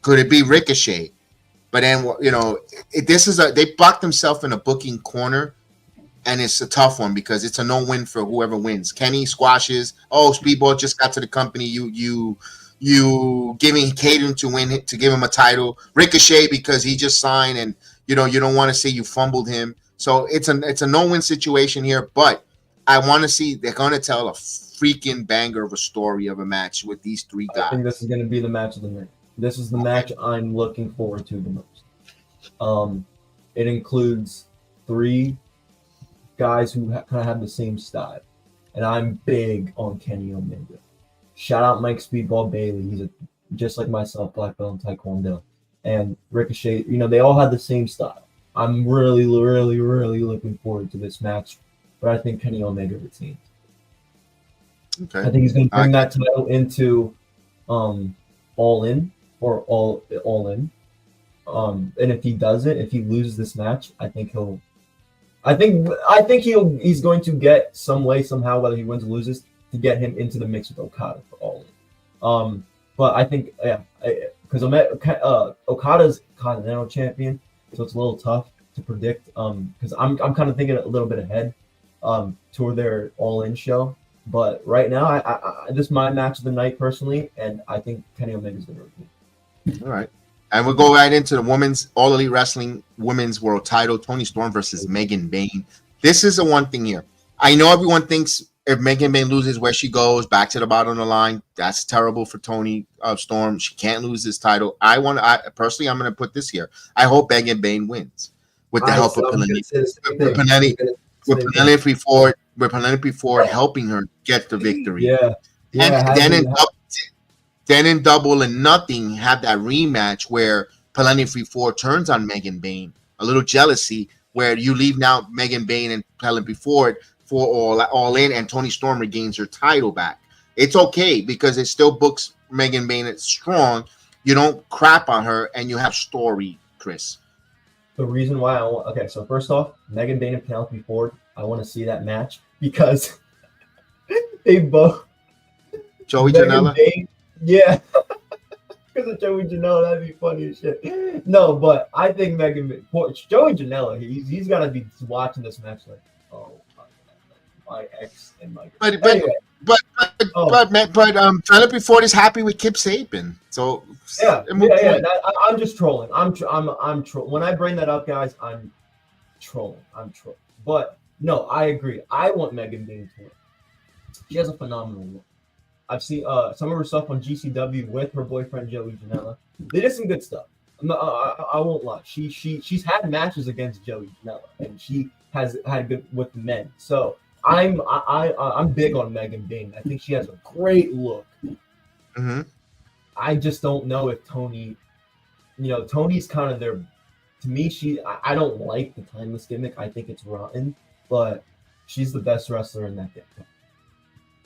S5: Could it be Ricochet? But then, they blocked themselves in a booking corner, and it's a tough one because it's a no-win for whoever wins. Kenny squashes. Oh, Speedball just got to the company. You giving Caden to win to give him a title. Ricochet because he just signed, and you don't want to say you fumbled him. So it's a no-win situation here. But I want to see they're going to tell a freaking banger of a story of a match with these three guys.
S6: I think this is going to be the match of the night. This is the match I'm looking forward to the most. It includes three guys who kind of have the same style, and I'm big on Kenny Omega. Shout out Mike Speedball Bailey. He's just like myself, black belt in Taekwondo. And Ricochet, they all have the same style. I'm really, really, really looking forward to this match, but I think Kenny Omega retains.
S5: Okay.
S6: I think he's going to bring that title into All In or All In. And if he doesn't, if he loses this match, I think he's going to get some way, somehow, whether he wins or loses, to get him into the mix with Okada for All In. But I think, because Okada's Continental Champion, so it's a little tough to predict. Because I'm kind of thinking a little bit ahead toward their All In show. But right now, I this is my match of the night personally, and I think Kenny Omega's going to retain.
S5: All right. And we'll go right into the women's All Elite Wrestling Women's World Title, Toni Storm versus Megan Bayne. This is the one thing here. I know everyone thinks if Megan Bayne loses where she goes, back to the bottom of the line, that's terrible for Toni Storm. She can't lose this title. Personally, I'm going to put this here. I hope Megan Bayne wins with the help of Penelope Ford helping her get the victory.
S6: Yeah.
S5: Then in Double or Nothing, have that rematch where Penelope Ford turns on Megan Bayne. A little jealousy where you leave now Megan Bayne and Penelope Ford for all in, and Toni Storm regains her title back. It's okay because it still books Megan Bayne as strong. You don't crap on her, and you have story, Chris.
S6: The reason why so first off, Megan Bayne and Penelope Ford, I want to see that match because they both
S5: Joey Janela.
S6: Yeah, because of Joey Janela, that'd be funny as shit. No, but I think Joey Janela, he's got to be watching this match like, oh, my ex and my.
S5: But
S6: anyway.
S5: Penelope Ford is happy with Kip Sabian, so
S6: yeah. I'm just trolling. I'm trolling. When I bring that up, guys, I'm trolling. But no, I agree. I want Megan Bayne to win. She has a phenomenal look. I've seen some of her stuff on GCW with her boyfriend Joey Janela. They did some good stuff. I won't lie. She's had matches against Joey Janela, and she has had good with the men. So I'm big on Megan Bayne. I think she has a great look.
S5: Mm-hmm.
S6: I just don't know if Toni. Toni's kind of their. To me, I don't like the timeless gimmick. I think it's rotten, but she's the best wrestler in that gimmick.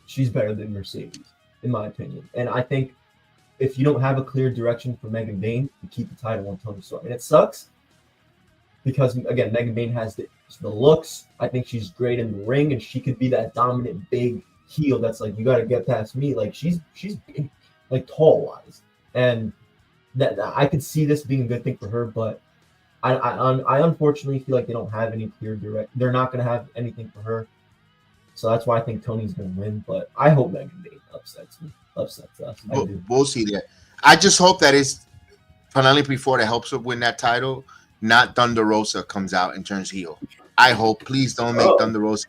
S6: She's better than Mercedes, in my opinion. And I think if you don't have a clear direction for Megan Bayne, you keep the title on Toni Storm. And it sucks because, again, Megan Bayne has the looks. I think she's great in the ring, and she could be that dominant big heel that's like, you got to get past me. Like, she's big, like, tall-wise. And that I could see this being a good thing for her, but I unfortunately feel like they don't have any clear direct. They're not going to have anything for her. So that's why I think Toni's going to win, but I hope Megan Bayne upsets us.
S5: We'll see that. I just hope that it's Penelope Ford that helps her win that title, not Thunder Rosa comes out and turns heel. I hope. Please don't make Thunder Rosa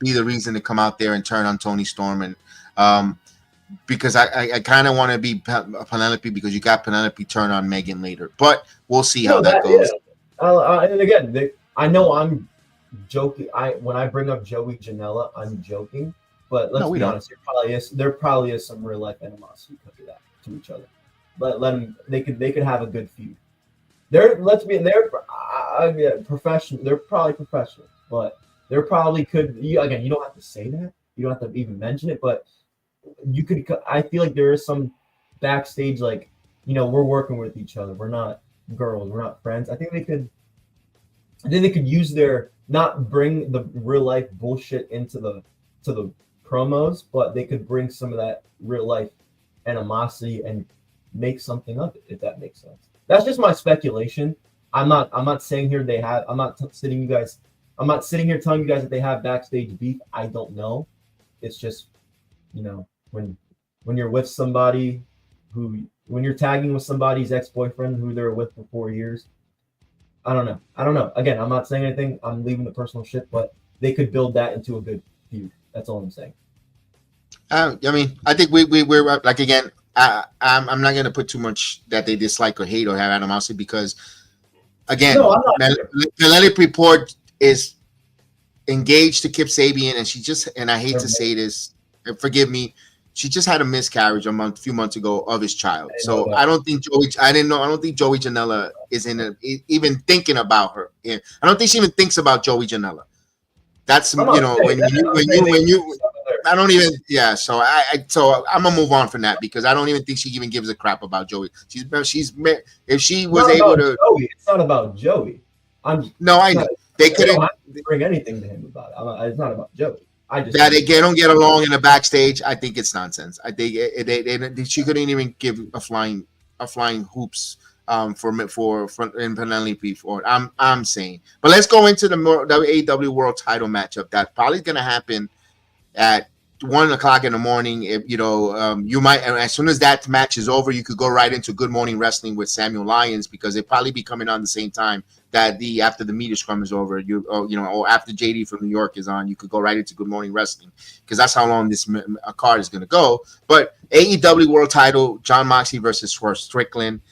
S5: be the reason to come out there and turn on Toni Storm. And because I kind of want to be Penelope because you got Penelope turn on Megan later. But we'll see how that goes.
S6: Yeah. And again, I know I'm joking. When I bring up Joey Janela, I'm joking. But let's be
S5: don't.
S6: honest, there probably is some real life animosity because of that to each other. Let them. They could have a good feud. They're professional. They're probably professionals, but there probably could. Again, you don't have to say that. You don't have to even mention it, but you could. I feel like there is some backstage, like, we're working with each other. We're not girls. We're not friends. I think they could use their, not bring the real life bullshit into the promos, but they could bring some of that real life animosity and make something of it, if that makes sense. That's just my speculation. I'm not saying here they have. I'm not sitting here telling you guys that they have backstage beef. I don't know. It's just, when you're with somebody when you're tagging with somebody's ex-boyfriend who they're with for 4 years, I don't know. Again, I'm not saying anything. I'm leaving the personal shit, but they could build that into a good feud. That's all I'm saying.
S5: I think we're like, again, I'm not going to put too much that they dislike or hate or have animosity, because, again, Penelope Report is engaged to Kip Sabian, and I hate to say this, forgive me, she just had a miscarriage a few months ago of his child. So I don't think Joey Janela is even thinking about her. I don't think she even thinks about Joey Janela. That's when you I don't even so I'm gonna move on from that, because I don't even think she even gives a crap about Joey. If she was able to
S6: Joey, it's not about Joey.
S5: They couldn't
S6: bring anything to him about it. It's not about Joey.
S5: That they don't get along in the backstage. I think it's nonsense. I think she couldn't even give a flying hoops for Penelope Ford. I'm saying, but let's go into the AEW World Title matchup. That's probably going to happen at 1:00 in the morning. If you might, as soon as that match is over, you could go right into Good Morning Wrestling with Samuel Lyons, because they probably be coming on the same time that after the media scrum is over, or after JD from New York is on, you could go right into Good Morning Wrestling, because that's how long this card is going to go. But AEW World Title, Jon Moxley versus Swerve Strickland.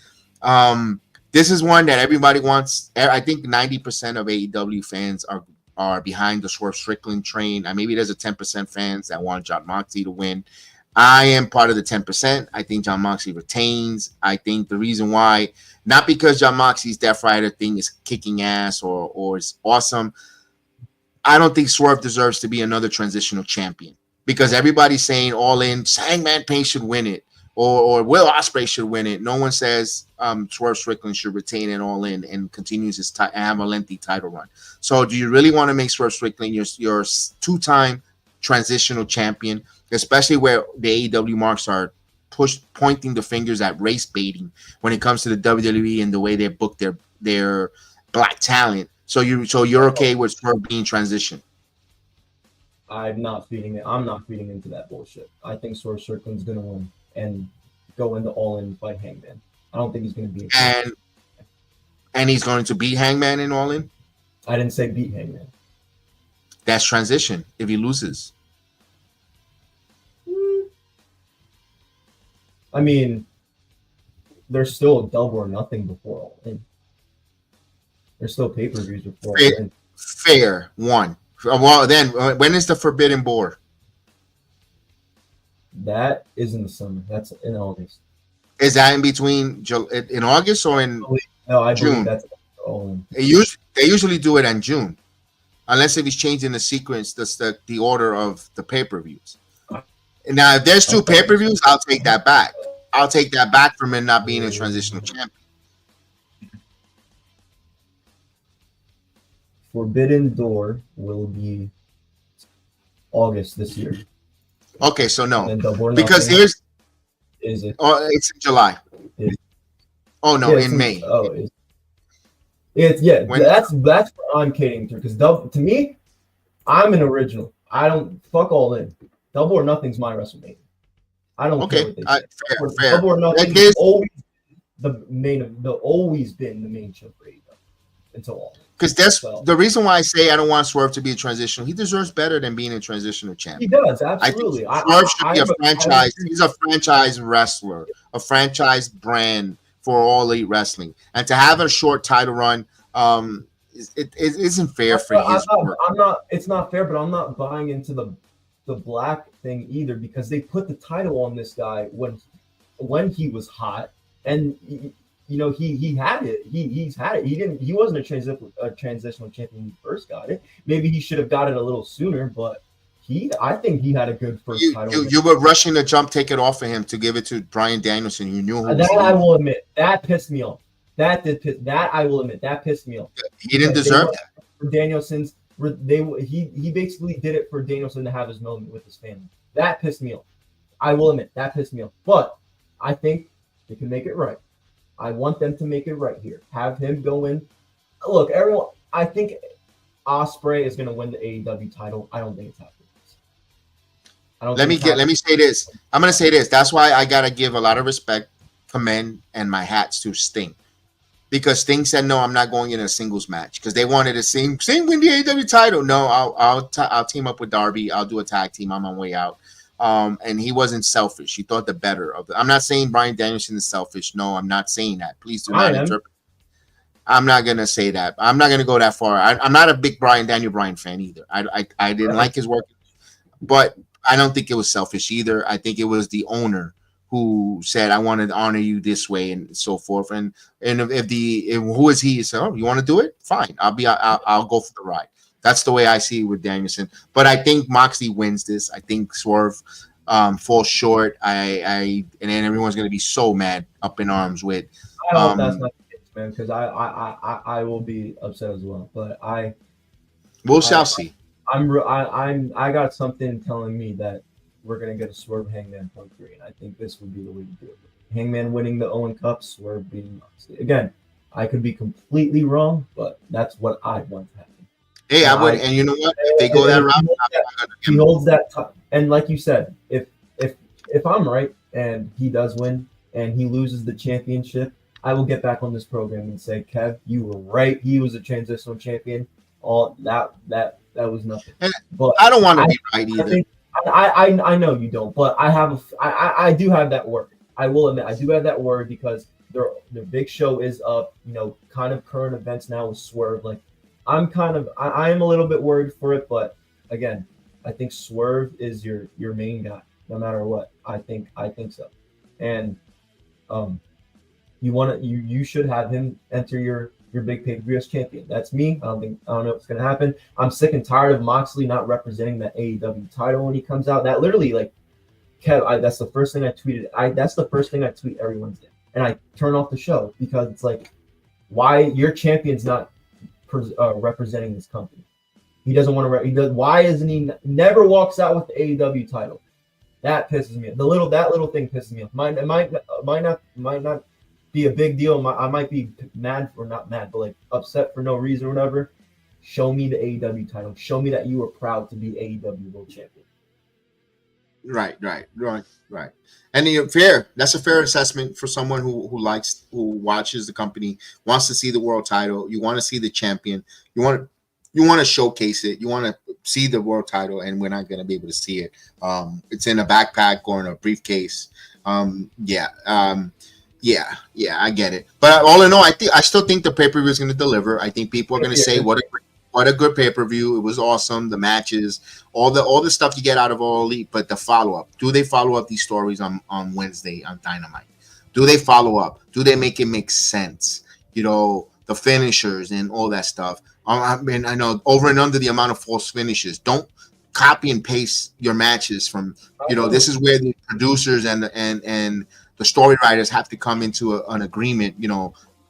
S5: This is one that everybody wants. I think 90% of AEW fans are behind the Swerve Strickland train. Maybe there's a 10% fans that want Jon Moxley to win. I am part of the 10%. I think Jon Moxley retains. I think the reason why, not because Jon Moxley's Death Rider thing is kicking ass or is awesome. I don't think Swerve deserves to be another transitional champion, because everybody's saying All In, Hangman Page should win it, or Will Ospreay should win it. No one says Swerve Strickland should retain it All In and continues his have a lengthy title run. So do you really want to make Swerve Strickland your two-time transitional champion, especially where the AEW marks are pointing the fingers at race baiting when it comes to the WWE and the way they book their black talent? So you're okay with Swerve being transitioned?
S6: I'm not feeding into that bullshit. I think Swerve Strickland's gonna win and go into All In fight Hangman. I don't think he's gonna beat
S5: Hangman. And he's going to beat Hangman in All In?
S6: I didn't say beat Hangman.
S5: That's transition if he loses.
S6: I mean, there's still a Double or Nothing before All In. There's still pay-per-views before All In.
S5: Fair one. Well, then when is the Forbidden Door?
S6: That is in the summer. That's in August.
S5: Is that in between in August or in
S6: No, I
S5: June?
S6: believe that's All In.
S5: They usually do it in June, unless if he's changing the sequence, the order of the pay-per-views. Now, if there's two pay-per-views, I'll take that back. I'll take that back from him not being a transitional champion.
S6: Forbidden Door will be August this year.
S5: Okay, so no,
S6: Double or
S5: because
S6: Nothing
S5: here's
S6: is it?
S5: it's in July. Oh no, in May.
S6: That's what I'm catering to, because to me, I'm an original. I don't fuck All In. Double or Nothing's my WrestleMania. I don't care what they say.
S5: Fair.
S6: Double or Nothing has always been the main show for AEW until All In.
S5: Because that's the reason why I say I don't want Swerve to be a transitional. He deserves better than being a transitional champion.
S6: He does, absolutely.
S5: I think Swerve should be a franchise. He's a franchise wrestler, a franchise brand for All Elite Wrestling. And to have a short title run, it isn't fair for his work.
S6: I'm not. It's not fair, but I'm not buying into the black thing either, because they put the title on this guy when he was hot, and you know he had it. He's had it. He wasn't a transitional champion when he first got it. Maybe he should have got it a little sooner, but I think he had a good first title.
S5: You were rushing to take it off of him to give it to Bryan Danielson. You knew
S6: that I will admit that pissed me off. That I will admit that pissed me off.
S5: He didn't deserve that.
S6: For Danielson's, he basically did it for Danielson to have his moment with his family. That pissed me off. I will admit that pissed me off. But I think they can make it right. I want them to make it right here. Have him go in. Look, everyone. I think Ospreay is going to win the AEW title. I don't think it's happening. Let
S5: me say this. I'm going to say this. That's why I got to give a lot of respect, commend, and my hats to Sting. Because Sting said, no, I'm not going in a singles match. Because they wanted to Sting win the AEW title. No, I'll team up with Darby. I'll do a tag team on my way out. And he wasn't selfish. He thought the better of it. I'm not saying Bryan Danielson is selfish. No, I'm not saying that. Please do not interpret. I'm not going to say that. I'm not going to go that far. I'm not a big Bryan fan either. I didn't like his work. But I don't think it was selfish either. I think it was the owner who said, I want to honor you this way and so forth. And if who is he? So, you want to do it? Fine. I'll go for the ride. That's the way I see it with Danielson. But I think Moxley wins this. I think Swerve falls short. And then everyone's going to be so mad, up in arms with.
S6: I hope that's not the case, man, because I will be upset as well. But
S5: we shall see.
S6: I got something telling me that we're gonna get a Swerve Hangman Punk 3, and I think this would be the way to do it. Hangman winning the Owen Cup, Swerve beating Moxley. Again, I could be completely wrong, but that's what I want to happen.
S5: Hey, I would, and you know what? If they go that route,
S6: he holds that top. And like you said, if I'm right and he does win and he loses the championship, I will get back on this program and say, Kev, you were right. He was a transitional champion. All that was nothing. But
S5: I don't want to be right either.
S6: I know you don't, but I do have that word. I will admit I do have that word because the big show is up. You know, kind of current events now with Swerve. Like I am a little bit worried for it, but again, I think Swerve is your main guy no matter what. I think so, and you should have him enter your big pay-per-view as champion. That's me. I don't know what's gonna happen. I'm sick and tired of Moxley not representing that AEW title when he comes out. That literally, like, Kev, that's the first thing I tweeted. That's the first thing I tweet every Wednesday, and I turn off the show because it's like, why your champion's not representing this company? He doesn't want to. Why isn't he? Never walks out with the AEW title. That pisses me off. That little thing pisses me off. Might not be a big deal. I might be mad or not mad, but like upset for no reason or whatever. Show me the AEW title. Show me that you were proud to be AEW World Champion.
S5: Right. And fair. That's a fair assessment for someone who watches the company, wants to see the world title. You want to see the champion. You want to showcase it. You want to see the world title, and we're not going to be able to see it. It's in a backpack or in a briefcase. Yeah, I get it. But all in all, I still think the pay-per-view is going to deliver. I think people are going to say, what a good pay-per-view. It was awesome. The matches, all the stuff you get out of All Elite, but the follow-up. Do they follow up these stories on Wednesday on Dynamite? Do they follow up? Do they make it make sense? You know, the finishers and all that stuff. I mean, I know over and under the amount of false finishes. Don't copy and paste your matches from, this is where the producers and the story writers have to come into an agreement.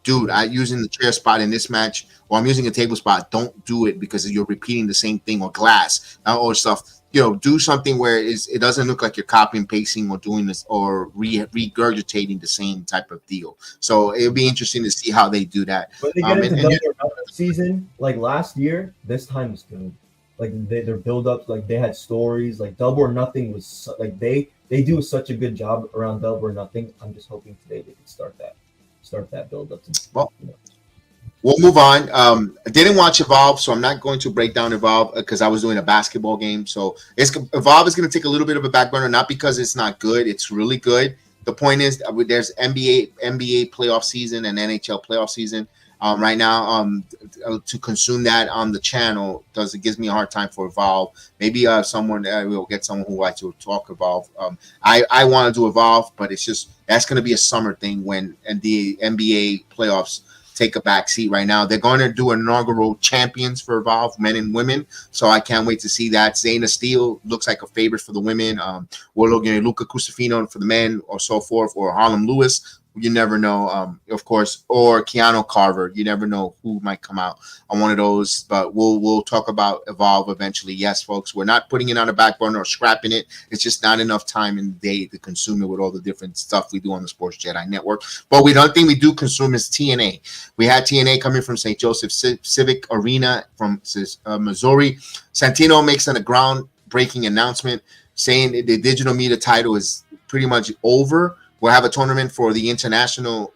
S5: Dude, I'm using the chair spot in this match, or I'm using a table spot. Don't do it because you're repeating the same thing, or glass or stuff. Do something where it doesn't look like you're copying, pasting, or doing this, or regurgitating the same type of deal. So it'll be interesting to see how they do that.
S6: When they get into Double or Nothing season, like last year, this time was good. Like their build-ups, like they had stories. Like Double or Nothing was like they do such a good job around Double or Nothing. I'm just hoping today they can start that build-up.
S5: Well, we'll move on. I didn't watch Evolve, so I'm not going to break down Evolve because I was doing a basketball game. So Evolve is going to take a little bit of a back burner, not because it's not good. It's really good. The point is there's NBA playoff season and NHL playoff season. right now. To consume that on the channel it gives me a hard time for Evolve. Maybe someone we'll get someone who likes to talk Evolve. I want to do Evolve, but it's just that's going to be a summer thing when the NBA playoffs take a back seat right now. They're going to do inaugural champions for Evolve, men and women. So I can't wait to see that. Zayna Steele looks like a favorite for the women. Logan Luca Crucifino for the men, or so forth, or Harlem Lewis. You never know, of course, or Keanu Carver. You never know who might come out on one of those. But we'll talk about Evolve eventually. Yes, folks, we're not putting it on the back burner or scrapping it. It's just not enough time in the day to consume it with all the different stuff we do on the Sports Jedi Network. But we don't think we do consume is TNA. We had TNA coming from St. Joseph Civic Arena from Missouri. Santino makes a groundbreaking announcement saying the digital media title is pretty much over. We'll have a tournament for the TNA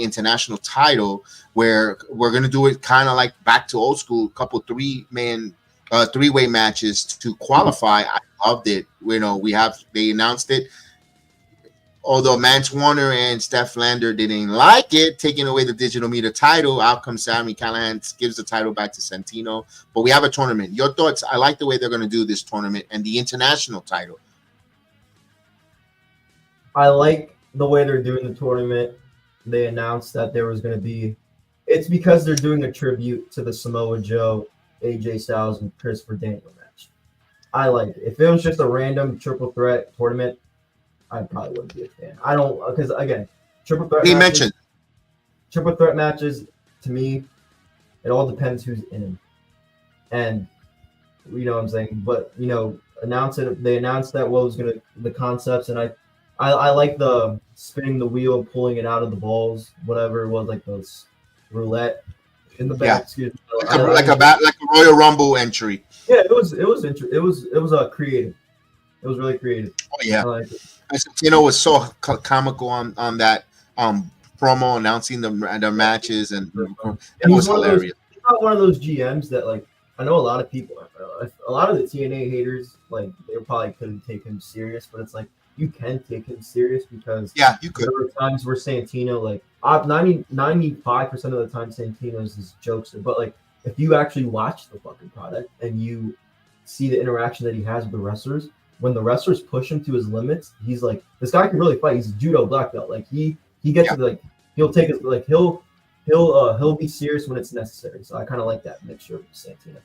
S5: international title, where we're going to do it kind of like back to old school, a couple three-way matches to qualify. I loved it. They announced it. Although Mance Warner and Steph Lander didn't like it, taking away the digital media title, out comes Sami Callihan, gives the title back to Santino. But we have a tournament. Your thoughts? I like the way they're going to do this tournament and the international title.
S6: I like the way they're doing the tournament. They announced that there was going to be – it's because they're doing a tribute to the Samoa Joe, AJ Styles, and Christopher Daniel match. I like it. If it was just a random triple threat tournament, I probably wouldn't be a fan. I don't – because, again, triple threat matches, to me, it all depends who's in them. And you know what I'm saying? But, they announced that what was going to – the concepts, and I like the spinning the wheel and pulling it out of the balls, whatever it was, like those roulette in the back.
S5: Yeah.
S6: Excuse me.
S5: Like a Royal Rumble entry.
S6: Yeah, it was creative. It was really creative.
S5: Oh yeah,
S6: I liked it.
S5: Santino was so comical on that promo announcing the matches, and it was hilarious.
S6: He's not one of those GMs that, like, I know a lot of people, a lot of the TNA haters, like, they probably couldn't take him serious, but it's like, you can take him serious because
S5: you could.
S6: There were times where Santino, like 95% of the time, Santino's is jokester. But like, if you actually watch the fucking product and you see the interaction that he has with the wrestlers, when the wrestlers push him to his limits, he's like, this guy can really fight. He's a judo black belt. Like he gets to, like, he'll take it, like he'll be serious when it's necessary. So I kind of like that mixture with Santino.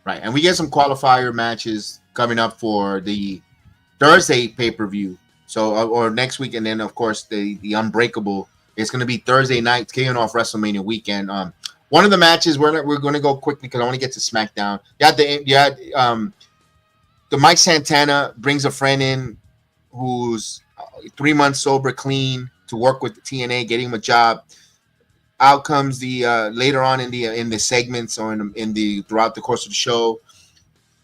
S5: Right, and we get some qualifier matches coming up for the Thursday pay-per-view, so or next week, and then of course the Unbreakable. It's going to be Thursday night, kicking off WrestleMania weekend. One of the matches we're going to go quickly because I want to get to SmackDown. You had the Mike Santana brings a friend in who's 3 months sober, clean, to work with the TNA, getting him a job. Out comes the later on in the segments or in the throughout the course of the show,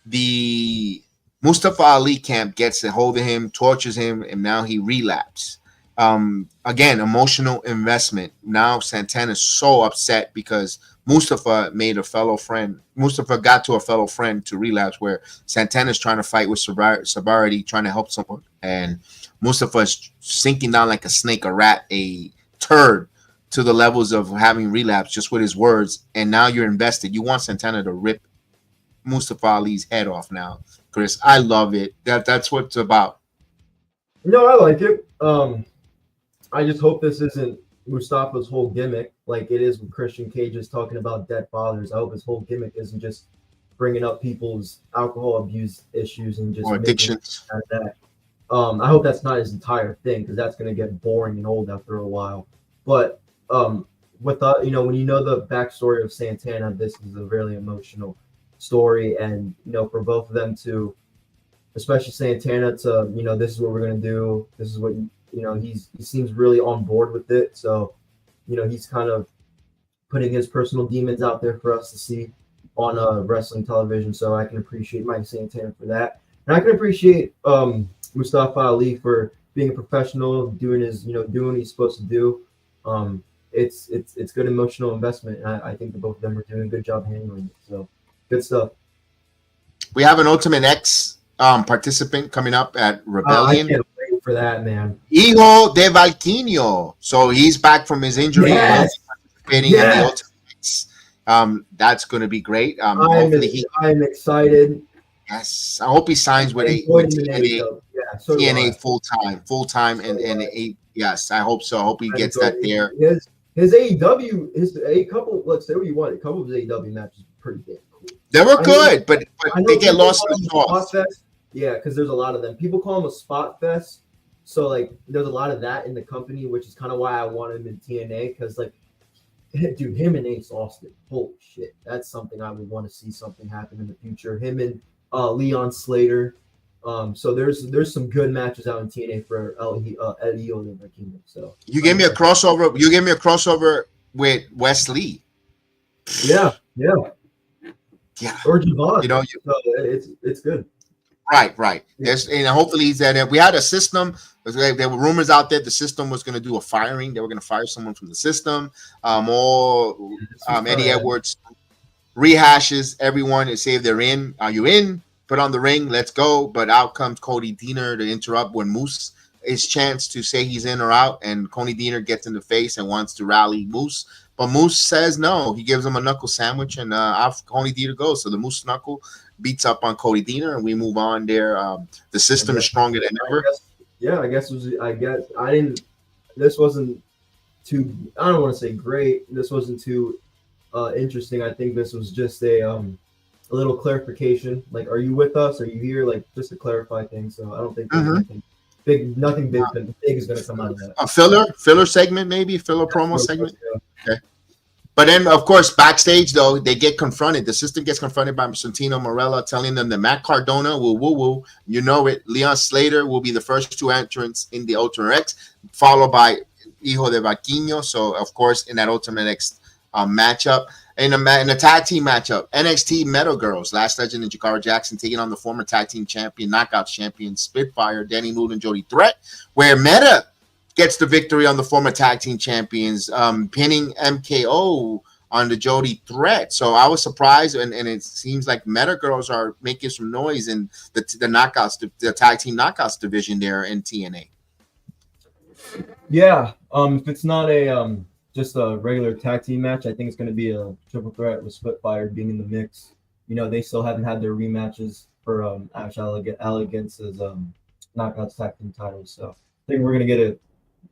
S5: the Mustafa Ali camp gets a hold of him, tortures him, and now he relapses. Again, emotional investment. Now Santana's so upset because Mustafa made a fellow friend. Mustafa got to a fellow friend to relapse, where Santana's trying to fight with sobriety, trying to help someone. And Mustafa's sinking down like a snake, a rat, a turd, to the levels of having relapse just with his words. And now you're invested. You want Santana to rip Mustafa Ali's head off now. Chris, I love it. That's what it's about.
S6: No, I like it. I just hope this isn't Mustafa's whole gimmick, like it is with Christian Cage's talking about dead fathers. I hope his whole gimmick isn't just bringing up people's alcohol abuse issues and just
S5: addictions.
S6: That. I hope that's not his entire thing, because that's going to get boring and old after a while. But with the, when you know the backstory of Santana, this is a really emotional story, and for both of them to, especially Santana, to this is what we're gonna do. This is what he seems really on board with it. So he's kind of putting his personal demons out there for us to see on wrestling television. So I can appreciate Mike Santana for that, and I can appreciate Mustafa Ali for being a professional, doing his doing what he's supposed to do. It's good emotional investment, and I think that both of them are doing a good job handling it. So. Good stuff.
S5: We have an Ultimate X participant coming up at Rebellion.
S6: I can't wait for that, man.
S5: Hijo de Valquinho. So he's back from his injury.
S6: Yes.
S5: Participating in the Ultimate. That's going to be great.
S6: I'm excited.
S5: Yes, I hope he signs with TNA full time, and yes, I hope so. I hope he gets that there.
S6: His AEW, a couple. Let's say what you want. A couple of his AEW matches were pretty damn cool.
S5: They were good, but they get lost in the sauce.
S6: Yeah, because there's a lot of them. People call him a spot fest. So like, there's a lot of that in the company, which is kind of why I want him in TNA. Because like, dude, him and Ace Austin, holy shit, that's something I would want to see something happen in the future. Him and Leon Slater. So there's some good matches out in TNA for Iyo and the Kingdom. So
S5: you gave me a crossover. You gave me a crossover with Wesley.
S6: Yeah. Or Javon.
S5: You know,
S6: so it's good.
S5: Right. There's, and hopefully he's there. We had a system. There were rumors out there the system was going to do a firing. They were going to fire someone from the system. Eddie Edwards rehashes everyone and say if they're in. Are you in? Put on the ring. Let's go. But out comes Cody Deaner to interrupt when Moose is chance to say he's in or out, and Cody Deaner gets in the face and wants to rally Moose. But Moose says no. He gives him a knuckle sandwich, and off Cody Deaner goes. So the Moose knuckle beats up on Cody Deaner, and we move on there. The system is stronger than ever.
S6: This wasn't too, I don't want to say great. This wasn't too interesting. I think this was just a little clarification. Like, are you with us? Are you here? Like, just to clarify things. So I don't think there's nothing big is going to come out of that.
S5: A filler segment, maybe filler promo segment. Okay. But then, of course, backstage, though, they get confronted. The system gets confronted by Santino Marella, telling them that Matt Cardona will woo-woo. You know it. Leon Slater will be the first two entrants in the Ultimate X, followed by Hijo de Vaquinho. So, of course, in that Ultimate X matchup. In a tag team matchup, NXT Metal Girls, Last Legend and Jakara Jackson taking on the former tag team champion, Knockouts champion, Spitfire, Danny Mood and Jody Threat, where Meta gets the victory on the former tag team champions, pinning MKO on the Jody Threat. So I was surprised, and it seems like Meta Girls are making some noise in the knockouts, the tag team knockouts division there in TNA.
S6: Yeah, if it's not a just a regular tag team match, I think it's going to be a triple threat with Spitfire being in the mix. You know, they still haven't had their rematches for Ash Allegance's knockouts tag team titles. So I think we're going to get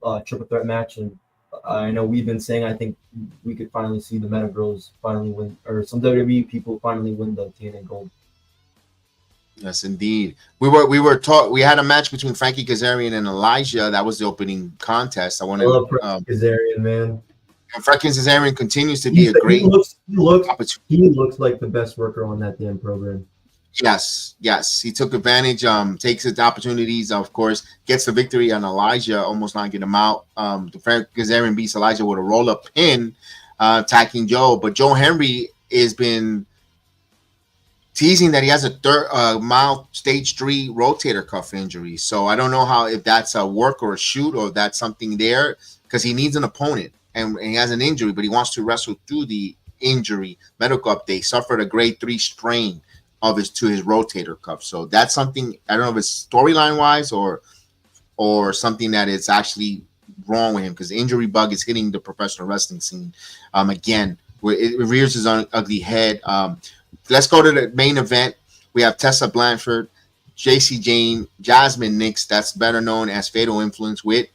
S6: a triple threat match, and I know we've been saying I think we could finally see the Meta Girls finally win, or some WWE people finally win the TNA Gold.
S5: Yes, indeed. We had a match between Frankie Kazarian and Elijah. That was the opening contest. I love
S6: Frankie Kazarian, man.
S5: And Frankie Kazarian continues to be a great.
S6: He looks like the best worker on that damn program.
S5: Yes. He took advantage, takes the opportunities, of course, gets the victory on Elijah, almost knocking him out. Frank Kazarian beats Elijah with a roll-up pin, attacking Joe. But Joe Henry has been teasing that he has a mild stage 3 rotator cuff injury. So I don't know if that's a work or a shoot or if that's something there, because he needs an opponent and he has an injury, but he wants to wrestle through the injury. Medical update: suffered a grade 3 strain to his rotator cuff. So that's something, I don't know if it's storyline wise or something that is actually wrong with him, because the injury bug is hitting the professional wrestling scene again, where it rears his ugly head. Let's go to the main event. We have Tessa Blanchard, JC Jane, Jasmine Nix, that's better known as Fatal Influence, with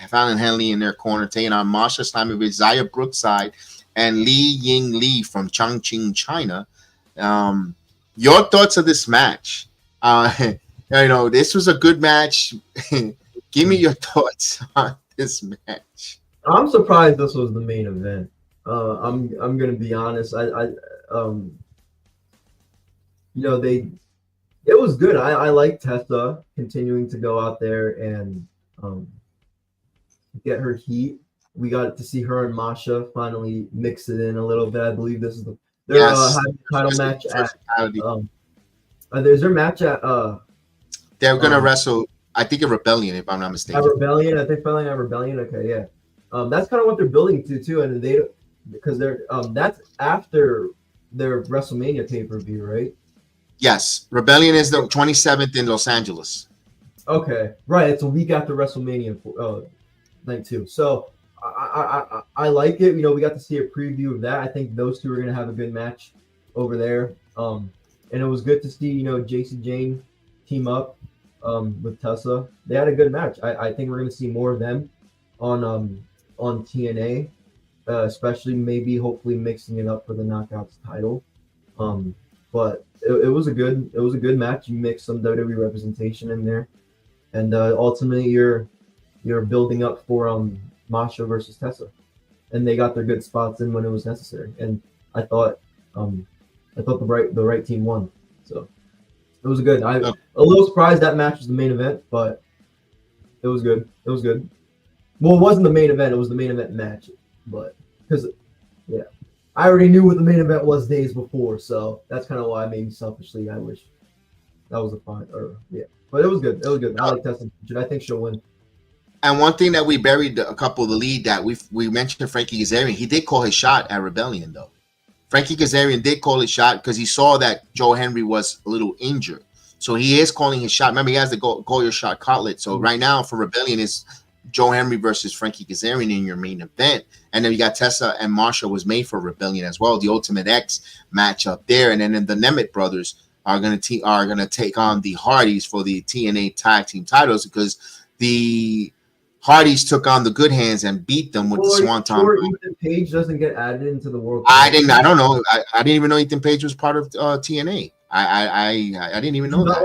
S5: Fallon Henley in their corner, taking on Masha Slamovich, Zaya Brookside, and Li Ying Li from Chongqing, China. Your thoughts of this match? This was a good match. Give me your thoughts on this match.
S6: I'm surprised this was the main event. I'm gonna be honest. It was good. I like Tessa continuing to go out there and get her heat. We got to see her and Masha finally mix it in a little bit. I believe this is their title match at. Is their match at?
S5: They're gonna wrestle. I think at Rebellion, if I'm not mistaken.
S6: At Rebellion, I think finally at Rebellion. Okay, yeah. That's kind of what they're building to too, and because they're that's after their WrestleMania pay-per-view, right?
S5: Yes, Rebellion is the 27th in Los Angeles.
S6: Okay, right. It's a week after WrestleMania night 2. So I like it. You know, we got to see a preview of that. I think those two are gonna have a good match over there. And it was good to see, you know, JC Jane team up with Tessa. They had a good match. I think we're gonna see more of them on TNA, especially maybe hopefully mixing it up for the Knockouts title. But it was a good match. You mix some WWE representation in there, and ultimately you're building up for Masha versus Tessa, and they got their good spots in when it was necessary. And I thought the right team won. So it was good. I'm a little surprised that match was the main event, but it was good. It was good. Well, it wasn't the main event. It was the main event match, but because I already knew what the main event was days before, so that's kind of why maybe selfishly I wish that was a fine. But it was good. It was good. I like Tessa. I think she'll win.
S5: And one thing that we buried a couple of the lead that we mentioned Frankie Kazarian. He did call his shot at Rebellion though. Frankie Kazarian did call his shot because he saw that Joe Henry was a little injured. So he is calling his shot. Remember, he has the call your shot gauntlet. So right now for Rebellion is Joe Henry versus Frankie Kazarian in your main event. And then you got Tessa and Marsha was made for Rebellion as well. The Ultimate X match up there. And then the Nemeth brothers are gonna take on the Hardys for the TNA tag team titles because the Hardys took on the Good Hands and beat them with the Swanton.
S6: Ethan Page doesn't get added into the World.
S5: I don't know. I didn't even know Ethan Page was part of TNA. I didn't even know that.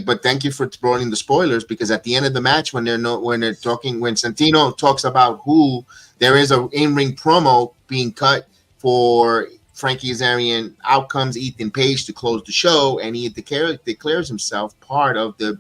S5: But thank you for throwing the spoilers because at the end of the match when Santino talks about who there is a in-ring promo being cut for Frankie Kazarian, out comes Ethan Page to close the show and he declares himself part of the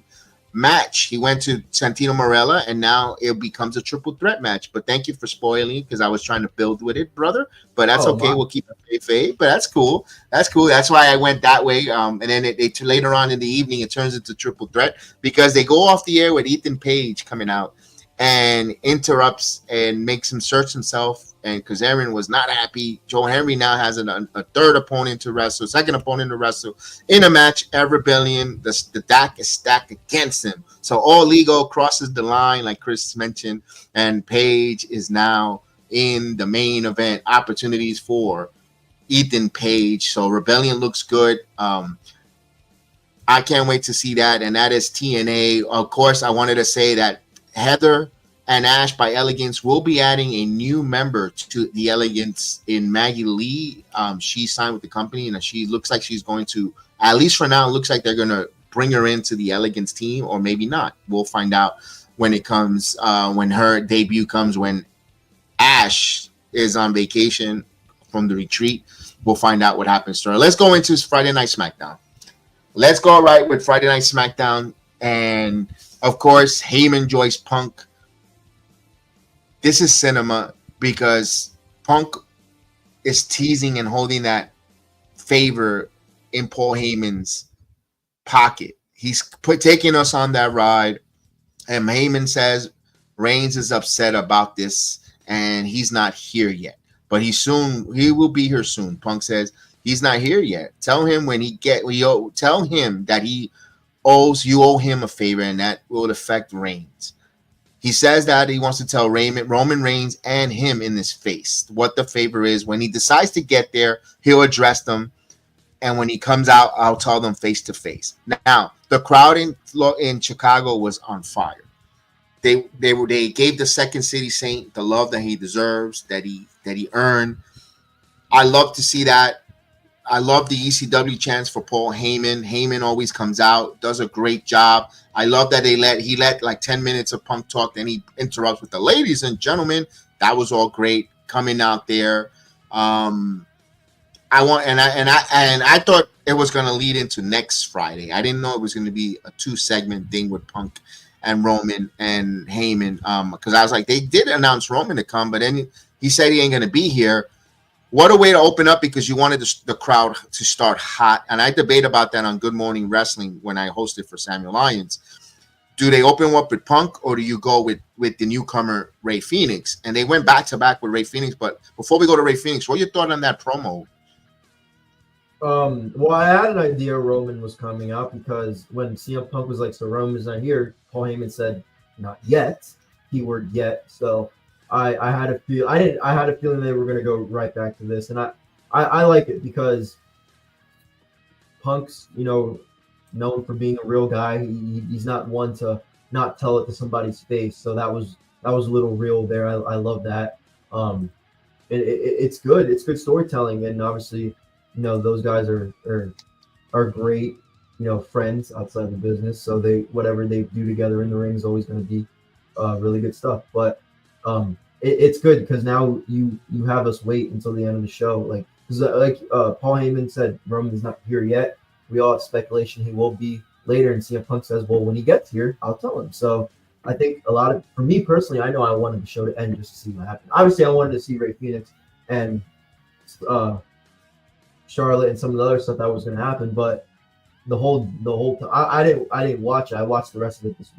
S5: match. He went to Santino Marella and now it becomes a triple threat match. But thank you for spoiling because I was trying to build with it, brother. But that's okay. We'll keep it kayfabe. But that's cool. That's cool. That's why I went that way. And then it later on in the evening it turns into triple threat because they go off the air with Ethan Page coming out and interrupts and makes him search himself. And Kazarian was not happy. Joe Henry now has a third opponent to wrestle, second opponent to wrestle in a match at Rebellion. The deck is stacked against him. So all Ego crosses the line, like Chris mentioned, and Page is now in the main event. Opportunities for Ethan Page. So Rebellion looks good. I can't wait to see that. And that is TNA. Of course, I wanted to say that Heather and Ash by Elegance will be adding a new member to the Elegance in Maggie Lee. She signed with the company, and she looks like she's going to, at least for now, it looks like they're going to bring her into the Elegance team, or maybe not. We'll find out when it comes, when her debut comes, when Ash is on vacation from the retreat. We'll find out what happens to her. Let's go into Friday Night SmackDown. Let's go right with Friday Night SmackDown. And, of course, Heyman Joyce Punk. This is cinema because Punk is teasing and holding that favor in Paul Heyman's pocket. He's taking us on that ride. And Heyman says Reigns is upset about this and he's not here yet. But he will be here soon. Punk says he's not here yet. Tell him tell him that you owe him a favor and that will affect Reigns. He says that he wants to tell Roman Reigns and him in his face what the favor is. When he decides to get there, he'll address them. And when he comes out, I'll tell them face to face. Now, the crowd in Chicago was on fire. They gave the Second City Saint the love that he deserves, that he earned. I love to see that. I love the ECW chants for Paul Heyman. Heyman always comes out, does a great job. I love that he let like 10 minutes of Punk talk, then he interrupts with the ladies and gentlemen. That was all great coming out there. I thought it was going to lead into next Friday. I didn't know it was going to be a 2-segment thing with Punk and Roman and Heyman. Because I was like, they did announce Roman to come, but then he said he ain't going to be here. What a way to open up because you wanted the crowd to start hot. And I debate about that on Good Morning Wrestling when I hosted for Samuel Lyons. Do they open up with Punk or do you go with the newcomer Ray Phoenix? And they went back to back with Ray Phoenix. But before we go to Ray Phoenix, what your thought on that promo?
S6: Well, I had an idea Roman was coming out because when CM Punk was like, "So Roman's not here," Paul Heyman said, "Not yet." Keyword yet. So I had a feel. I had a feeling they were going to go right back to this, and I like it because Punk's known for being a real guy. He's not one to not tell it to somebody's face. So that was a little real there. I love that. It's good. It's good storytelling, and obviously, those guys are great, friends outside the business. So whatever they do together in the ring is always going to be really good stuff. But it's good because now you have us wait until the end of the show, like Paul Heyman said, Roman is not here yet. We all have speculation he will be later, and CM Punk says, well, when he gets here, I'll tell him. So I think for me personally, I know I wanted the show to end just to see what happened. Obviously, I wanted to see Rey Fenix and Charlotte and some of the other stuff that was going to happen, but the whole time, I didn't watch it. I watched the rest of it this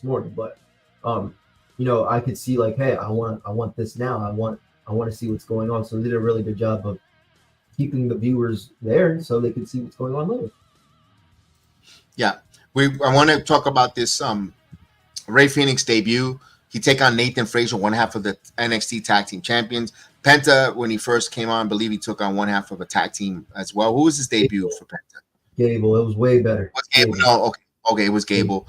S6: morning, but I could see like, hey, I want this now. I want to see what's going on. So they did a really good job of keeping the viewers there so they could see what's going on later.
S5: Yeah, I want to talk about this Rey Fenix debut. He take on Nathan Frazier, one half of the NXT Tag Team Champions. Penta, when he first came on, I believe he took on one half of a tag team as well. Who was his debut for Penta?
S6: Gable. It was way better.
S5: Gable? No, okay, it was Gable.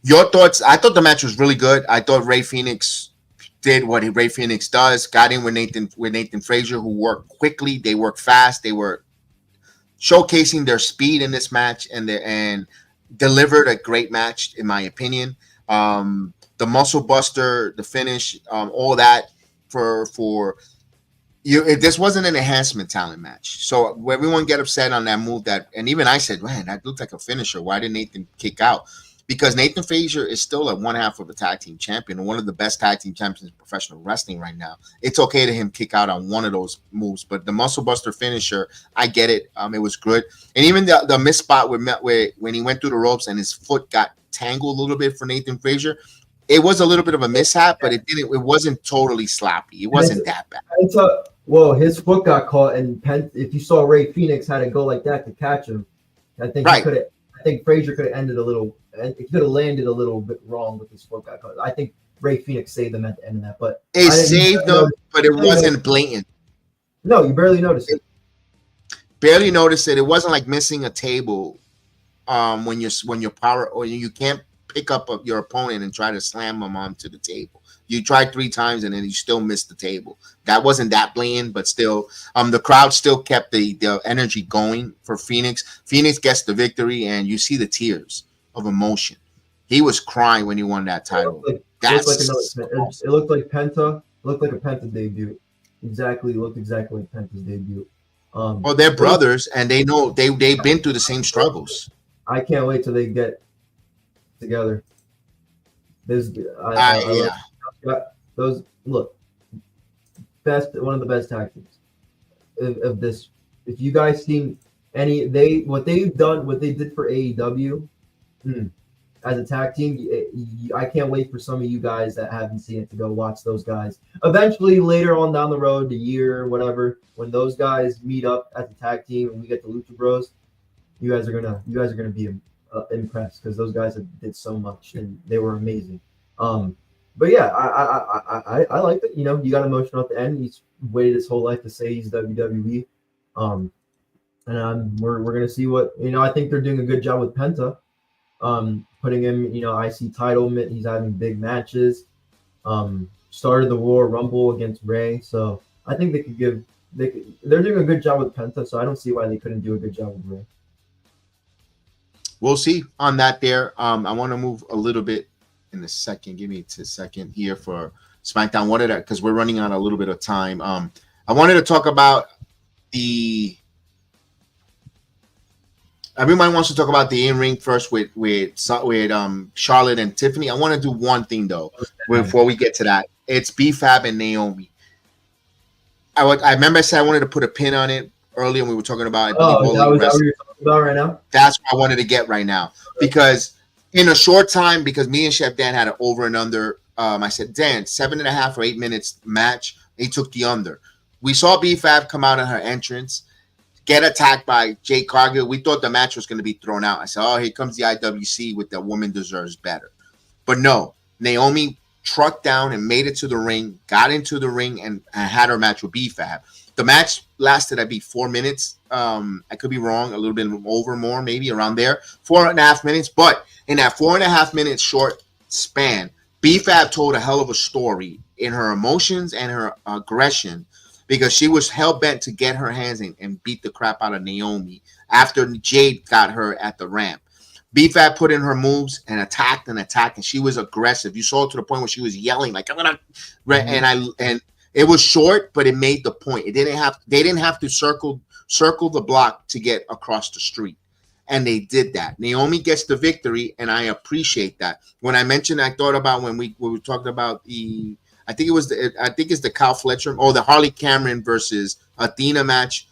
S5: Your thoughts? I thought the match was really good. I thought Rey Fenix did what Rey Fenix does. Got in with Nathan Frazier, who worked quickly. They worked fast. They were showcasing their speed in this match, and delivered a great match, in my opinion. The muscle buster, the finish, all that for you. This wasn't an enhancement talent match, so everyone get upset on that move. And even I said, man, that looked like a finisher. Why did Nathan kick out? Because Nathan Frazier is still a one half of a tag team champion and one of the best tag team champions in professional wrestling right now. It's okay to him kick out on one of those moves, but the muscle buster finisher, I get it. It was good. And even the miss spot when he went through the ropes and his foot got tangled a little bit for Nathan Frazier, it was a little bit of a mishap, but it wasn't totally sloppy. It wasn't that bad.
S6: Well, his foot got caught, and if you saw Rey Fenix had to go like that to catch him, I think
S5: right.
S6: I think Frazier could have ended a little, and it could have landed a little bit wrong with his foot got caught. I think Rey Fenix saved them at the end of that, but
S5: it saved them, but it wasn't blatant.
S6: No, you barely noticed it.
S5: Barely noticed it. It wasn't like missing a table when you're power, or you can't pick up your opponent and try to slam them onto the table. You tried 3 times and then you still missed the table. That wasn't that blatant, but still, the crowd still kept the energy going for Phoenix. Phoenix gets the victory, and you see the tears of emotion. He was crying when he won that title.
S6: It looked like Penta. Looked like a Penta debut. Looked exactly like Penta's debut.
S5: Well, they're brothers, and they know they've been through the same struggles.
S6: I can't wait till they get together. Those look one of the best tag teams of this. If you guys seen what they did for AEW as a tag team, I can't wait for some of you guys that haven't seen it to go watch those guys. Eventually, later on down the road, a year or whatever, when those guys meet up as a tag team and we get the Lucha Bros, you guys are gonna be impressed because those guys did so much and they were amazing. But yeah, I liked it. You got emotional at the end. He's waited his whole life to say he's WWE. And we're gonna see what I think they're doing a good job with Penta. Putting him, IC title. He's having big matches. Started the Royal Rumble against Rey, so I think they're doing a good job with Penta. So I don't see why they couldn't do a good job with Rey.
S5: We'll see on that there. I want to move a little bit in a second. Give me a second here for SmackDown. Because we're running out a little bit of time. I wanted to talk about everyone wants to talk about the in-ring first with Charlotte and Tiffany. I want to do one thing though before we get to that. It's B-Fab and Naomi. I remember I said I wanted to put a pin on it earlier when we were talking about.
S6: That what you're talking about right now?
S5: That's what I wanted to get right now because in a short time, because me and Chef Dan had an over and under. I said, Dan, 7.5 or 8 minutes match. He took the under. We saw B-Fab come out in her entrance, get attacked by Jade Cargill. We thought the match was going to be thrown out. I said, oh, here comes the IWC with the woman deserves better. But no, Naomi trucked down and made it to the ring, got into the ring, and had her match with B-Fab. The match lasted, I believe, 4 minutes. I could be wrong, a little bit over more, maybe around there. 4.5 minutes. But in that 4.5 minutes short span, B-Fab told a hell of a story in her emotions and her aggression, because she was hell-bent to get her hands in and beat the crap out of Naomi after Jade got her at the ramp. B-Fab put in her moves and attacked, and she was aggressive. You saw it to the point where she was yelling like, "I'm gonna," and it was short, but it made the point. They didn't have to circle the block to get across the street, and they did that. Naomi gets the victory, and I appreciate that. When I mentioned, I thought about when we talked about I think it's the Kyle Fletcher or the Harley Cameron versus Athena match.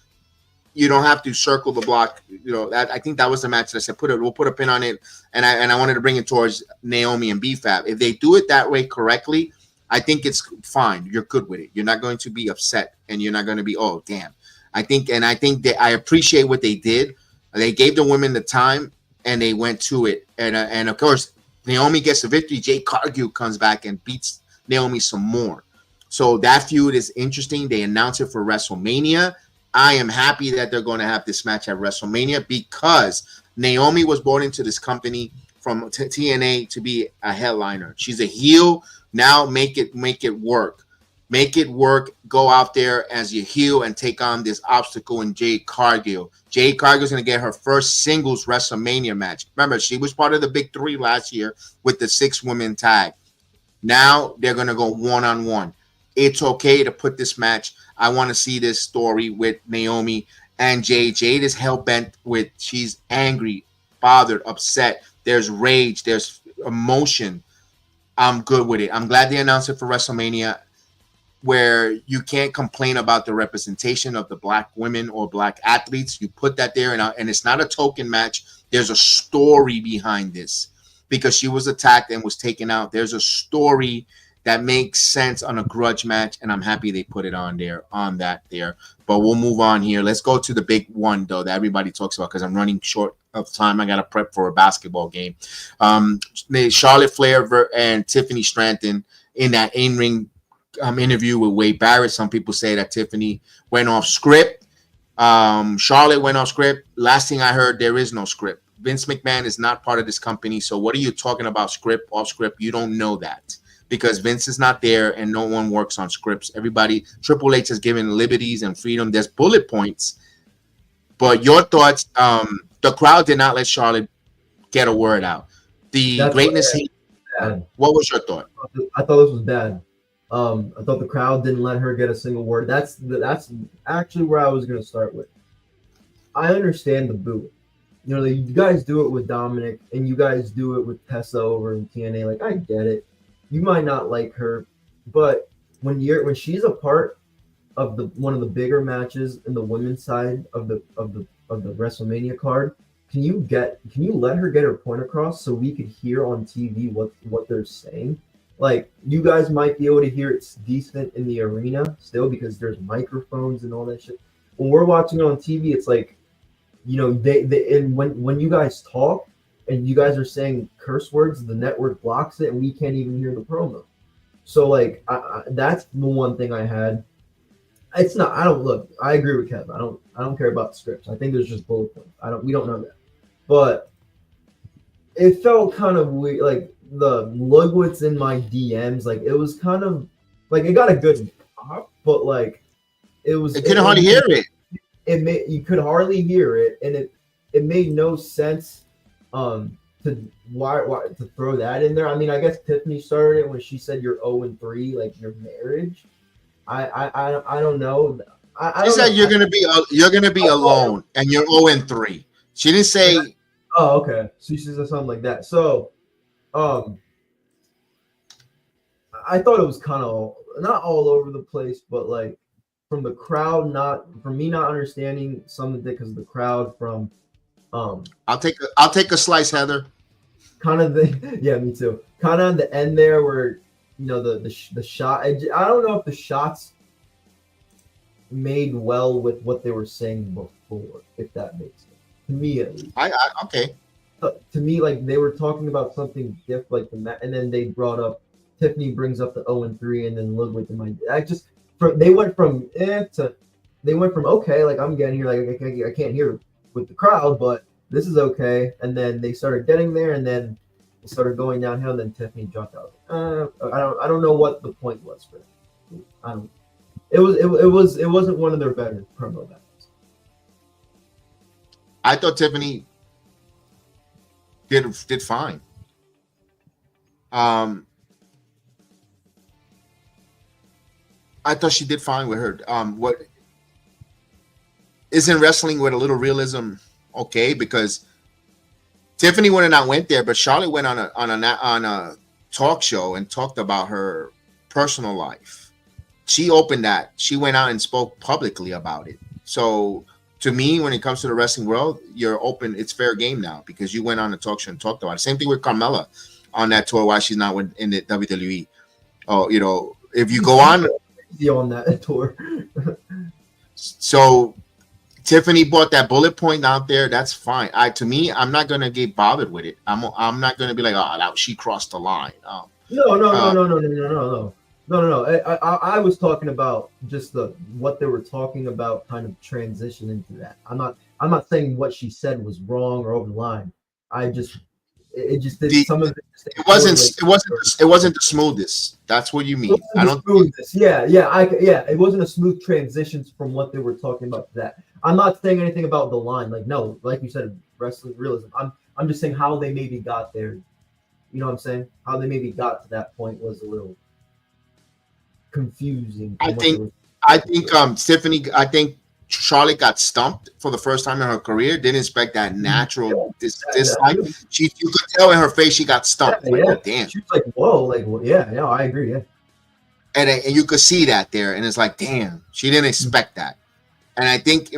S5: You don't have to circle the block. You know, I think that was the match that I said we'll put a pin on it, and I wanted to bring it towards Naomi and B-Fab. If they do it that way correctly, I think it's fine. You're good with it. You're not going to be upset, and you're not going to be, oh damn. I think that I appreciate what they did. They gave the women the time, and they went to it. And of course, Naomi gets the victory. Jade Cargill comes back and beats Naomi some more. So that feud is interesting. They announced it for WrestleMania. I am happy that they're going to have this match at WrestleMania, because Naomi was brought into this company from TNA to be a headliner. She's a heel. Now make it work. Make it work. Go out there as your heel and take on this obstacle in Jade Cargill. Jade Cargill is going to get her first singles WrestleMania match. Remember, she was part of the Big Three last year with the 6-woman tag. Now they're going to go one-on-one. It's okay to put this match. I want to see this story with Naomi and Jade. Jade is hell-bent with, she's angry, bothered, upset. There's rage. There's emotion. I'm good with it. I'm glad they announced it for WrestleMania, where you can't complain about the representation of the black women or black athletes. You put that there, and it's not a token match. There's a story behind this, because she was attacked and was taken out. There's a story that makes sense on a grudge match, and I'm happy they put it on that there. But we'll move on here. Let's go to the big one, though, that everybody talks about, because I'm running short of time. I got to prep for a basketball game. Charlotte Flair and Tiffany Stratton in that in-ring interview with Wade Barrett. Some people say that Tiffany went off script. Charlotte went off script. Last thing I heard, there is no script. Vince McMahon is not part of this company. So what are you talking about, script, off script? You don't know that, because Vince is not there and no one works on scripts. Everybody, Triple H has given liberties and freedom. There's bullet points. But your thoughts, the crowd did not let Charlotte get a word out. That's greatness. What was your thought?
S6: I thought this was bad. I thought the crowd didn't let her get a single word. That's actually where I was going to start with. I understand the boo. You know, you guys do it with Dominic, and you guys do it with Tessa over in TNA. Like, I get it. You might not like her, but when she's a part of one of the bigger matches in the women's side of the WrestleMania card, can you let her get her point across so we could hear on TV what they're saying? Like, you guys might be able to hear it's decent in the arena still, because there's microphones and all that shit. When we're watching on TV, it's like, you know, and when you guys talk and you guys are saying curse words, the network blocks it and we can't even hear the promo. So like, that's the one thing I had. It's not, I agree with Kev. I don't care about scripts. I think there's just bullet points. We don't know that. But it felt kind of weird, like the look what's in my DMs, like it was kind of like, it got a good pop, but like it
S5: couldn't hardly hear it.
S6: You could hardly hear it, and it made no sense to throw that in there. I mean, I guess Tiffany started it when she said you're 0-3, like your marriage. I don't know.
S5: She said you're gonna be alone and you're 0-3. She didn't say.
S6: Oh, okay. So she said something like that. So, I thought it was kind of not all over the place, but like from the crowd, from me not understanding some of it because of the crowd. From
S5: I'll take a slice, Heather.
S6: Kind of yeah, me too. Kind of the end there where, you know, the shot. I don't know if the shots made well with what they were saying before, if that makes sense. To me, at least.
S5: Okay.
S6: To me, like they were talking about something different, like and then they brought up Tiffany brings up the 0-3, and then look what the mind. They went from okay, like I'm getting here, like I can't hear with the crowd, but this is okay. And then they started getting there, and then it started going downhill. And then Tiffany jumped out. I don't know what the point was for it. It wasn't one of their better promo battles.
S5: I thought Tiffany did fine. I thought she did fine with her. What isn't wrestling with a little realism? Okay, because Tiffany would have not went there, but Charlotte went on a talk show and talked about her personal life. She opened that. She went out and spoke publicly about it. So to me, when it comes to the wrestling world, you're open. It's fair game now because you went on a talk show and talked about it. Same thing with Carmella on that tour. Why she's not in the WWE? Oh, if you go on
S6: that tour.
S5: So Tiffany brought that bullet point out there. That's fine. To me, I'm not gonna get bothered with it. I'm not gonna be like, oh, she crossed the line.
S6: No. I was talking about just what they were talking about, kind of transition into that. I'm not saying what she said was wrong or over the line. It wasn't the smoothest. That's what you mean. I don't. Yeah. It wasn't a smooth transition from what they were talking about to that. I'm not saying anything about the line. Like no, like you said, wrestling realism. I'm just saying how they maybe got there. You know what I'm saying? How they maybe got to that point was a little confusing.
S5: I think Tiffany. I think Charlotte got stumped for the first time in her career. Didn't expect that natural dislike. You could tell in her face she got stumped. Oh, damn.
S6: She was like, whoa, I agree. Yeah.
S5: And you could see that there, and it's like, damn, she didn't expect that. And I think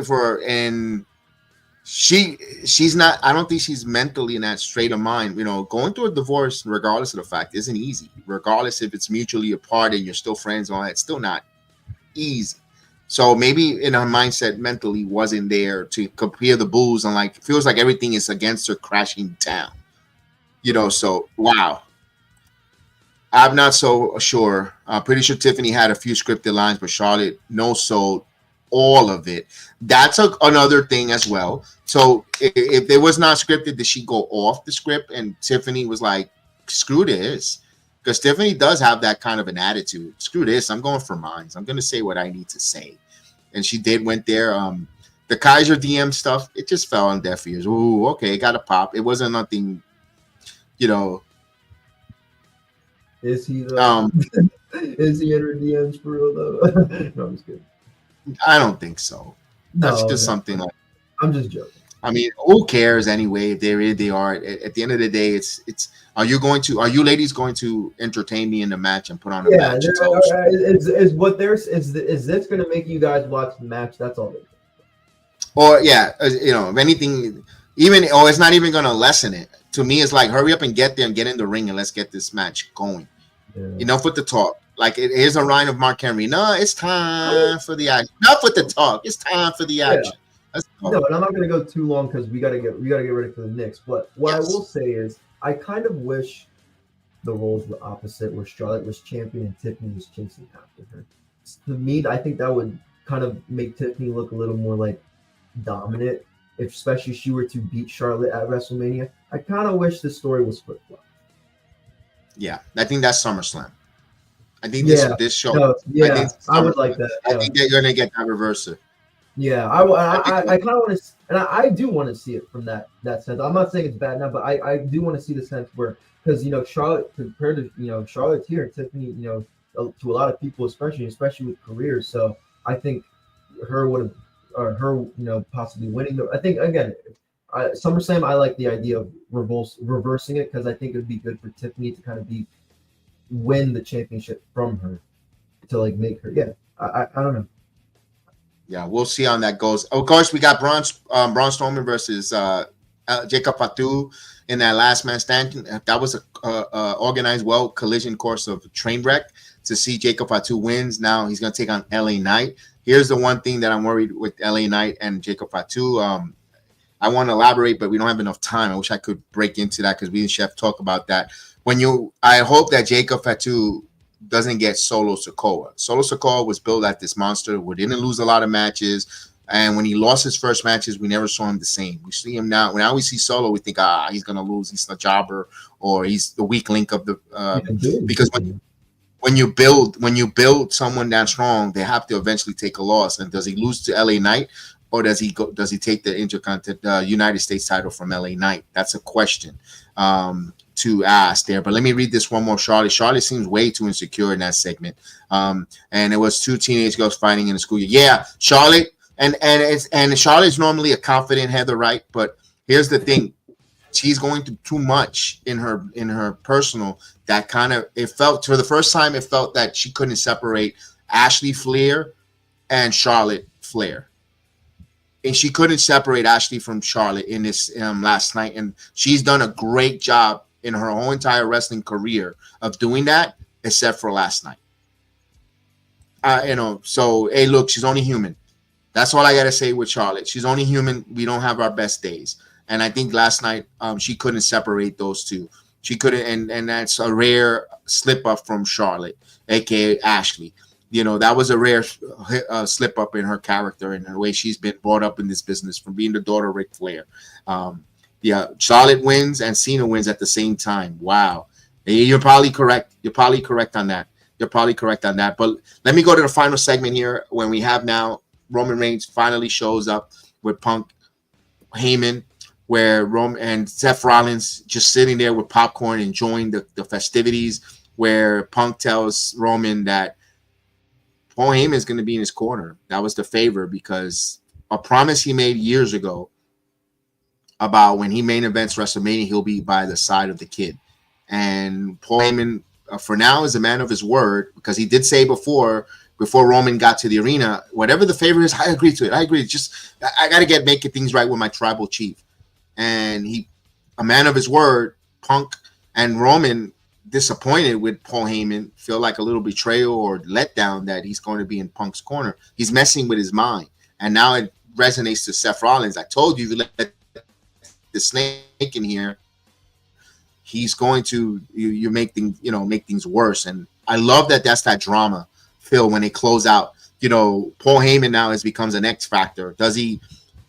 S5: she's not. I don't think she's mentally in that state of mind. Going through a divorce, regardless of the fact, isn't easy. Regardless if it's mutually apart and you're still friends and all that, it's still not easy. So maybe in her mindset mentally wasn't there to compare the boos and feels like everything is against her crashing down. So wow. I'm not so sure. I'm pretty sure Tiffany had a few scripted lines, but Charlotte no-sold all of it. That's another thing as well. So if it was not scripted, did she go off the script? And Tiffany was like, screw this. Because Tiffany does have that kind of an attitude. Screw this. I'm going for mine. I'm going to say what I need to say. And she went there. The Kaiser DM stuff, it just fell on deaf ears. Ooh, okay, got a pop. It wasn't nothing,
S6: Is he is he in her DMs for real though? No, I'm just kidding.
S5: I don't think so. That's just something like.
S6: I'm just joking.
S5: I mean, who cares anyway? If they are. At the end of the day, it's. Are you ladies going to entertain me in the match and put on a match?
S6: Is this going to make you guys watch the match? That's all.
S5: Or if anything, it's not even going to lessen it. To me, it's like hurry up and get there and get in the ring and let's get this match going. Yeah. Enough with the talk. Like here's a line of Mark Henry. No, it's time for the action. Enough with the talk. It's time for the action. Yeah.
S6: No, and I'm not going to go too long because we got to get ready for the Knicks. But what I will say is, I kind of wish the roles were opposite, where Charlotte was champion and Tiffany was chasing after her. To me, I think that would kind of make Tiffany look a little more like dominant, especially if she were to beat Charlotte at WrestleMania. I kind of wish the story was flip-flop.
S5: Yeah, I think that's SummerSlam. I think this show.
S6: No, I would like that.
S5: I think they're going to get that reverser.
S6: Yeah, I kind of want to, and I do want to see it from that sense. I'm not saying it's bad now, but I do want to see the sense where, because Charlotte compared to Charlotte's here, Tiffany, to a lot of people, especially with careers. So I think her possibly winning. I think again, SummerSlam. I like the idea of reversing it because I think it would be good for Tiffany to kind of win the championship from her to make her. Yeah, I don't know.
S5: Yeah, we'll see how that goes. Of course, we got Braun Strowman versus Jacob Fatu in that last man standing. That was a organized, well collision course of train wreck to see Jacob Fatu wins. Now he's going to take on LA Knight. Here's the one thing that I'm worried with LA Knight and Jacob Fatu. I want to elaborate, but we don't have enough time. I wish I could break into that because we and Chef talk about that. I hope that Jacob Fatu doesn't get Solo Sikoa. Solo Sikoa was built at this monster who didn't lose a lot of matches. And when he lost his first matches, we never saw him the same. We see him now. When we see Solo, we think, he's going to lose. He's a jobber, or he's the weak link of the because when you build someone that strong, they have to eventually take a loss. And does he lose to LA Knight, or does he take the United States title from LA Knight? That's a question to ask there. But let me read this one more. Charlotte seems way too insecure in that segment. And it was two teenage girls fighting in the school. Yeah, Charlotte. And Charlotte's normally a confident heather, right? But here's the thing. She's going through too much in her personal that kind of, it felt for the first time, it felt that she couldn't separate Ashley Flair and Charlotte Flair. And she couldn't separate Ashley from Charlotte in this last night. And she's done a great job in her whole entire wrestling career of doing that, except for last night. So, hey, look, she's only human. That's all I got to say with Charlotte. She's only human. We don't have our best days. And I think last night she couldn't separate those two. She couldn't, and that's a rare slip up from Charlotte, a.k.a. Ashley. That was a rare slip up in her character and the way she's been brought up in this business from being the daughter of Ric Flair. Charlotte wins and Cena wins at the same time. Wow. You're probably correct. You're probably correct on that. But let me go to the final segment here when we have now Roman Reigns finally shows up with Punk Heyman, where Roman and Seth Rollins just sitting there with popcorn enjoying the festivities, where Punk tells Roman that Paul Heyman is going to be in his corner. That was the favor because a promise he made years ago about when he main events WrestleMania, he'll be by the side of the kid. And Paul Heyman, for now, is a man of his word because he did say before Roman got to the arena, whatever the favor is, I agree to it. I agree. Just I got to making things right with my tribal chief. And a man of his word, Punk and Roman, disappointed with Paul Heyman, feel like a little betrayal or letdown that he's going to be in Punk's corner. He's messing with his mind. And now it resonates to Seth Rollins. I told you, if you let the snake in here, he's going to you make things worse. And I love that's that drama, Phil, when they close out. Paul Heyman now becomes an X factor. Does he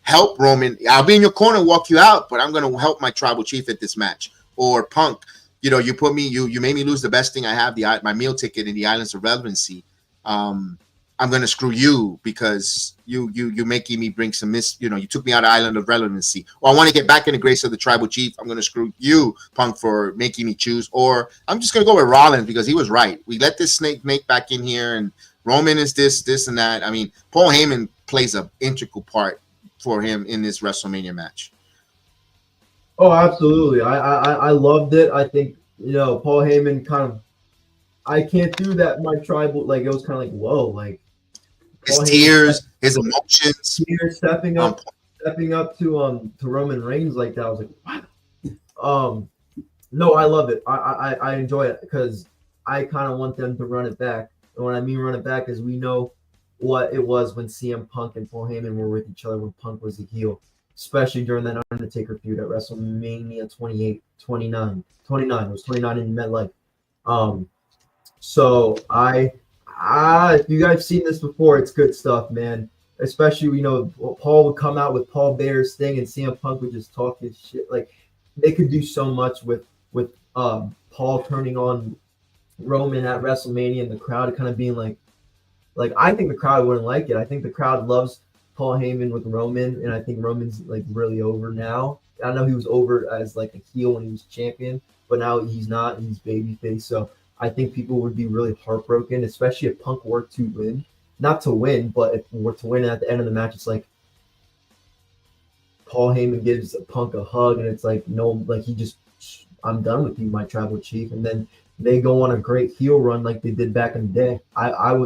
S5: help Roman? I'll be in your corner, walk you out, but I'm going to help my tribal chief at this match. Or Punk, you made me lose the best thing I have, my meal ticket in the Islands of Relevancy. I'm going to screw you because you making me bring some you took me out of Island of Relevancy. Or I want to get back in the grace of the tribal chief. I'm going to screw you, Punk, for making me choose. Or I'm just going to go with Rollins because he was right. We let this snake back in here, and Roman is this and that. I mean, Paul Heyman plays an integral part for him in this WrestleMania match.
S6: Oh, absolutely. I loved it. I think, Paul Heyman kind of, I can't do that. My tribal, like, it was kind of like, whoa, like
S5: his tears, his emotions,
S6: stepping up to Roman Reigns like that. I was like, wow. No, I love it. I enjoy it because I kind of want them to run it back. And when I mean run it back is we know what it was when CM Punk and Paul Heyman were with each other when Punk was the heel, especially during that Undertaker feud at WrestleMania 29. It was 29 in MetLife. So if you guys seen this before, it's good stuff, man. Especially, Paul would come out with Paul Bear's thing and CM Punk would just talk his shit. Like, they could do so much with Paul turning on Roman at WrestleMania and the crowd kind of being like I think the crowd wouldn't like it. I think the crowd loves Paul Heyman with Roman, and I think Roman's like really over now. I know he was over as like a heel when he was champion, but now he's not, and he's babyface. So I think people would be really heartbroken, especially if Punk were to win. Not to win, but if were to win at the end of the match, it's like Paul Heyman gives Punk a hug, and it's like, no, like I'm done with you, my tribal chief. And then they go on a great heel run like they did back in the day.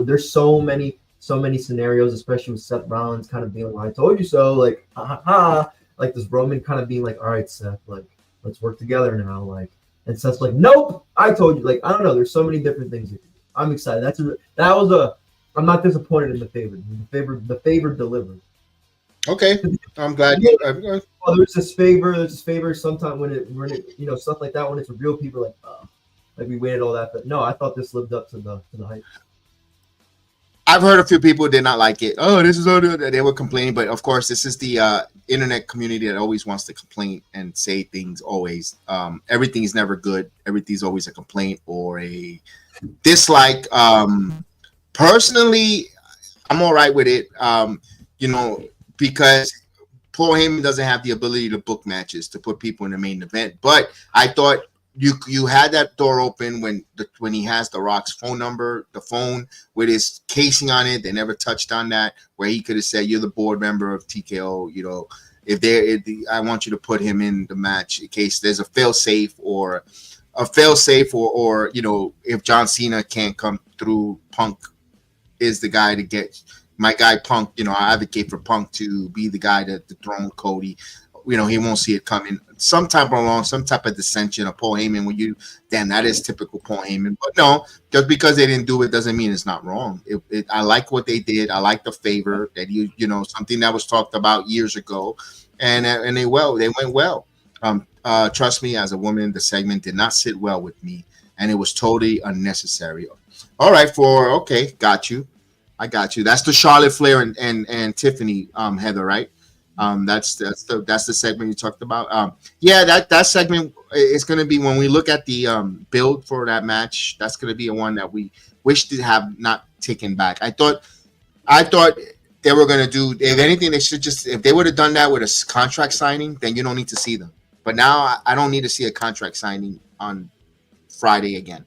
S6: There's so many scenarios, especially with Seth Rollins kind of being like, I told you so, like, like this Roman kind of being like, all right, Seth, like let's work together now, like, and Seth's like, nope, I told you, like, I don't know, there's so many different things. I'm excited. I'm not disappointed in the favorite. The favorite delivered.
S5: Okay, I'm glad.
S6: Oh, there's this favor. Sometimes when it stuff like that, when it's real people like, oh, like we waited all that, but no, I thought this lived up to the hype.
S5: I've heard a few people did not like it. Oh, this is all they were complaining, but of course, this is the internet community that always wants to complain and say things. Always, everything's never good. Everything's always a complaint or a dislike. Personally, I'm all right with it. Because Paul Heyman doesn't have the ability to book matches to put people in the main event. But I thought you had that door open when he has The Rock's phone number, the phone with his casing on it. They never touched on that, where he could have said, "You're the board member of TKO. I want you to put him in the match in case there's a fail safe or if John Cena can't come through, Punk is the guy to get." My guy Punk, I advocate for Punk to be the guy to dethrone Cody. He won't see it coming. Some type of dissension of Paul Heyman. That is typical Paul Heyman. But no, just because they didn't do it doesn't mean it's not wrong. I like what they did. I like the favor that something that was talked about years ago, and they went well. Trust me, as a woman, the segment did not sit well with me, and it was totally unnecessary. All right, got you. I got you. That's the Charlotte Flair and Tiffany Heather, right? That's the segment you talked about. That segment is going to be when we look at the build for that match. That's going to be a one that we wish to have not taken back. I thought they were going to do. If anything, they should if they would have done that with a contract signing, then you don't need to see them. But now I don't need to see a contract signing on Friday again.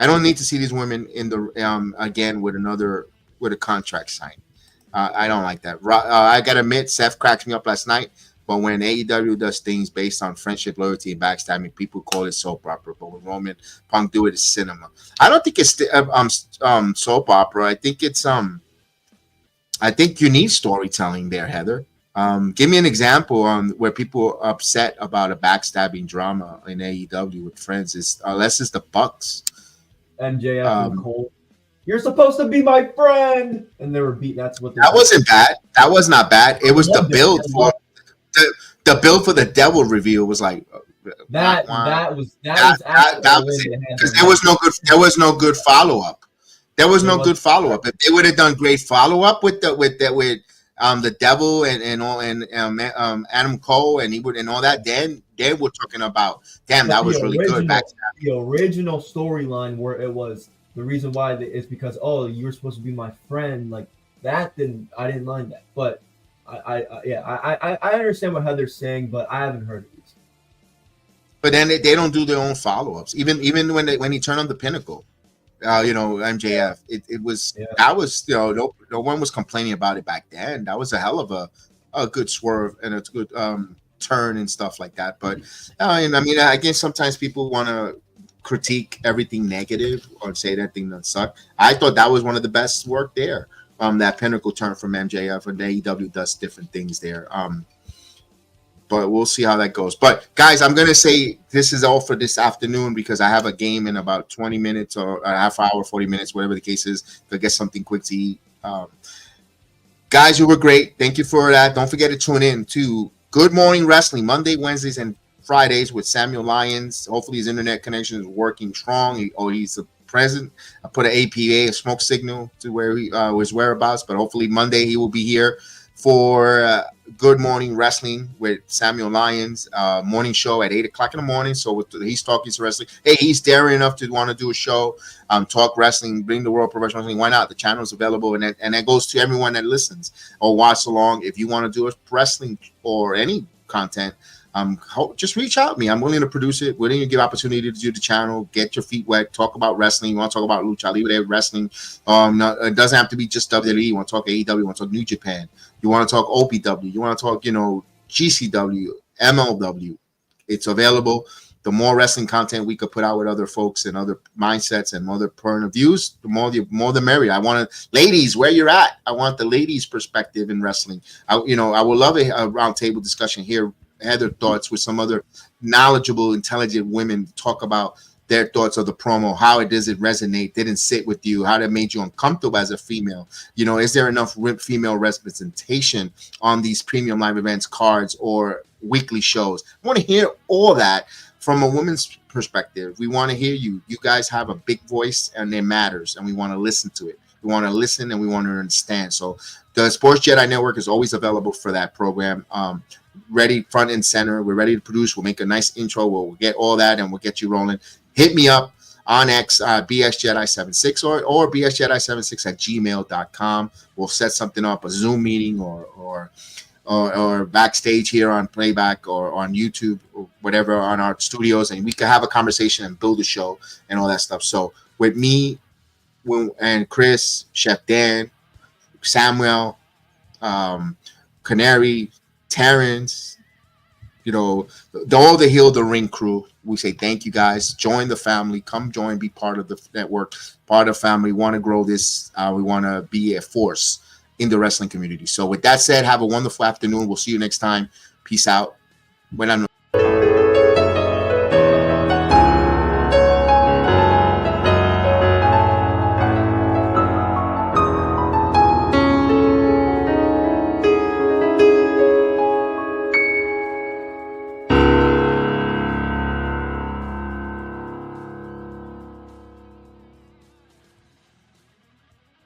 S5: I don't need to see these women in the again with a contract sign. I don't like that. I gotta admit, Seth cracked me up last night. But when AEW does things based on friendship, loyalty, and backstabbing, people call it soap opera. But when Roman Punk do it, it's cinema. I don't think it's soap opera. I think it's I think you need storytelling there, Heather. Give me an example on where people are upset about a backstabbing drama in AEW with friends. Unless it's the Bucks.
S6: MJF and Cole. You're supposed to be my friend, and they were beat. That's what.
S5: That wasn't bad. That was not bad. It was the build for the build for the Devil reveal was like
S6: that was
S5: because there was no good follow up. There was no good follow up. If they would have done great follow up with the Devil and Adam Cole and all that, then we're talking about that was really good.
S6: The original storyline where it was. The reason why is because you were supposed to be my friend, like that. I didn't mind that, but I understand what Heather's saying, but I haven't heard it.
S5: But then they don't do their own follow ups. Even when he turned on the Pinnacle, MJF, that was no one was complaining about it back then. That was a hell of a good swerve and a good turn and stuff like that. But I guess sometimes people want to critique everything negative or say that thing that sucked. I thought that was one of the best work there. That Pinnacle turn from MJF, and AEW does different things there. But we'll see how that goes. But guys, I'm gonna say this is all for this afternoon because I have a game in about 20 minutes or a half hour, 40 minutes, whatever the case is, to get something quick to eat. Guys, you were great. Thank you for that. Don't forget to tune in to Good Morning Wrestling Monday, Wednesdays, and Fridays with Samuel Lyons. Hopefully his internet connection is working strong. He's present. I put an APA, a smoke signal to where his whereabouts, but hopefully Monday he will be here for Good Morning Wrestling with Samuel Lyons, morning show at 8 o'clock in the morning. So he's talking to wrestling. Hey, he's daring enough to want to do a show, talk wrestling, bring the world professional wrestling. Why not? The channel is available, and that goes to everyone that listens or watch along. If you want to do a wrestling or any content, just reach out to me. I'm willing to produce it, willing to give opportunity to do the channel, get your feet wet, talk about wrestling. You want to talk about lucha libre wrestling? It doesn't have to be just WWE. You want to talk AEW? You want to talk New Japan? You want to talk OPW? You want to talk, GCW, MLW? It's available. the more wrestling content we could put out with other folks and other mindsets and other point of views, the more the merrier. I want to, ladies, where you're at, I want the ladies' perspective in wrestling. I would love a roundtable discussion here, Heather thoughts with some other knowledgeable, intelligent women talk about their thoughts of the promo, how it does it resonate, didn't sit with you, how that made you uncomfortable as a female. Is there enough female representation on these premium live events, cards, or weekly shows? I want to hear all that from a woman's perspective. We want to hear you. You guys have a big voice and it matters, and we want to listen to it. We want to listen and we want to understand. So the Sports Jedi Network is always available for that program. Ready front and center. We're ready to produce. We'll make a nice intro. We'll get all that and we'll get you rolling. Hit me up on X, BSJedi76 or BSJedi76@gmail.com. We'll set something up, a Zoom meeting or backstage here on Playback or on YouTube or whatever on our studios, and we can have a conversation and build a show and all that stuff. So with me and Chris, Chef Dan, Samuel, Canary, Terrence, all the Heal the Ring crew, we say thank you guys. Join the family. Come join, be part of the network, part of the family. We want to grow this. We want to be a force in the wrestling community. So with that said, have a wonderful afternoon. We'll see you next time. Peace out. Buenas noches.